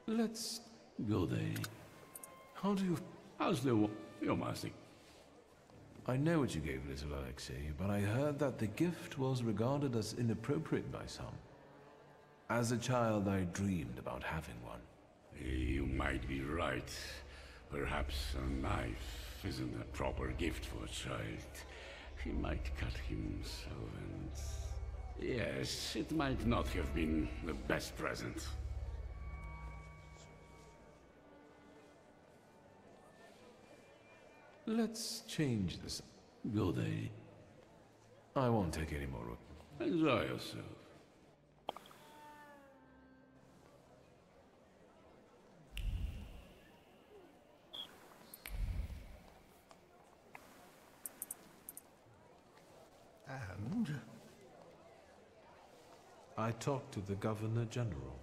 Let's... Good day. How do you... How's the... You must... I know what you gave little Alexei, but I heard that the gift was regarded as inappropriate by some. As a child, I dreamed about having one. You might be right. Perhaps a knife isn't a proper gift for a child. He might cut himself and... Yes, it might not have been the best present. Let's change this. Good day. I won't take any more. Enjoy yourself. And? I talked to the Governor General.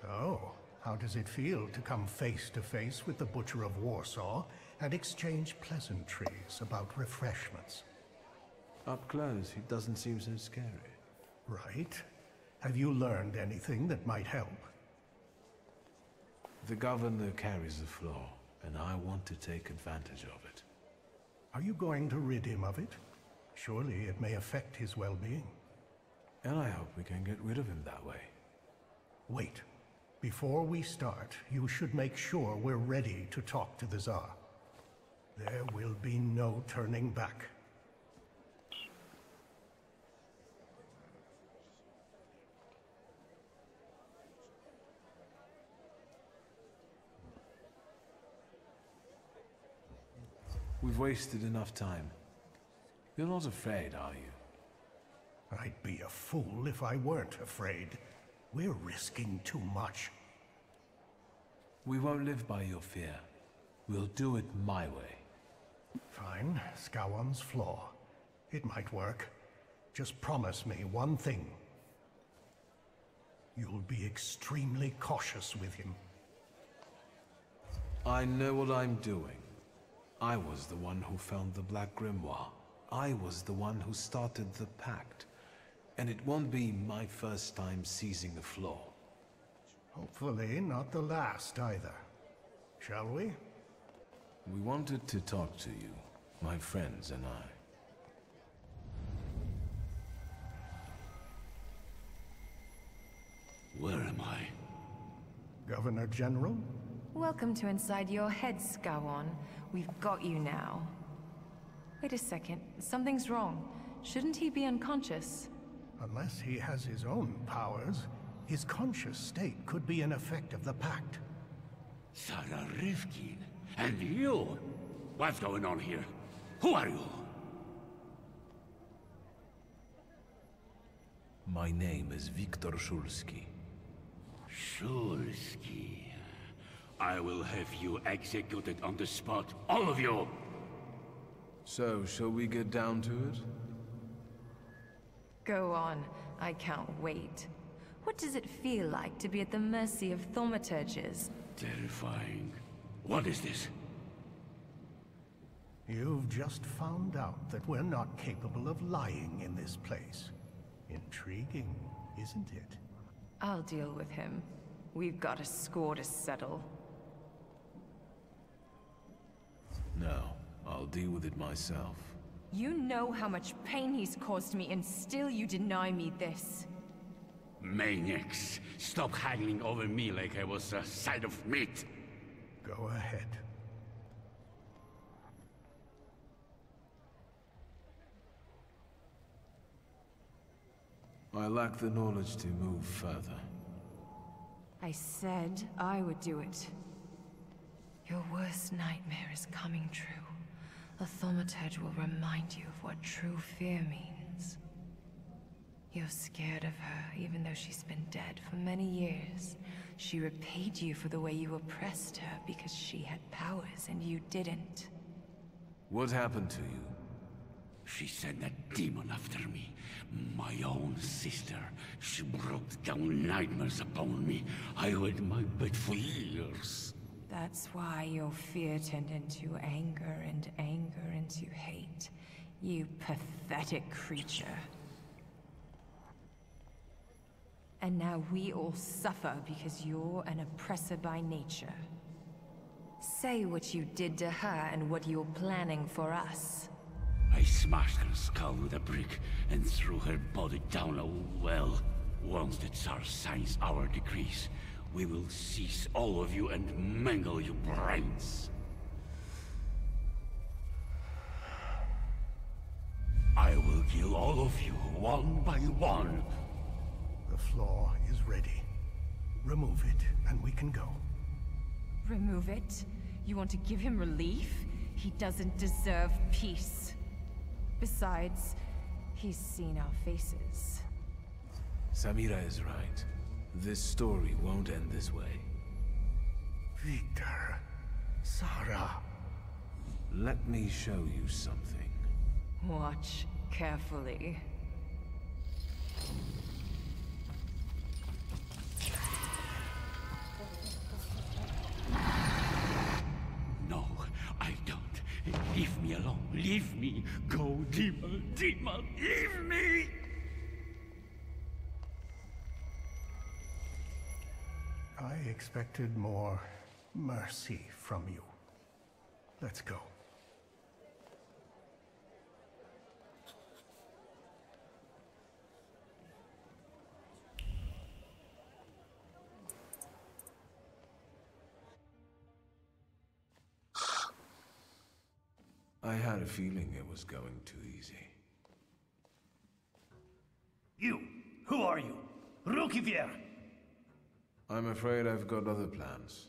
So, how does it feel to come face to face with the Butcher of Warsaw and exchange pleasantries about refreshments? Up close, he doesn't seem so scary. Right. Have you learned anything that might help? The Governor carries the flaw, and I want to take advantage of it. Are you going to rid him of it? Surely it may affect his well-being. And I hope we can get rid of him that way. Wait. Before we start, you should make sure we're ready to talk to the Tsar. There will be no turning back. We've wasted enough time. You're not afraid, are you? I'd be a fool if I weren't afraid. We're risking too much. We won't live by your fear. We'll do it my way. Fine. Scowan's flaw. It might work. Just promise me one thing. You'll be extremely cautious with him. I know what I'm doing. I was the one who found the Black Grimoire. I was the one who started the pact. And it won't be my first time seizing a flaw. Hopefully not the last either. Shall we? We wanted to talk to you, my friends and I. Where am I? Governor General? Welcome to inside your head, Skowon. We've got you now. Wait a second. Something's wrong. Shouldn't he be unconscious? Unless he has his own powers, his conscious state could be an effect of the pact. Sarah Rifkin? And you? What's going on here? Who are you? My name is Viktor Shulsky. Shulsky. I will have you executed on the spot, all of you! So, shall we get down to it? Go on. I can't wait. What does it feel like to be at the mercy of thaumaturges? Terrifying. What is this? You've just found out that we're not capable of lying in this place. Intriguing, isn't it? I'll deal with him. We've got a score to settle. No, I'll deal with it myself. You know how much pain he's caused me, and still you deny me this. Maniacs! Stop haggling over me like I was a side of meat! Go ahead. I lack the knowledge to move further. I said I would do it. Your worst nightmare is coming true. A thaumaturge will remind you of what true fear means. You're scared of her, even though she's been dead for many years. She repaid you for the way you oppressed her because she had powers and you didn't. What happened to you? She sent a demon after me. My own sister. She brought down nightmares upon me. I hid my bed for years. That's why your fear turned into anger and anger into hate. You pathetic creature. And now we all suffer because you're an oppressor by nature. Say what you did to her and what you're planning for us. I smashed her skull with a brick and threw her body down a well. Once the Tsar signs our decrees, we will seize all of you and mangle your brains. I will kill all of you, one by one. The floor is ready. Remove it, and we can go. Remove it? You want to give him relief? He doesn't deserve peace. Besides, he's seen our faces. Samira is right. This story won't end this way. Victor... Sarah... Let me show you something. Watch carefully. No, I don't. Leave me alone. Leave me. Go, demon, demon, leave me! I expected more mercy from you. Let's go. I had a feeling it was going too easy. You! Who are you? Rukivier! I'm afraid I've got other plans.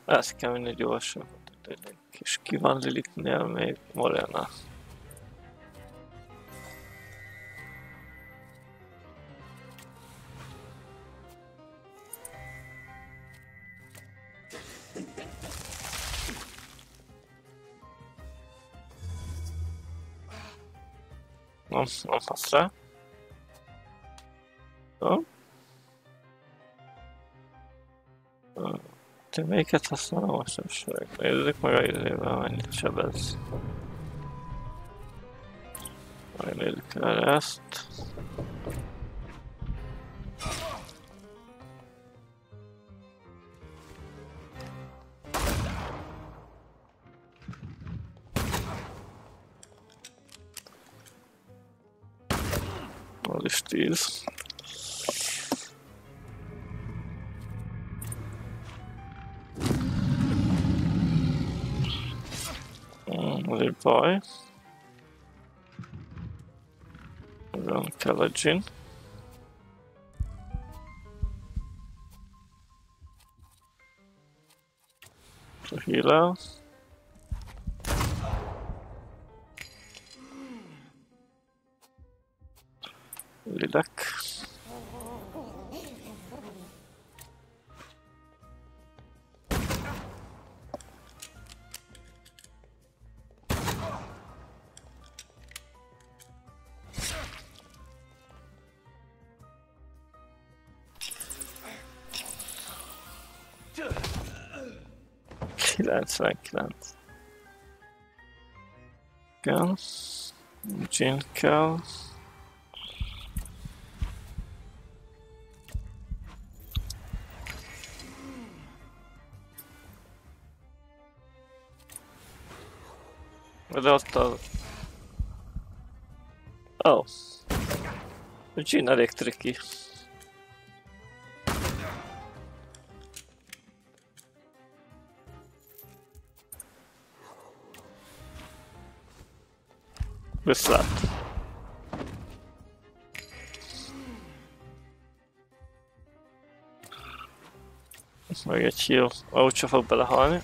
Ez kell menni gyorsan. És ki van Lilithnél még? Morena. Nem hasz rá. Jó. Te melyiket használom most nem sorok. Nézzük meg a izével, mennyit sebez. Megnézzük el ezt. Az is 10. Az egy baj. Olyan kell a gin. A heal. Lidek. Kell. Gin kell. De ott a... Oh. A gin elég tricky. Viszlát. Meg egy heal. Úgyse fog belehalni.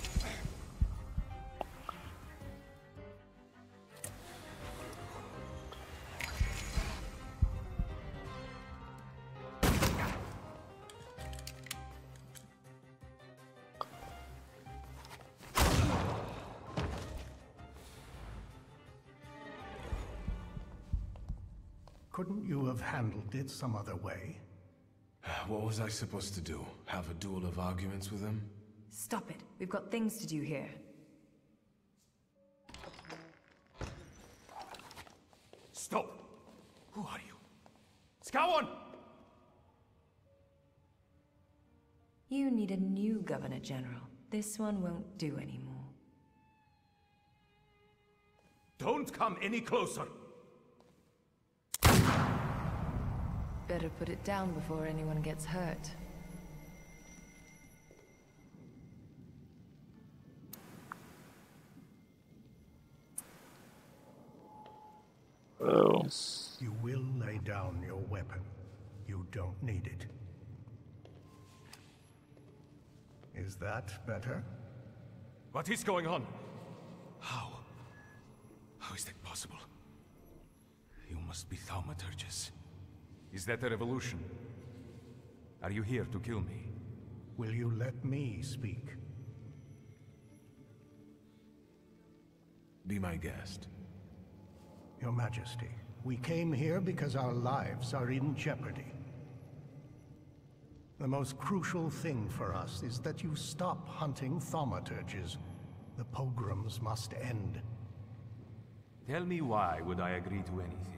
Couldn't you have handled it some other way? What was I supposed to do? Have a duel of arguments with him? Stop it. We've got things to do here. Stop! Who are you? Scowan! You need a new Governor General. This one won't do anymore. Don't come any closer! Better put it down before anyone gets hurt. Oh. You will lay down your weapon. You don't need it. Is that better? What is going on? How? How is that possible? You must be Thaumaturges. Is that a revolution? Are you here to kill me? Will you let me speak? Be my guest. Your Majesty, we came here because our lives are in jeopardy. The most crucial thing for us is that you stop hunting thaumaturges. The pogroms must end. Tell me why would I agree to anything?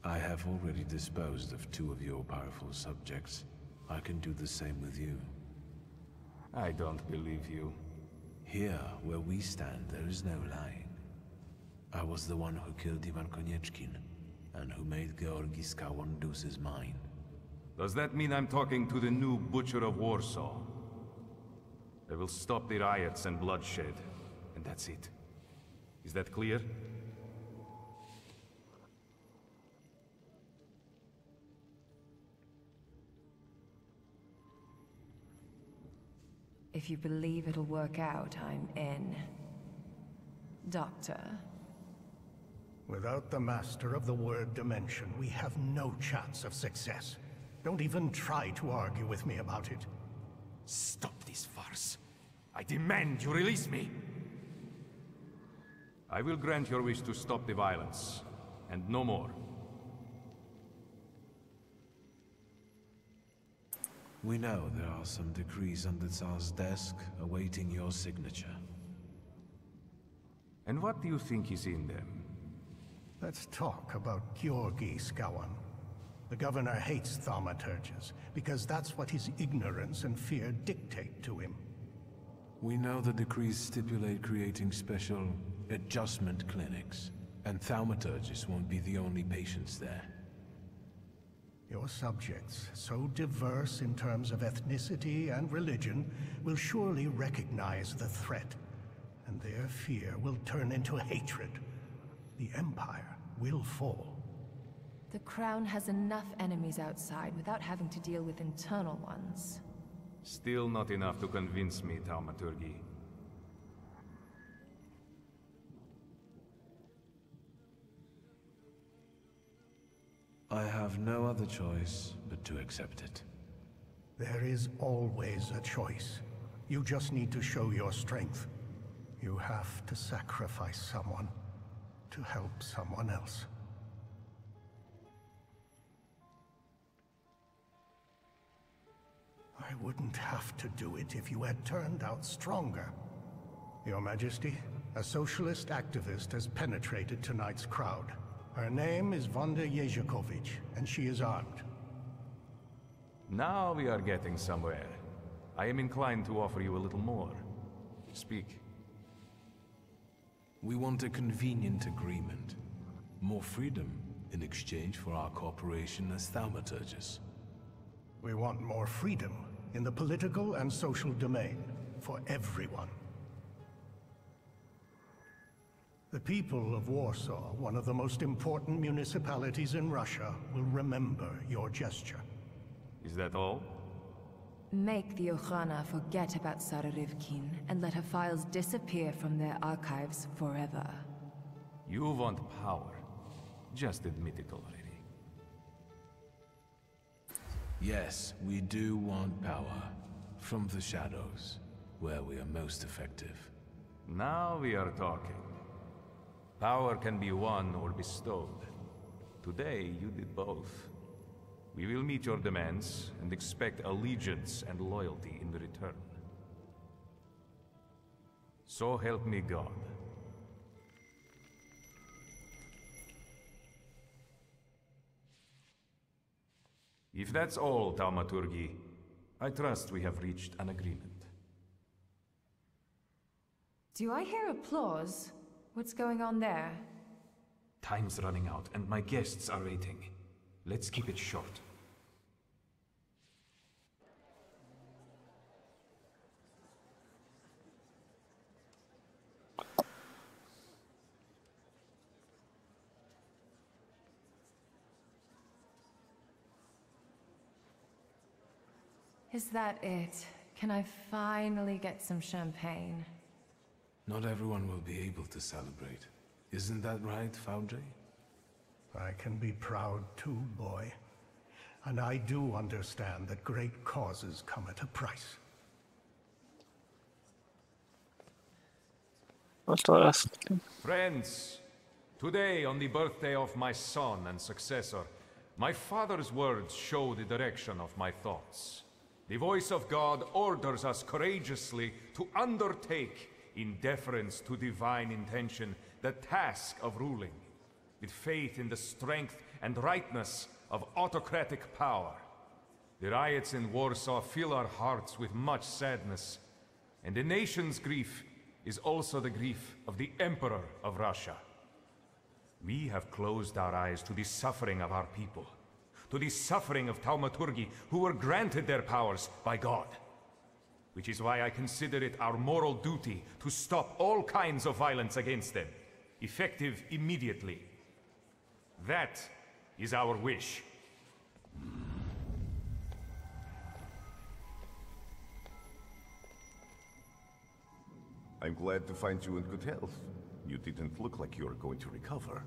I have already disposed of 2 of your powerful subjects. I can do the same with you. I don't believe you. Here, where we stand, there is no lying. I was the one who killed Ivan Konieczkin, and who made Georgi Skałon lose his mind. Does that mean I'm talking to the new Butcher of Warsaw? I will stop the riots and bloodshed, and that's it. Is that clear? If you believe it'll work out, I'm in. Doctor? Without the master of the word dimension, we have no chance of success. Don't even try to argue with me about it. Stop this farce. I demand you release me. I will grant your wish to stop the violence, and no more. We know there are some decrees on the Tsar's desk awaiting your signature. And what do you think is in them? Let's talk about G.SKILL. The governor hates thaumaturges, because that's what his ignorance and fear dictate to him. We know the decrees stipulate creating special adjustment clinics, and thaumaturges won't be the only patients there. Your subjects, so diverse in terms of ethnicity and religion, will surely recognize the threat, and their fear will turn into hatred. The Empire will fall. The Crown has enough enemies outside without having to deal with internal ones. Still not enough to convince me, Thaumaturge. I have no other choice but to accept it. There is always a choice. You just need to show your strength. You have to sacrifice someone to help someone else. I wouldn't have to do it if you had turned out stronger. Your Majesty, a socialist activist has penetrated tonight's crowd. Her name is Wanda Jeziakovich, and she is armed. Now we are getting somewhere. I am inclined to offer you a little more. Speak. We want a convenient agreement. More freedom in exchange for our cooperation as thaumaturges. We want more freedom in the political and social domain for everyone. The people of Warsaw, one of the most important municipalities in Russia, will remember your gesture. Is that all? Make the Okhrana forget about Sara Rivkin and let her files disappear from their archives forever. You want power. Just admit it already. Yes, we do want power. From the shadows, where we are most effective. Now we are talking. Power can be won or bestowed. Today, you did both. We will meet your demands and expect allegiance and loyalty in return. So help me God. If that's all, Thaumaturge, I trust we have reached an agreement. Do I hear applause? What's going on there? Time's running out, and my guests are waiting. Let's keep it short. Is that it? Can I finally get some champagne? Not everyone will be able to celebrate. Isn't that right, Foundry? I can be proud too, boy. And I do understand that great causes come at a price. Friends, today on the birthday of my son and successor, my father's words show the direction of my thoughts. The voice of God orders us courageously to undertake, in deference to divine intention, the task of ruling, with faith in the strength and rightness of autocratic power. The riots in Warsaw fill our hearts with much sadness, and the nation's grief is also the grief of the Emperor of Russia. We have closed our eyes to the suffering of our people, to the suffering of Thaumaturgi who were granted their powers by God. Which is why I consider it our moral duty to stop all kinds of violence against them, effective immediately. That is our wish. I'm glad to find you in good health. You didn't look like you were going to recover.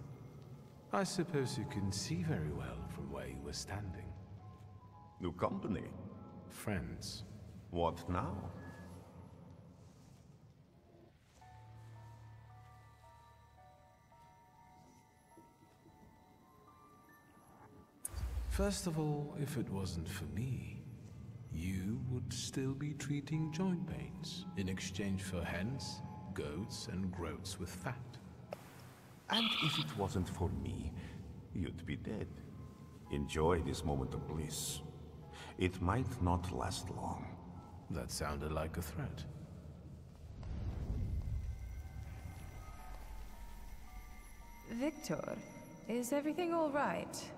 I suppose you couldn't see very well from where you were standing. New company? Friends. What now? First of all, if it wasn't for me, you would still be treating joint pains in exchange for hens, goats, and groats with fat. And if it wasn't for me, you'd be dead. Enjoy this moment of bliss. It might not last long. That sounded like a threat. Victor, is everything all right?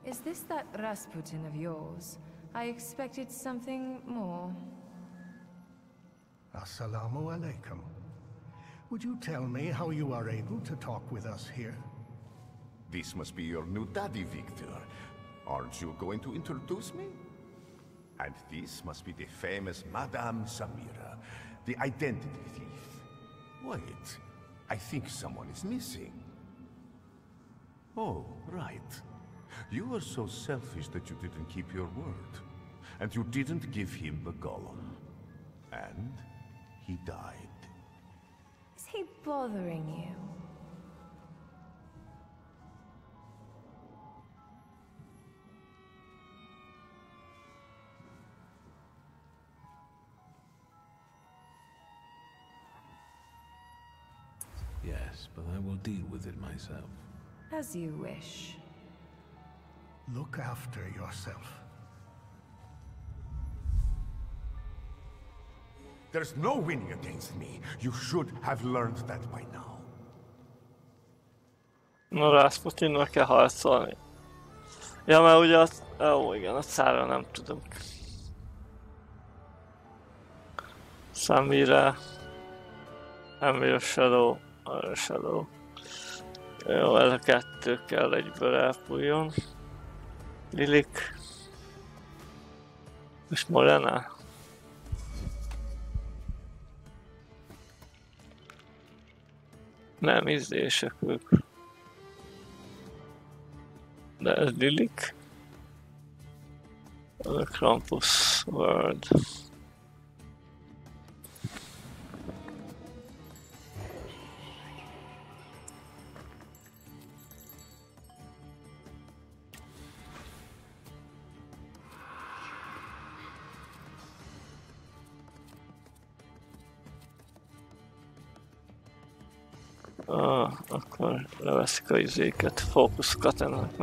Is this that Rasputin of yours? I expected something more. Assalamu alaikum. Would you tell me how you are able to talk with us here? This must be your new daddy, Victor. Aren't you going to introduce me? And this must be the famous Madame Samira, the identity thief. Wait, I think someone is missing. Oh, right. You were so selfish that you didn't keep your word. And you didn't give him the golem. And he died. Is he bothering you? Yes, but I will deal with it myself. As you wish. Look after yourself. There's no winning against me. You should have learned that by now. Na, Rasputinnak kell harcolni. Ja, mert ugye az... Ó, igen, a szárra nem tudom. Samira... Emir Shadow... Arra Shadow... Jó, ez a kettő kell egyből elpújjon. Lilik... És Morena? Nem ízlések ők. De ez Lilik. A Krampus World. Akkor leveszik a izéket, fókuszokat ennek.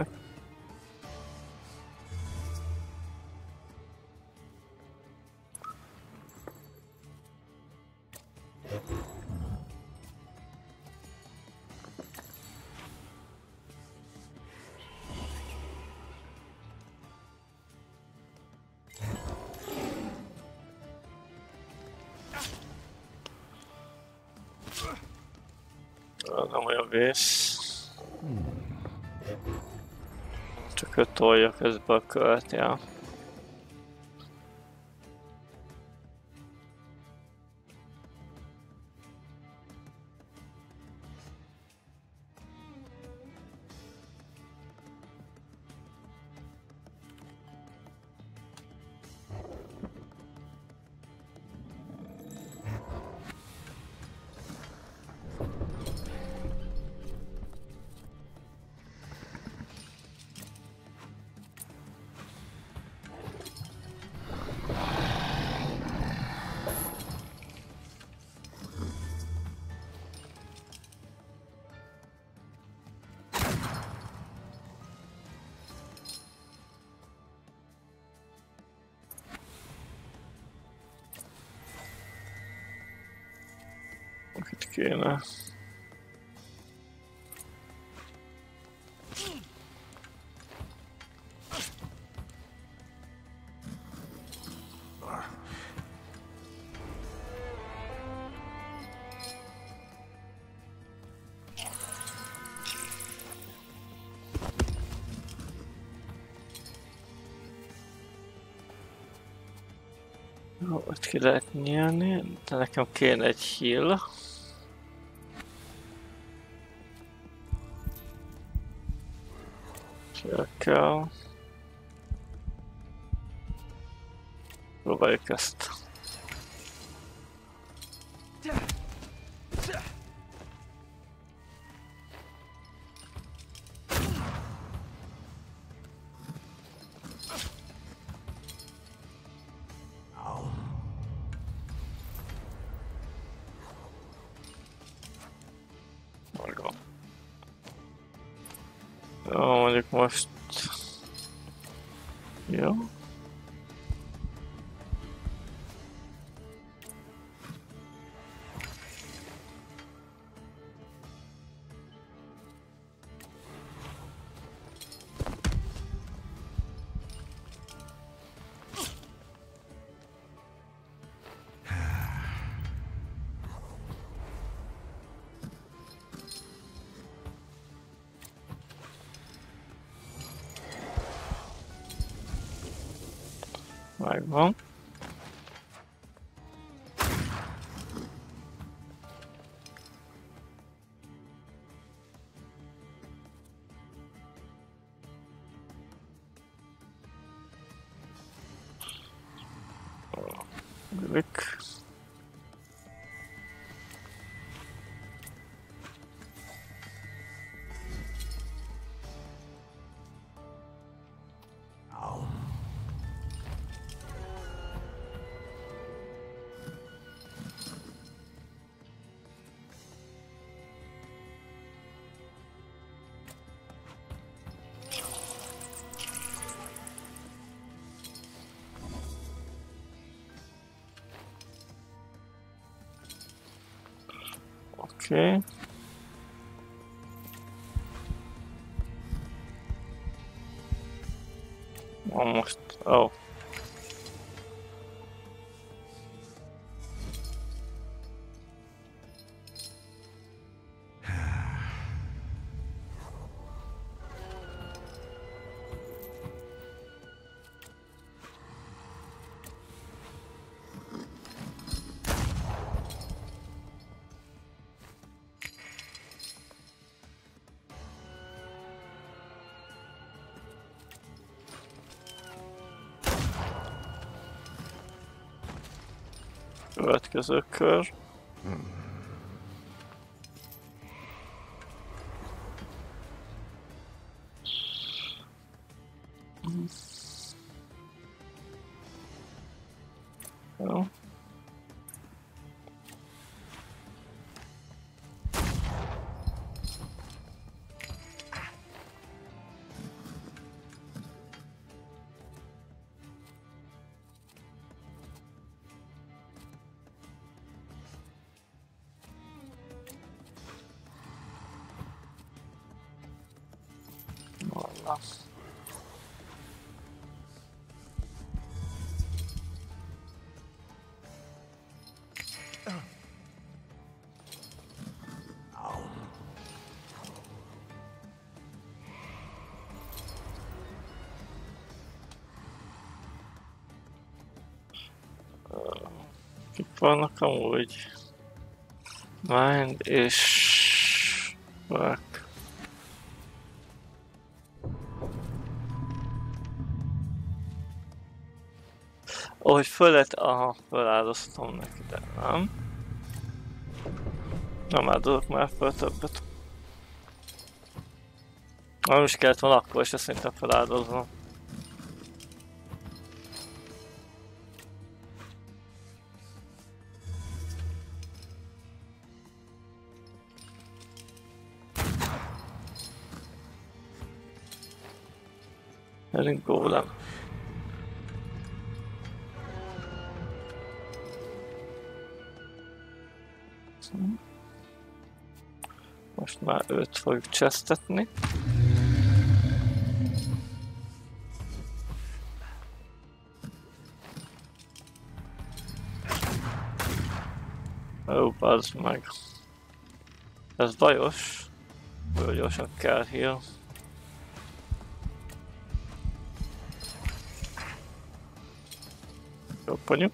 Nem olyan vész. Csak ő tolja közben a követ, ja. Itt kéne. Jó, ott ki lehet nyílni, de nekem kéne egy heal. Kell. Próbáljuk ezt. Jó, mondjuk most... Jó. Megvan. Klik. Okay. Almost. Oh. Következő kör. Jó. Kik vannak amúgy? Mind és... Back. Ahogy föl lett, aha, feláldoztam neki, de nem. Nem áldozok már fel többet. Nem is kellett volna akkor, és ezt szerintem feláldoznom. Elég gólem. Most már őt fogjuk csesztetni. Ó, bazd meg. Ez bajos. Jó gyorsan kell heal. Roppanjuk.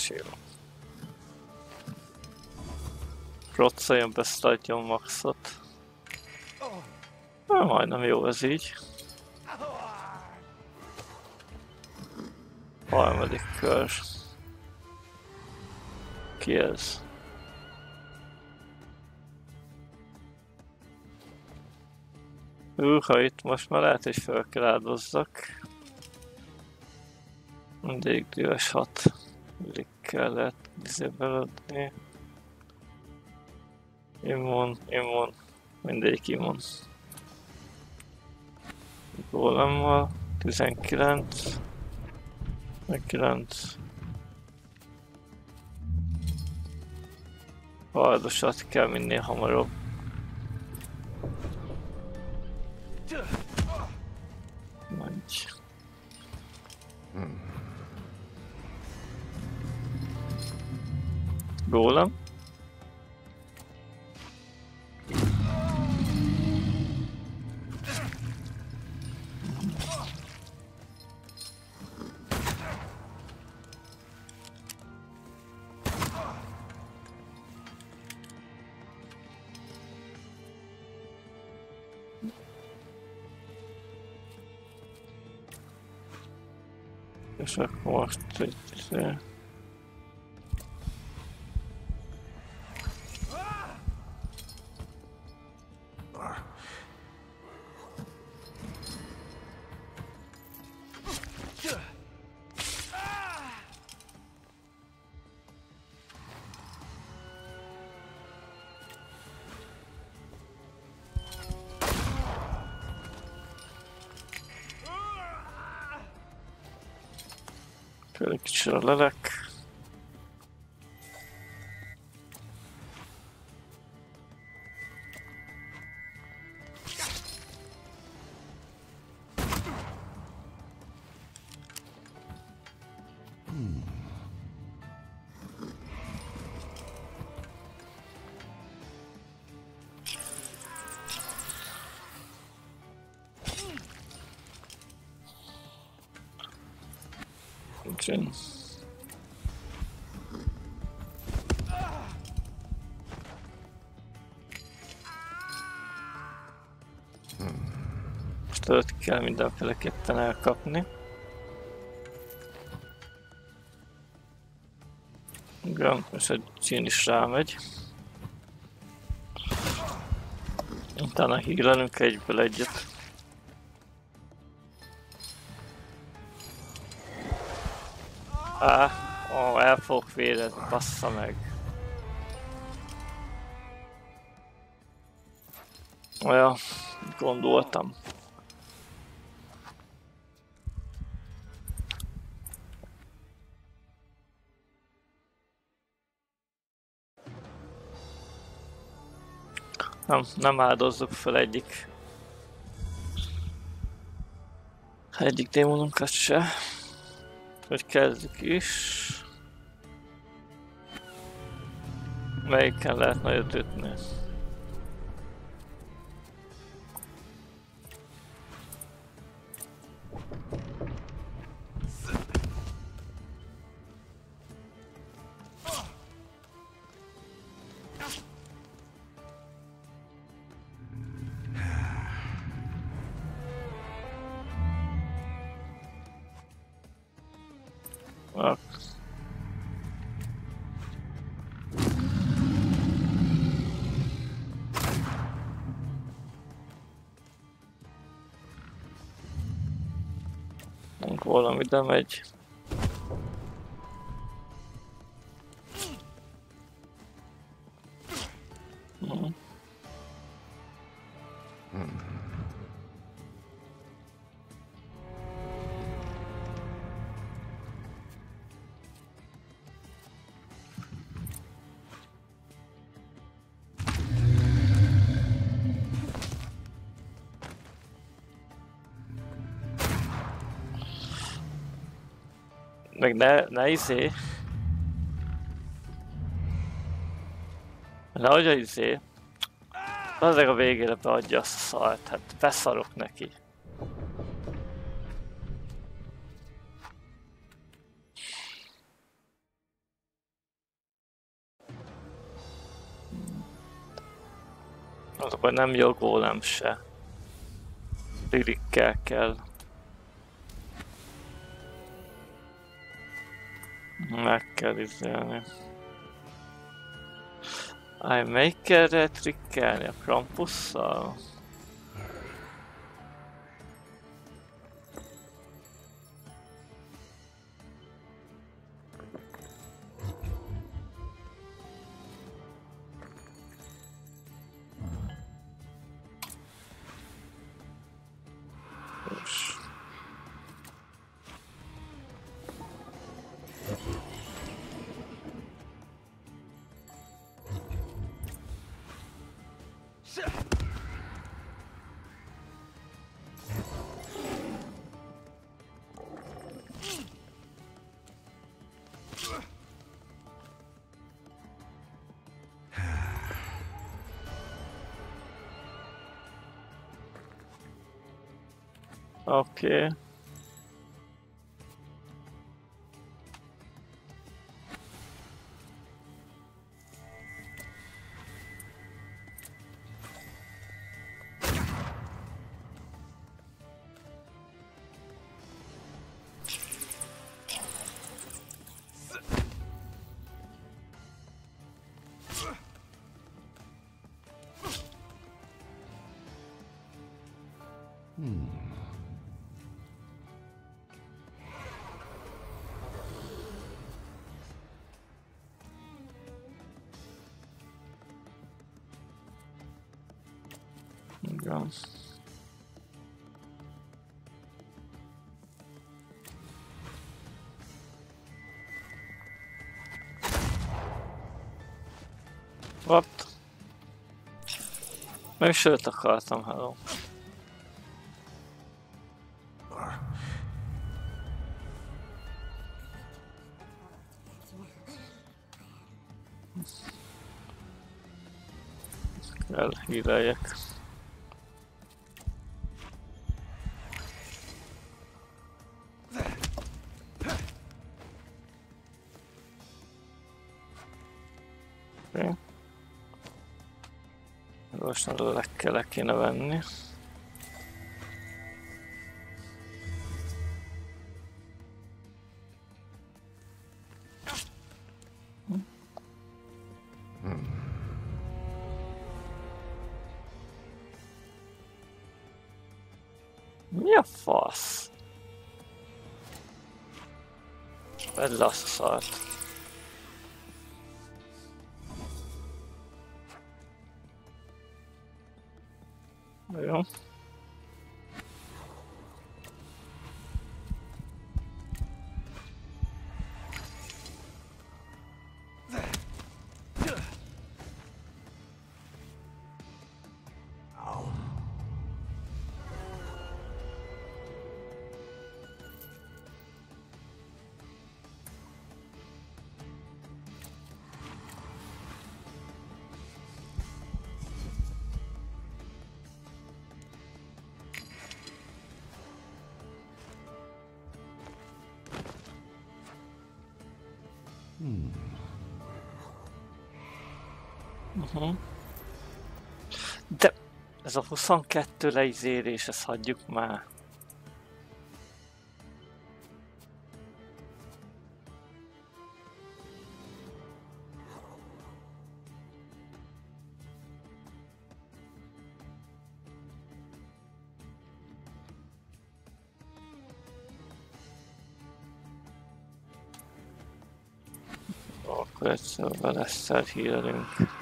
Jó. Roccoljon be, adjon maxot. Majdnem jó ez így. Harmadik kör. Ki ez? Ha itt most már lehet, hogy fel kell áldozzak. Mindig dühös 6. Linkre lehet beladni. Immun. Mindegyik immun. Gólemmal 19. 9. Hardosat kell minél hamarabb. Menj. Gólem. És akkor most egy... Egy kicsit a lelek. Okay. Most őt kell mindenféleképpen elkapni. Igen, és egy cín is rámegy. Utána hílelünk egyből egyet. El fogok védezni, bassza meg. Olyan, gondoltam. Nem áldozzuk fel egyik démonunkat se. Hogy kezdjük is. Melyiken lehet nagyot ütni? Valami de megy. Meg ne izé. Nehogy a izé. Azért a végére beadja azt a szart, hát beszarok neki. Akkor nem jó gólem se. Lirikkel kell. Meg kell izélni. iMakerre trikkelni a Krampusszal. Oké. Igen. What? Meg sőt akartam, hello. Elhíreljek. Gyorsan le kéne venni. Mi a fasz? Vedd le azt a szart. Jó. De ez a 22 leizérés, ezt hagyjuk már. Akkor egyszerűen lesz hírelünk.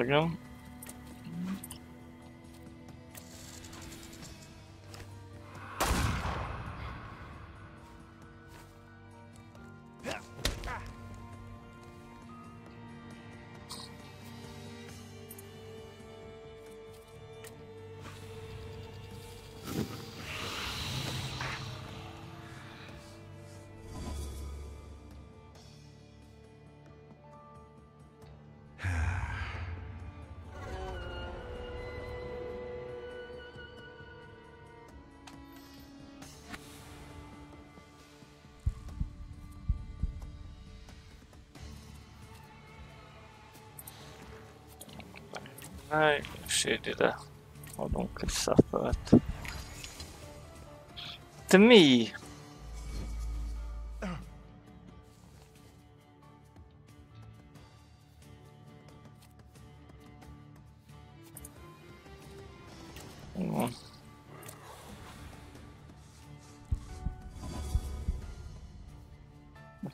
Igen. És ide adunk egy szappert. Te mi?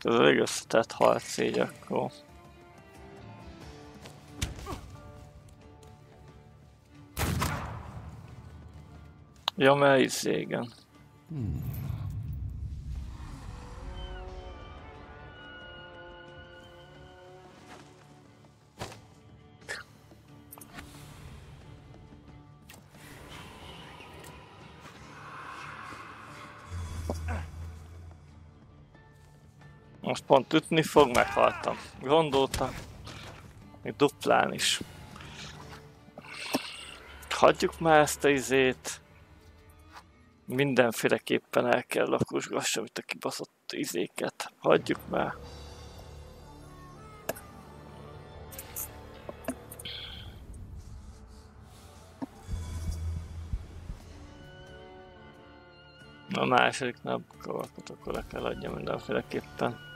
Ez elég összetett harc így akkor. Ja, mert igen. Most pont ütni fog, meghaltam. Gondoltam. Még duplán is. Hagyjuk már ezt a izét. Mindenféleképpen el kell lakosgassam itt a kibaszott izéket. Hagyjuk már. A második napkavakat akkor le kell adjam mindenféleképpen.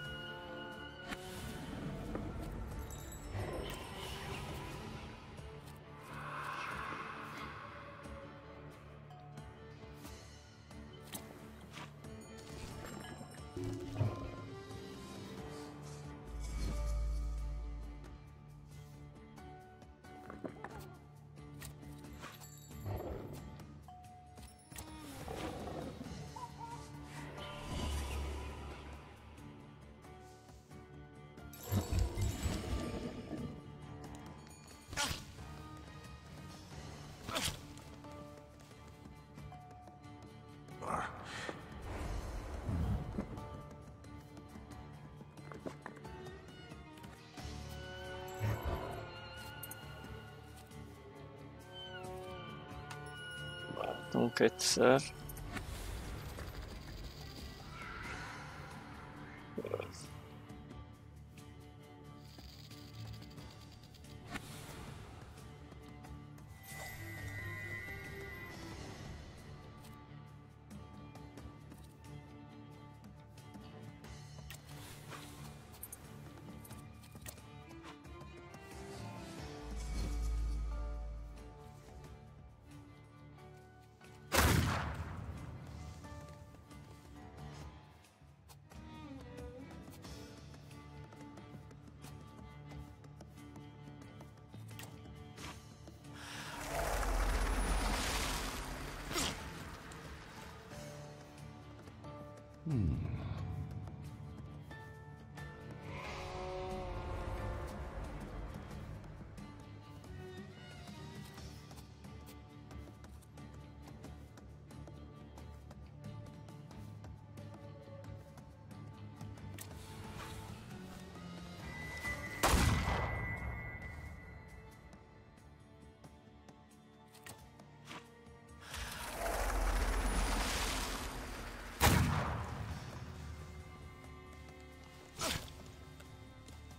Látunk egyszer.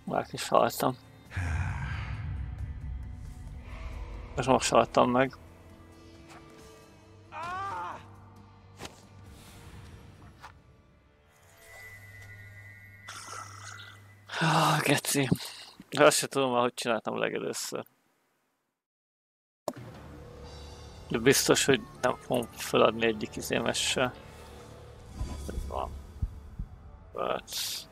Már is haltam. És most haltam meg. Geci. Azt se tudom már, hogy csináltam legelőször. De biztos, hogy nem fogom feladni egyik izémessel. Ez van. Perc.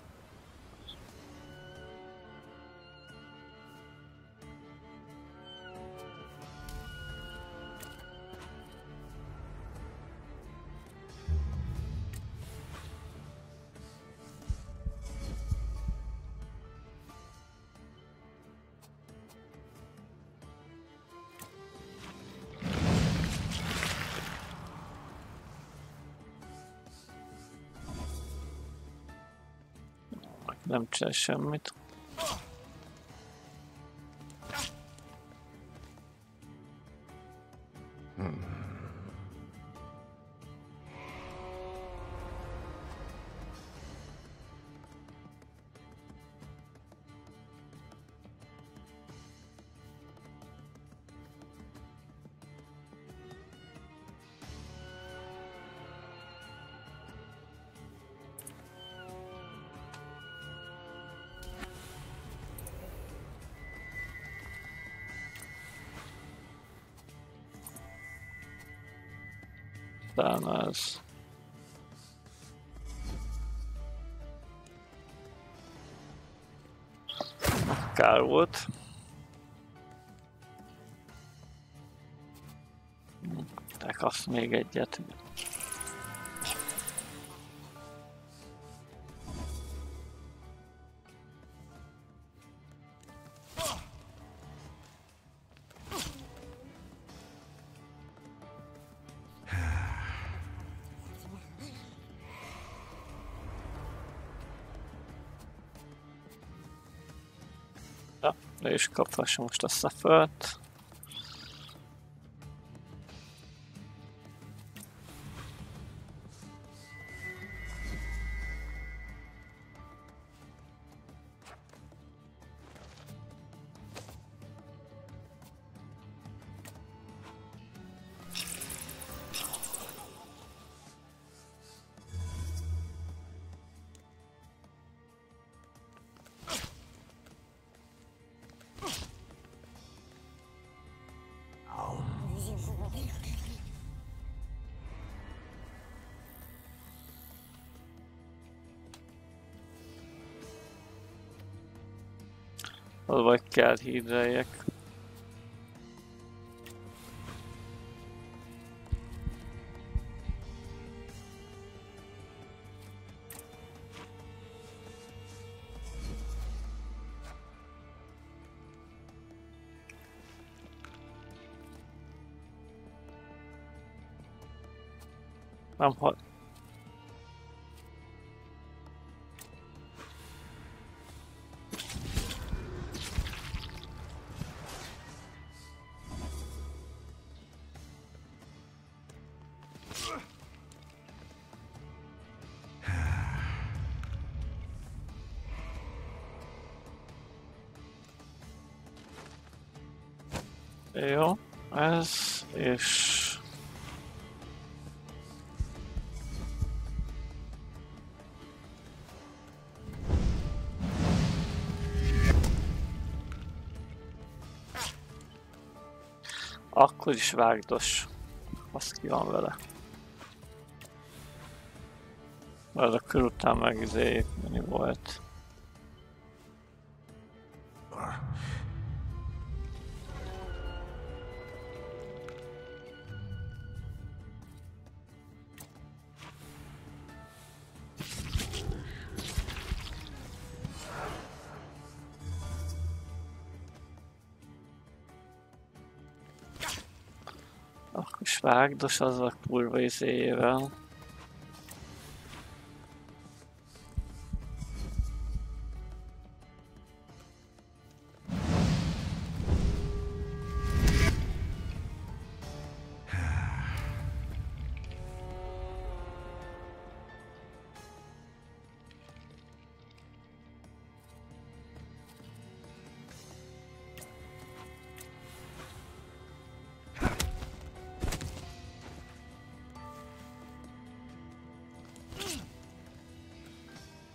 Nem csinál semmit. Utána ez. Kár volt. Te kapsz még egyet. Le is kaphassa most a Suffert. Vagy kell hídreljek. Nem hal. Jó, ez és... Akkor is vágdos. Az ki van vele. Az a kör után megizéljük, mennyi volt. És vágdos az a kurva izéjével.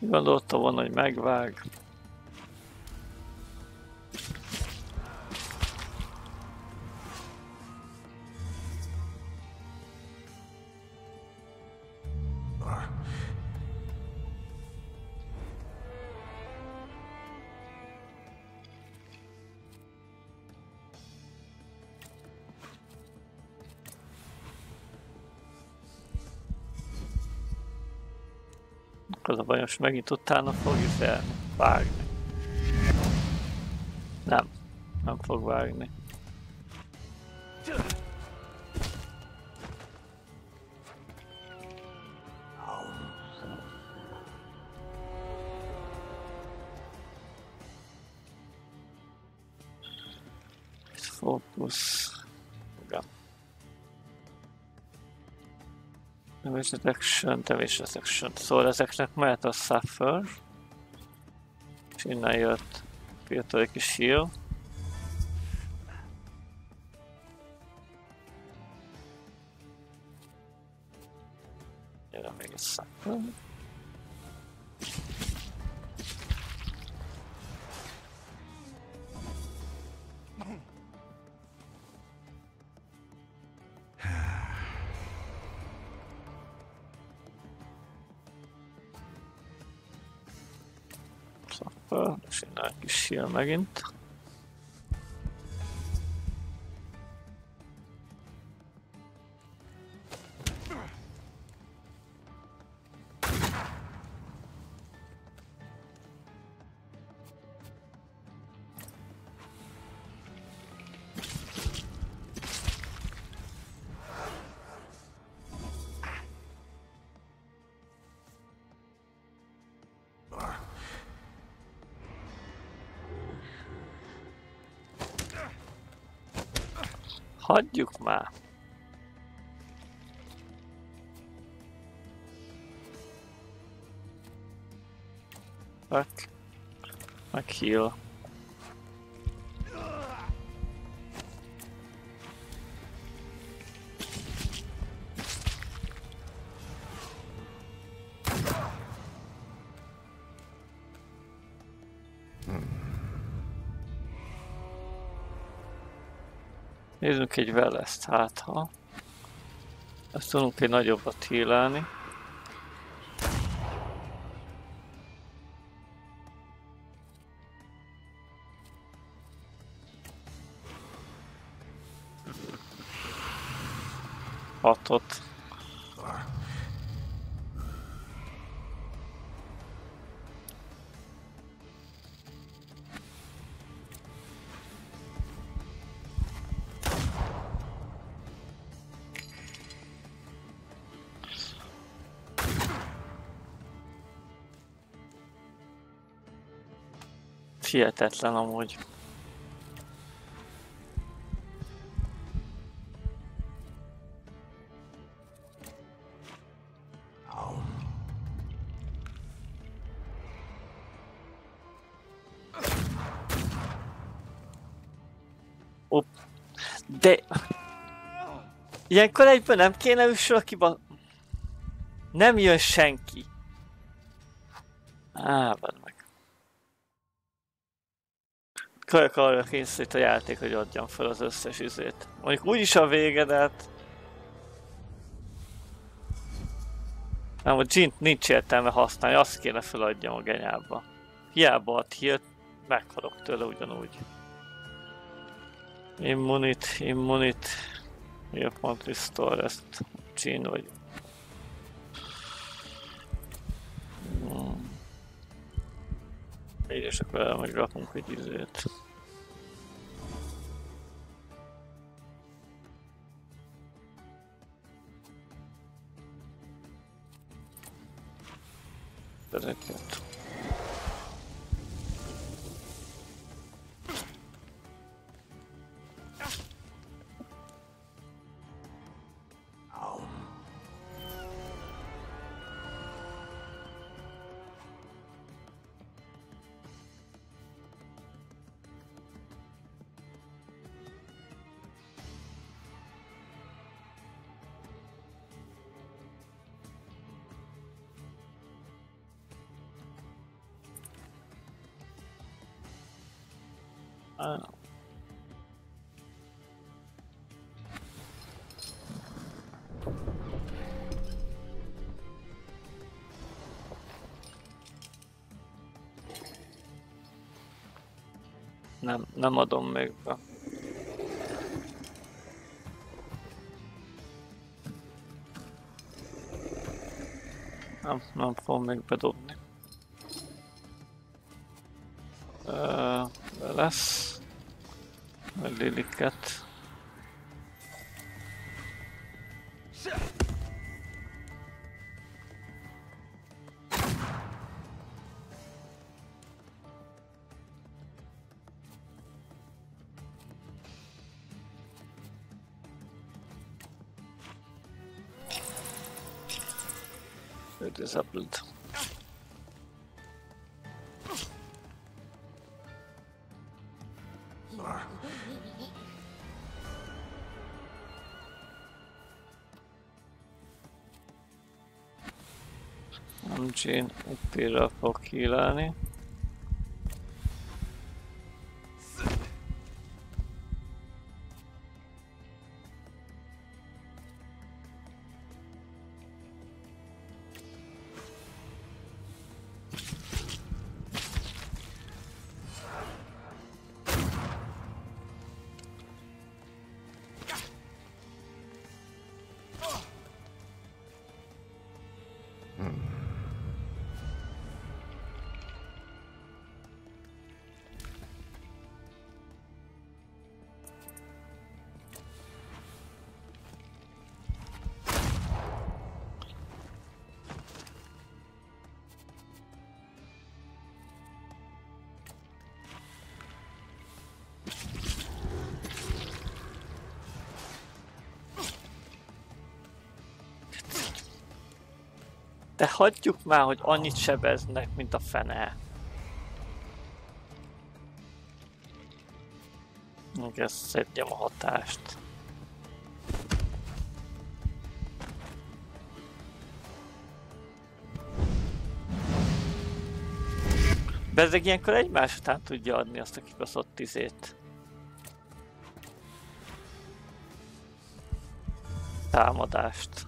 Gondoltam volna, hogy megvág. Az a baj, most megint utána fog vágni. Nem fog vágni. Fókusz. Damage Reduction. Szóval ezeknek mehet a Suffer. És innen jött fiatal egy kis heal. Jön még egy Suffer. fel, és innen egy kis shield megint. Hagyjuk már! Meg heal. Nézzünk egy Wellest, hát ha ezt tudunk egy nagyobbat healelni. Hatot. Hihetetlen amúgy. De... Ilyenkor egyben nem kéne üssül, akiba... Nem jön senki. Vedd meg. Kajak arra kényszerít a játék, hogy adjam fel az összes izét. Mondjuk úgyis a vége, de hát... Nem, a Jint nincs értelme használni, azt kéne feladjam a genyába. Hiába ad hírt, meghalok tőle ugyanúgy. Immunit. Weapon Restore, ezt Jin vagy... Így és akkor megrakunk egy izét. Ezeket. Nem adom még be. Nem fogom még bedobni. Lesz. Meg Liliket. Disabled. Jane uppira fog healálni. De hagyjuk már, hogy annyit sebeznek, mint a fene. Ezt szedjem a hatást. Bezzeg ilyenkor egymás után tudja adni azt a kibaszott izét. Támadást.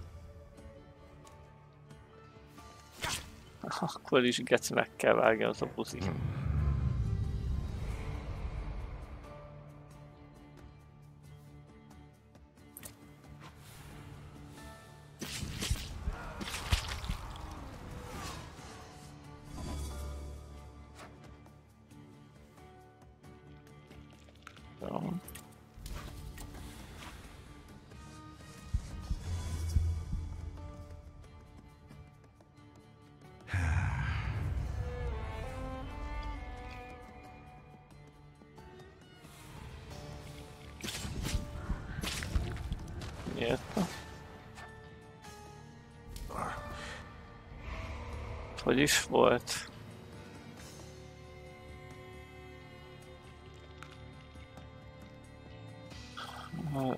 Akkor is geci meg kell vágni az a buzi. Hogy is volt?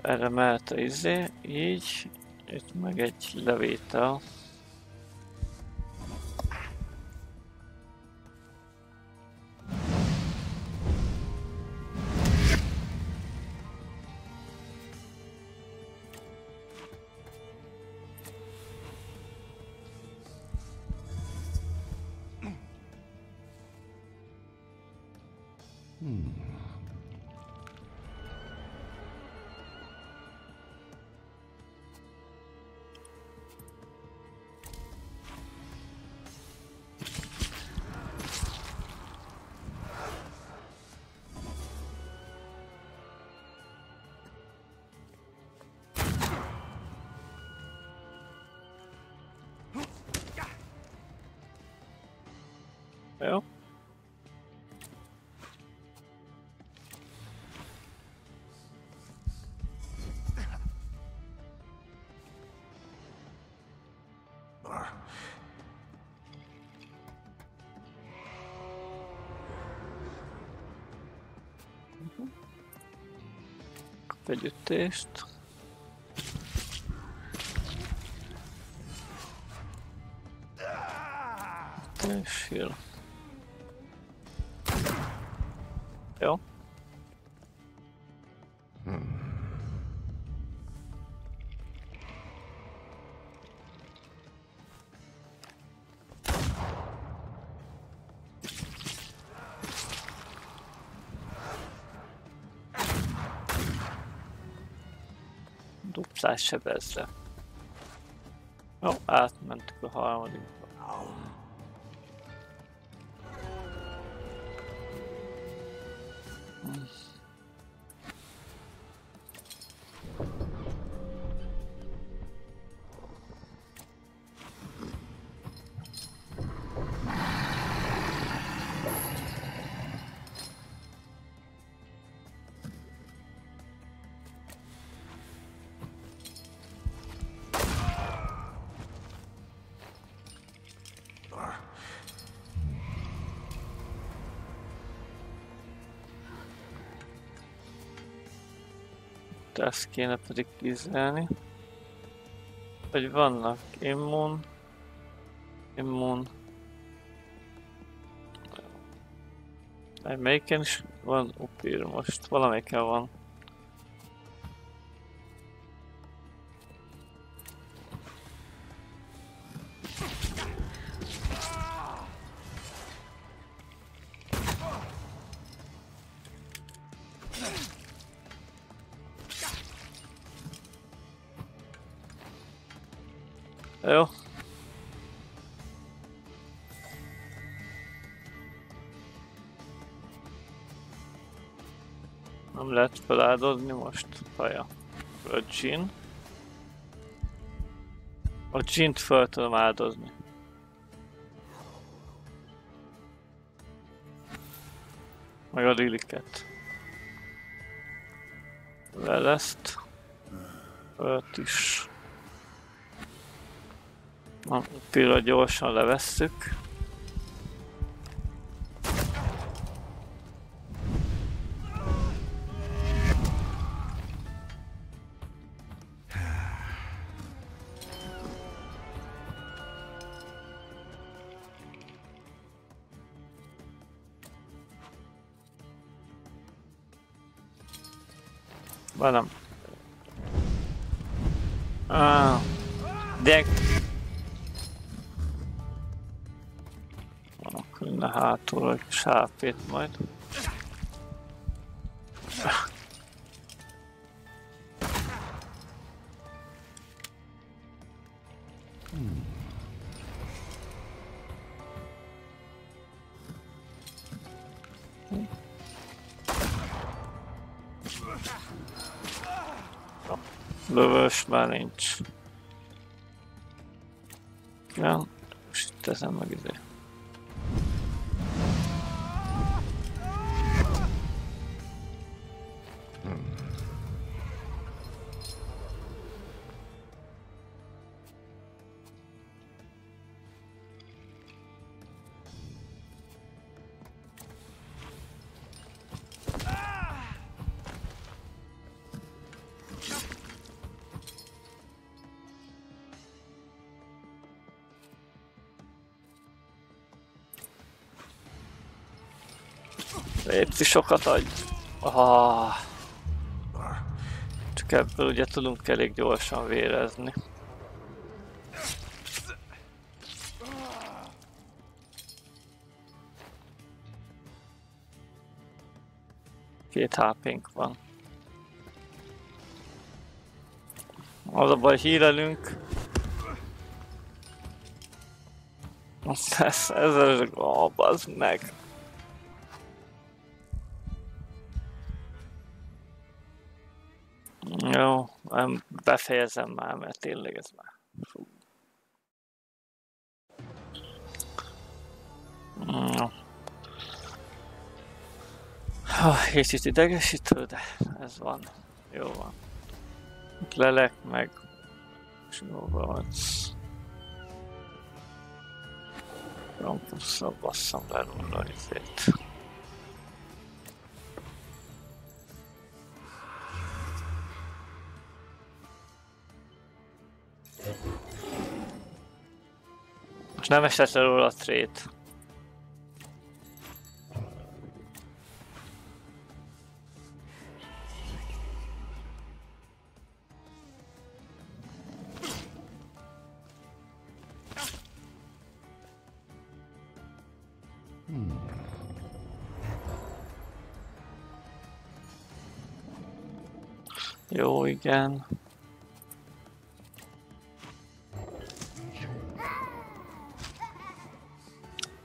Erre mehet a izé, így, itt meg egy levétel. Jó. Kap egy ütést. És heal. Jó. Dupszás sebezze. Jó, átmentük a harmadikba. Ezt kéne pedig kizelni. Hogy vannak immun. Melyiken is van upír most? Valamelyiken van. Jó. Nem lehet feláldozni most. Haja. A Gin. A Gint fel tudom áldozni. Meg a Liliket. Leleszt. Őt is. A pillanat gyorsan levesszük. Nem. De van akkor innen hátul egy sápét majd. Lövös már nincs. Ja, most itt ezen meg ide. Légy sokat adj! Csak ebből ugye tudunk elég gyorsan vérezni. Két HP-nk van. Az a baj, hírelünk. Ezzel bazd meg! Jó, befejezem már, mert tényleg ez már. Fú. Kicsit idegesítő, de ez van. Jó van. Lelek meg. És jó van. Rampusszal basszam le róla izét. Most nem esett le róla a trét. Jó, igen.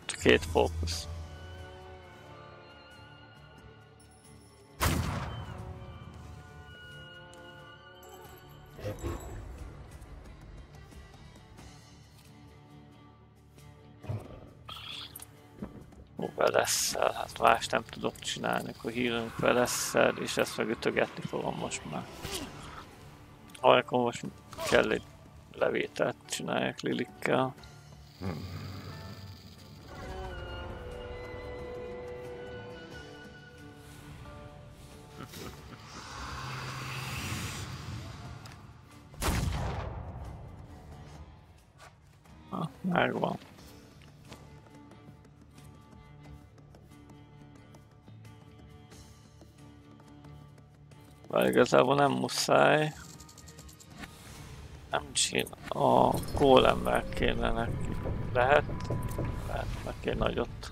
Csak két fókusz. Velesszel, hát más nem tudok csinálni, akkor hírunk velesszel, és ezt meg ütögetni fogom most már. Akkor most kell egy levételt csinálják lilikkel. Megvan. Bár igazából nem muszáj. Nem csinál. A golemmel kéne neki. Lehet neki egy nagyot.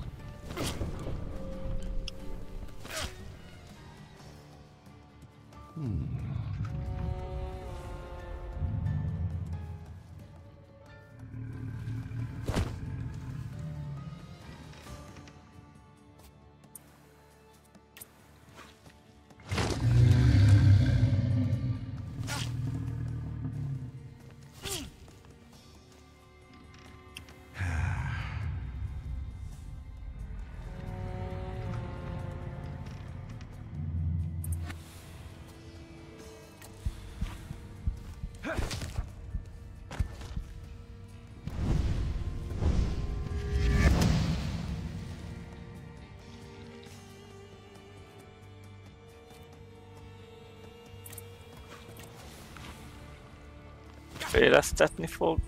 Fejlesztetni fog.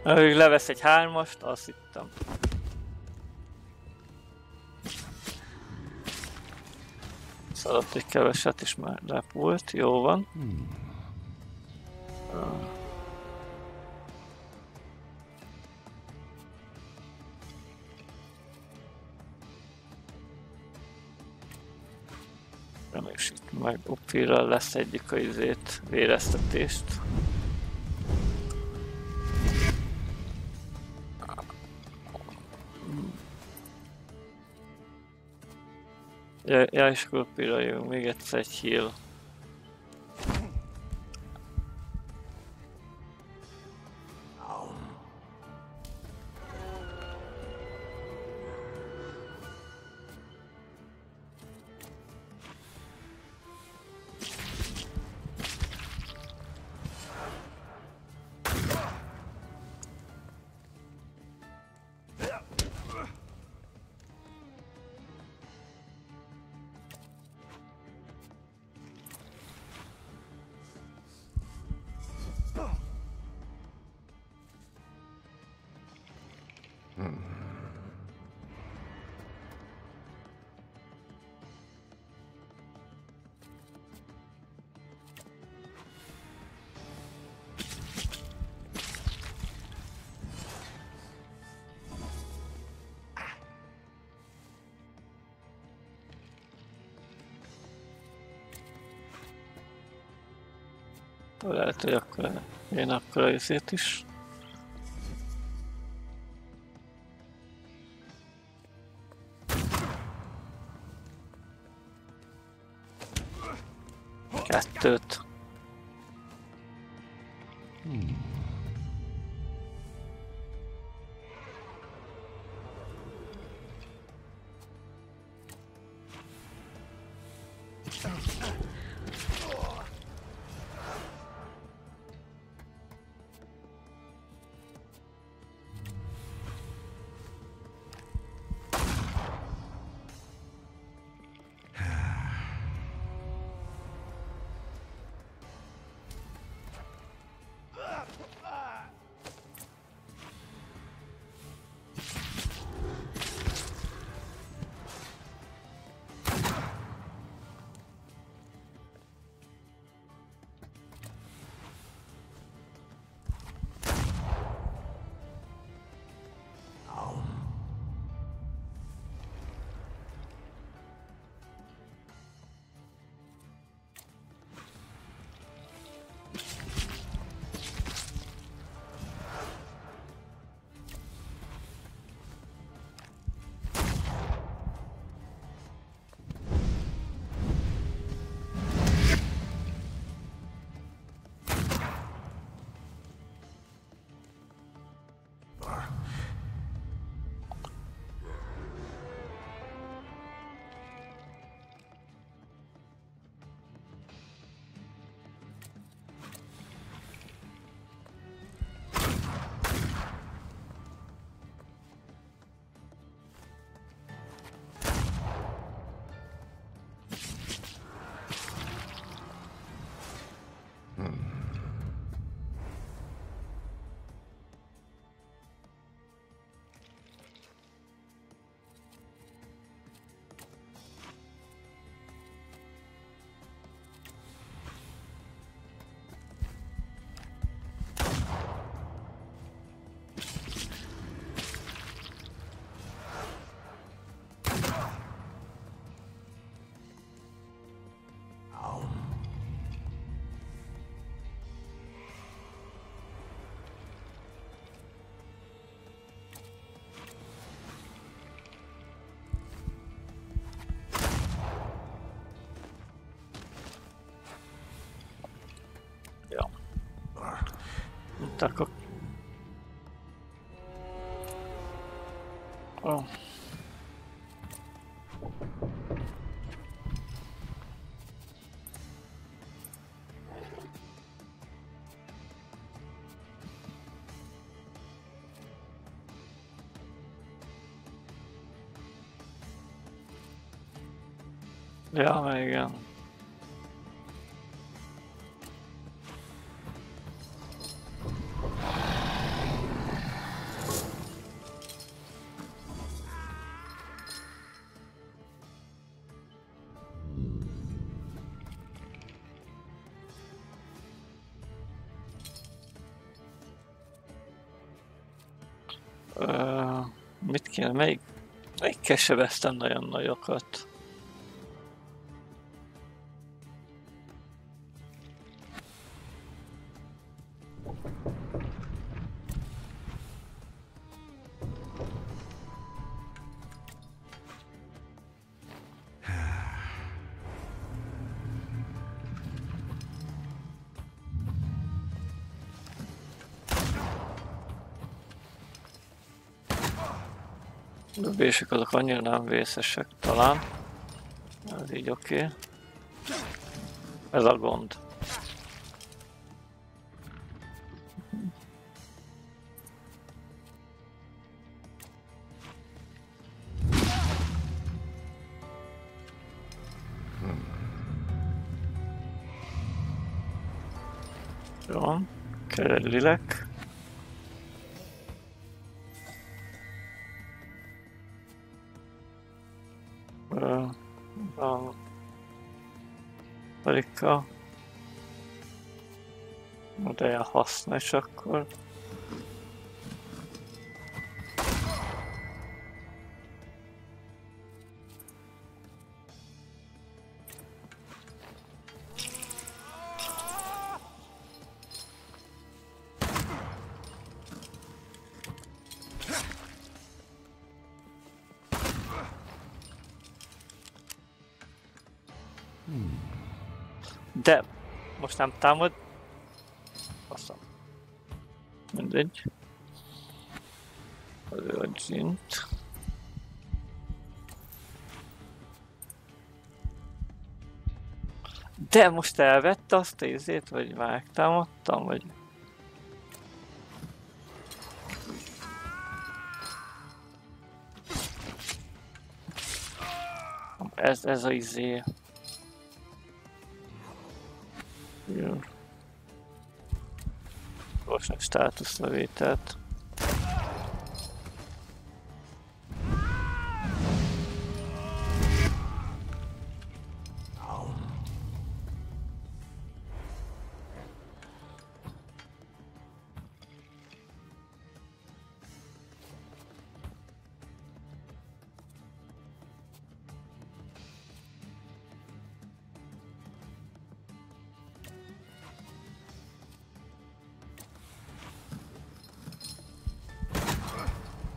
Ő levesz egy 3-ast, azt hittem. Szadott egy keveset is, már repult, jó van. És itt meg upírral lesz egyik a izét, véreztetést. Ja, és akkor upírral jön még egyszer egy heal. Lehet, hogy akkor én akkor a izét is. Kettőt. Так. О. Ja, igen. Mit kéne? Melyikkel sebeztem nagyon nagyokat? A bések azok annyira nem vészesek talán. Ez így oké. Ez a gond. Jó, kell egy lilek. A Marika. De használ is akkor. De most nem támad. Faszom. Mindegy. Az ő a dzsint. De most elvette azt a izét, vagy megtámadtam, vagy... Ez a izé. Gyorsnak státuszlevételt.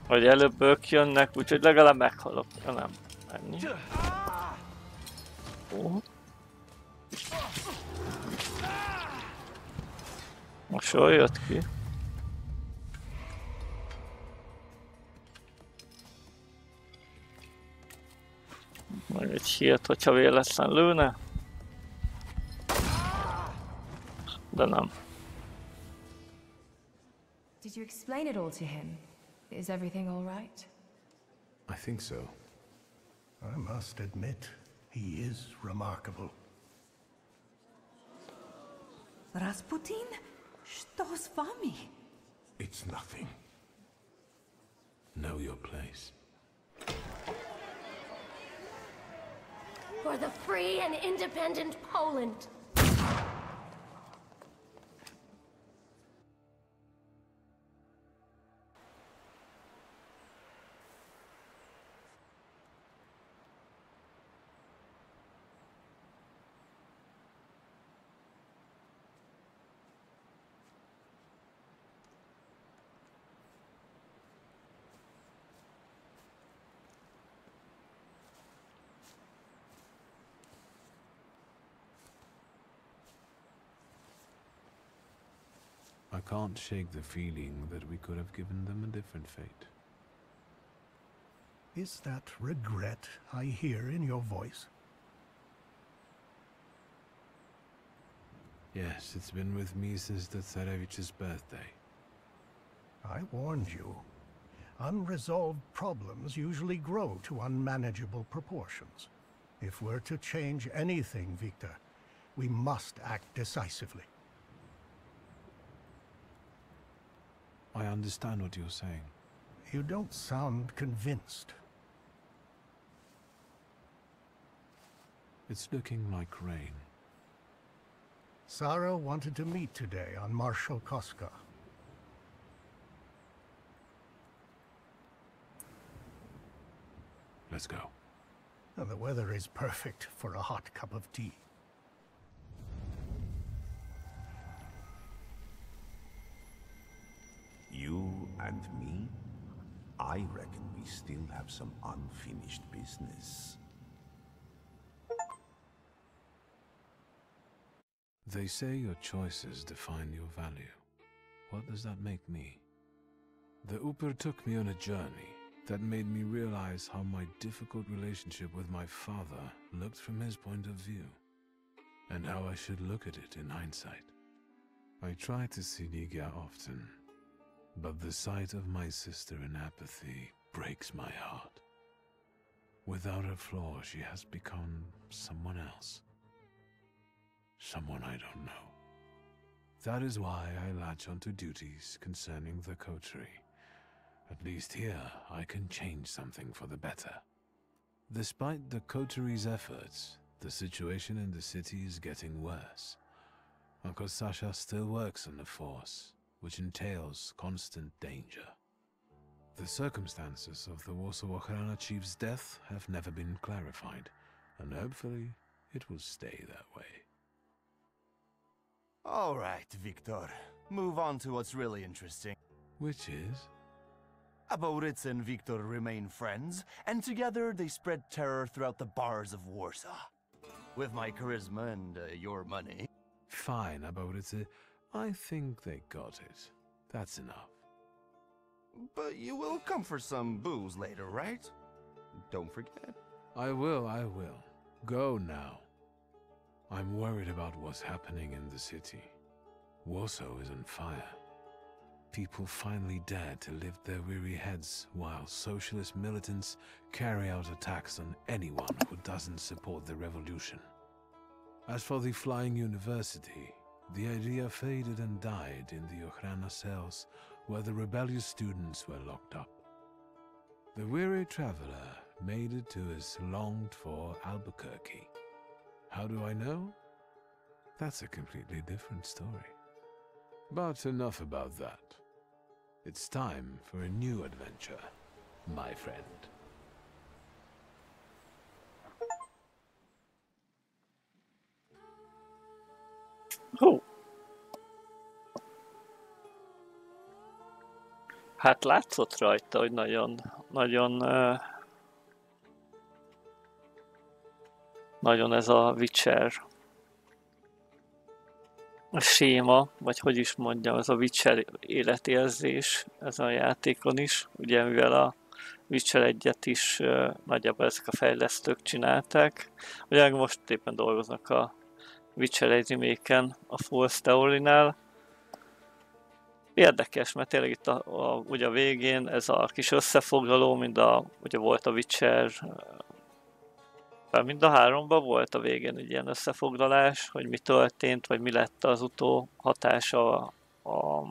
Vagy előbb ők jönnek, úgyhogy legalább meghalok. Ja, nem. Ennyi. Most jól jött ki. Meg egy hírt, hogyha véletlen lőne. De nem. Did you explain it all to him? Is everything all right? I think so. I must admit, he is remarkable. Rasputin? Что с вами? It's nothing. Know your place. For the free and independent Poland. I can't shake the feeling that we could have given them a different fate. Is that regret I hear in your voice? Yes, it's been with me since the Tsarevich's birthday. I warned you. Unresolved problems usually grow to unmanageable proportions. If we're to change anything, Victor, we must act decisively. I understand what you're saying. You don't sound convinced. It's looking like rain. Sarah wanted to meet today on Marshal Koska. Let's go. And the weather is perfect for a hot cup of tea. You and me? I reckon we still have some unfinished business. They say your choices define your value. What does that make me? The Uper took me on a journey that made me realize how my difficult relationship with my father looked from his point of view, and how I should look at it in hindsight. I try to see Ligia often, but the sight of my sister in apathy breaks my heart. Without her flaw, she has become someone else. Someone I don't know. That is why I latch onto duties concerning the coterie. At least here, I can change something for the better. Despite the coterie's efforts, the situation in the city is getting worse. Uncle Sasha still works on the force, which entails constant danger. The circumstances of the Warsaw Ochrana chief's death have never been clarified, and hopefully it will stay that way. All right, Victor. Move on to what's really interesting. Which is? AORUS and Victor remain friends, and together they spread terror throughout the bars of Warsaw. With my charisma and your money. Fine, AORUS. I think they got it. That's enough. But you will come for some booze later, right? Don't forget. I will. Go now. I'm worried about what's happening in the city. Warsaw is on fire. People finally dare to lift their weary heads while socialist militants carry out attacks on anyone who doesn't support the revolution. As for the Flying University, the idea faded and died in the Ochrana cells where the rebellious students were locked up. The weary traveler made it to his longed-for Albuquerque. How do I know? That's a completely different story. But enough about that. It's time for a new adventure, my friend. Oh. Hát látszott rajta, hogy nagyon ez a Witcher séma, vagy hogy is mondjam, ez a Witcher életérzés ez a játékon is, ugye mivel a Witcher 1-et is nagyjából ezek a fejlesztők csinálták, ugye most éppen dolgoznak a Witcher 1 remake-en a False Theory-nál. Érdekes, mert tényleg itt ugye a végén ez a kis összefoglaló, ugye volt a Witcher, mind a háromban volt a végén egy ilyen összefoglalás, hogy mi történt, vagy mi lett az hatása a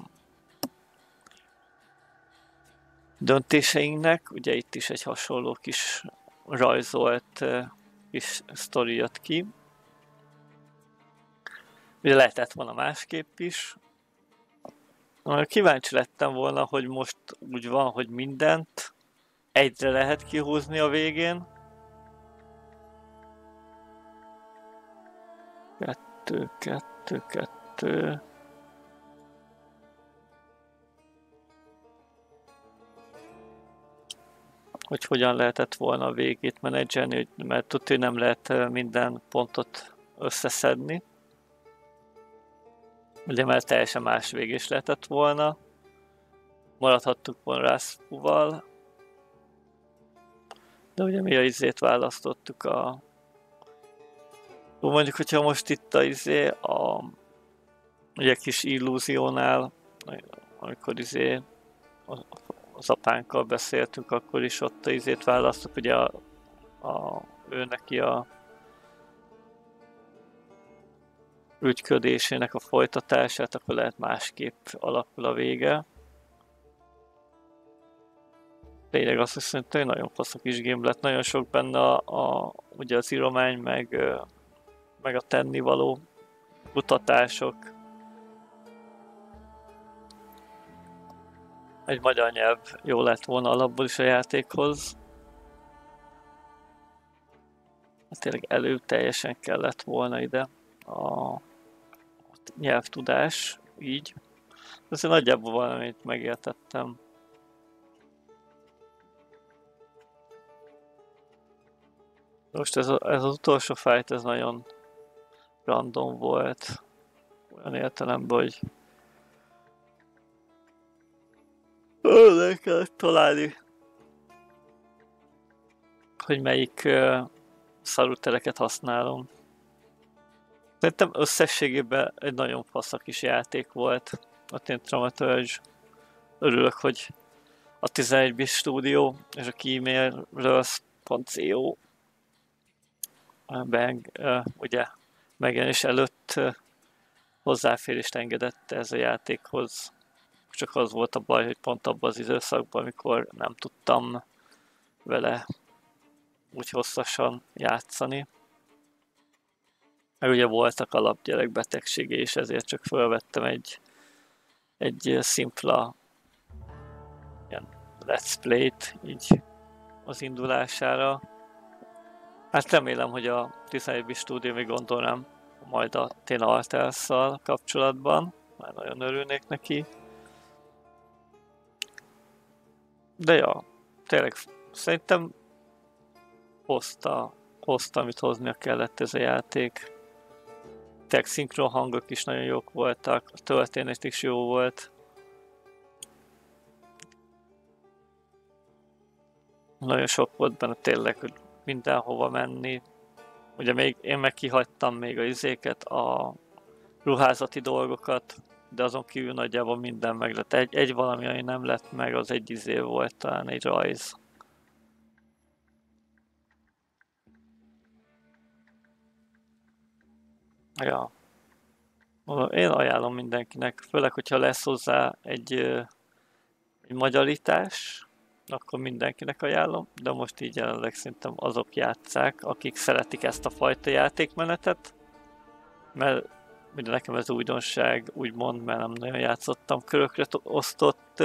döntéseinknek. Ugye itt is egy hasonló kis rajzolt kis sztori jött ki. Ugye lehetett volna másképp is. Kíváncsi lettem volna, hogy most úgy van, hogy mindent egyre lehet kihúzni a végén. 2. Hogy hogyan lehetett volna a végét menedzselni, mert tudja, nem lehet minden pontot összeszedni. Ugye már teljesen más végés lehetett volna. Maradhattuk volna Raspuval. De ugye mi a izét választottuk a... Mondjuk, hogyha most itt a ugye kis illúziónál, amikor az apánkkal beszéltünk, akkor is ott a választok, ugye ő neki a ügyködésének a folytatását, akkor lehet másképp alakul a vége. Tényleg azt hiszem, hogy nagyon fasz a kis game lett, nagyon sok benne ugye az íromány, meg a tennivaló kutatások. Egy magyar nyelv jó lett volna alapból is a játékhoz. Tényleg teljesen kellett volna ide a nyelvtudás, így. Azért nagyjából valamit megértettem. Most ez az utolsó fight, ez nagyon random volt. Olyan értelemben, hogy le kellett találni, hogy melyik szarutereket használom. Szerintem összességében egy nagyon fasz kis játék volt a Thaumaturge. Örülök, hogy a 11-bit stúdió és a keymailer.co ugye megjelenés előtt hozzáférést engedett ez a játékhoz. Csak az volt a baj, hogy pont abban az időszakban, amikor nem tudtam vele úgy hosszasan játszani. Meg ugye voltak alapgyerekbetegségei, és ezért csak felvettem egy szimpla ilyen let's play-t így az indulására. Hát remélem, hogy a 11-bit stúdió még gondolnám majd a Artemis-szal kapcsolatban, már nagyon örülnék neki. De ja, tényleg szerintem hozta, amit hoznia kellett ez a játék. Tényleg szinkron hangok is nagyon jók voltak, a történet is jó volt. Nagyon sok volt benne tényleg, hogy mindenhova menni. Ugye még én meg kihagytam még a izéket, a ruházati dolgokat, de azon kívül nagyjából minden meg lett. Egy valami, ami nem lett meg, az egy izé volt, talán egy rajz. Ja. Én ajánlom mindenkinek, főleg, hogyha lesz hozzá egy magyarítás, akkor mindenkinek ajánlom, de most így jelenleg szerintem azok játsszák, akik szeretik ezt a fajta játékmenetet, mert ugye nekem ez újdonság, úgymond, mert nem nagyon játszottam körökre osztott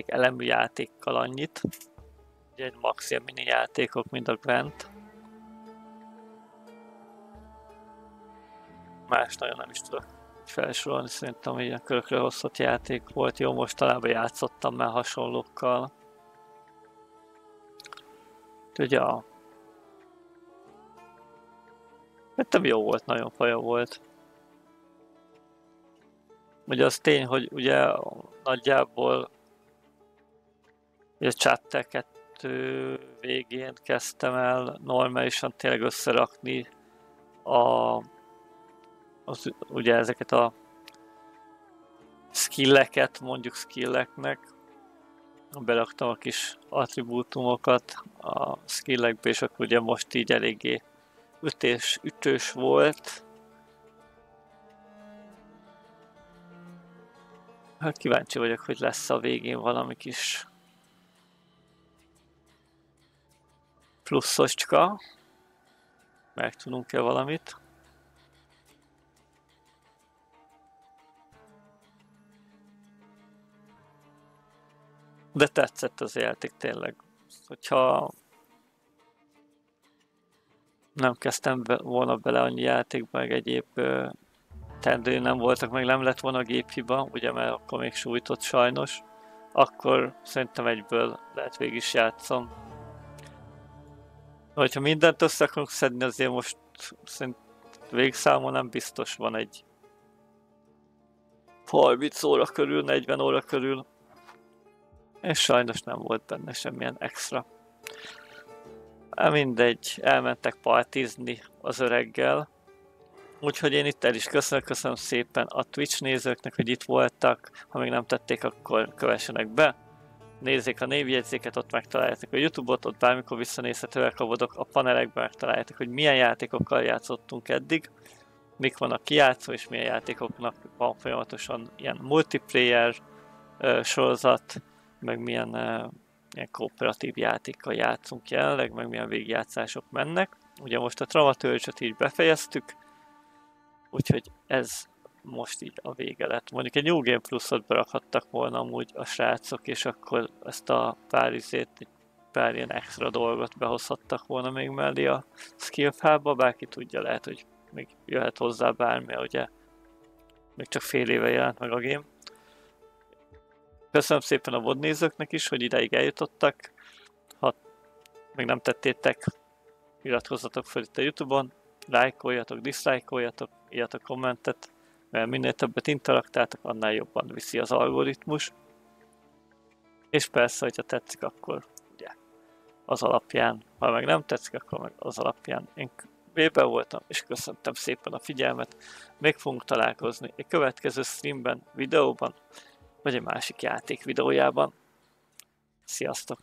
elemű játékkal annyit. Ugye egy max ilyen mini játékok, mint a Gwent. Más nagyon nem is tudok felsorolni, szerintem ilyen körökre hozott játék volt. Jó, mostanában játszottam már hasonlókkal. Úgyhogy ja. Szerintem jó volt, nagyon faja volt. Ugye az tény, hogy ugye nagyjából ugye a Chapter 2 végén kezdtem el normálisan tényleg összerakni ugye ezeket a skilleket, mondjuk skilleknek. Beraktam a kis attribútumokat a skillekbe, és akkor ugye most így eléggé ütős volt. Hát kíváncsi vagyok, hogy lesz a végén valami kis pluszocska. Megtudunk-e valamit? De tetszett az játék tényleg. Hogyha nem kezdtem volna bele annyi játékba, meg egyéb teendői nem voltak, meg nem lett volna a géphiba, ugye, mert akkor még sújtott sajnos, akkor szerintem egyből lehet végig is játszom. Ha mindent össze akarunk szedni, azért most szerintem végszámon nem biztos van egy 30 óra körül, 40 óra körül. És sajnos nem volt benne semmilyen extra. Mindegy, elmentek partizni az öreggel. Úgyhogy én itt el is köszönöm szépen a Twitch nézőknek, hogy itt voltak. Ha még nem tették, akkor kövessenek be. Nézzék a névjegyzéket, ott megtaláljátok a YouTube-ot, ott bármikor visszanézhetőek a vodok, a panelekben megtaláljátok, hogy milyen játékokkal játszottunk eddig, mik van a kijátszó, és milyen játékoknak van folyamatosan ilyen multiplayer sorozat, meg milyen ilyen kooperatív játékkal játszunk jelenleg, meg milyen végigjátszások mennek. Ugye most a Thaumaturge-ot így befejeztük, úgyhogy ez most így a vége lett. Mondjuk egy New Game Plus-ot berakhattak volna amúgy a srácok, és akkor ezt a egy pár ilyen extra dolgot behozhattak volna még mellé a skill fába, bárki tudja, lehet, hogy még jöhet hozzá bármi, ugye még csak fél éve jelent meg a game. Köszönöm szépen a VOD nézőknek is, hogy ideig eljutottak. Ha még nem tettétek, iratkozzatok fel itt a YouTube-on, lájkoljatok, diszlájkoljatok, írjatok kommentet, mert minél többet interaktáltok, annál jobban viszi az algoritmus. És persze, hogyha tetszik, akkor ugye az alapján, ha meg nem tetszik, akkor meg az alapján. Én B-ben voltam, és köszöntem szépen a figyelmet. Még fogunk találkozni egy következő streamben, videóban, vagy egy másik játék videójában. Sziasztok!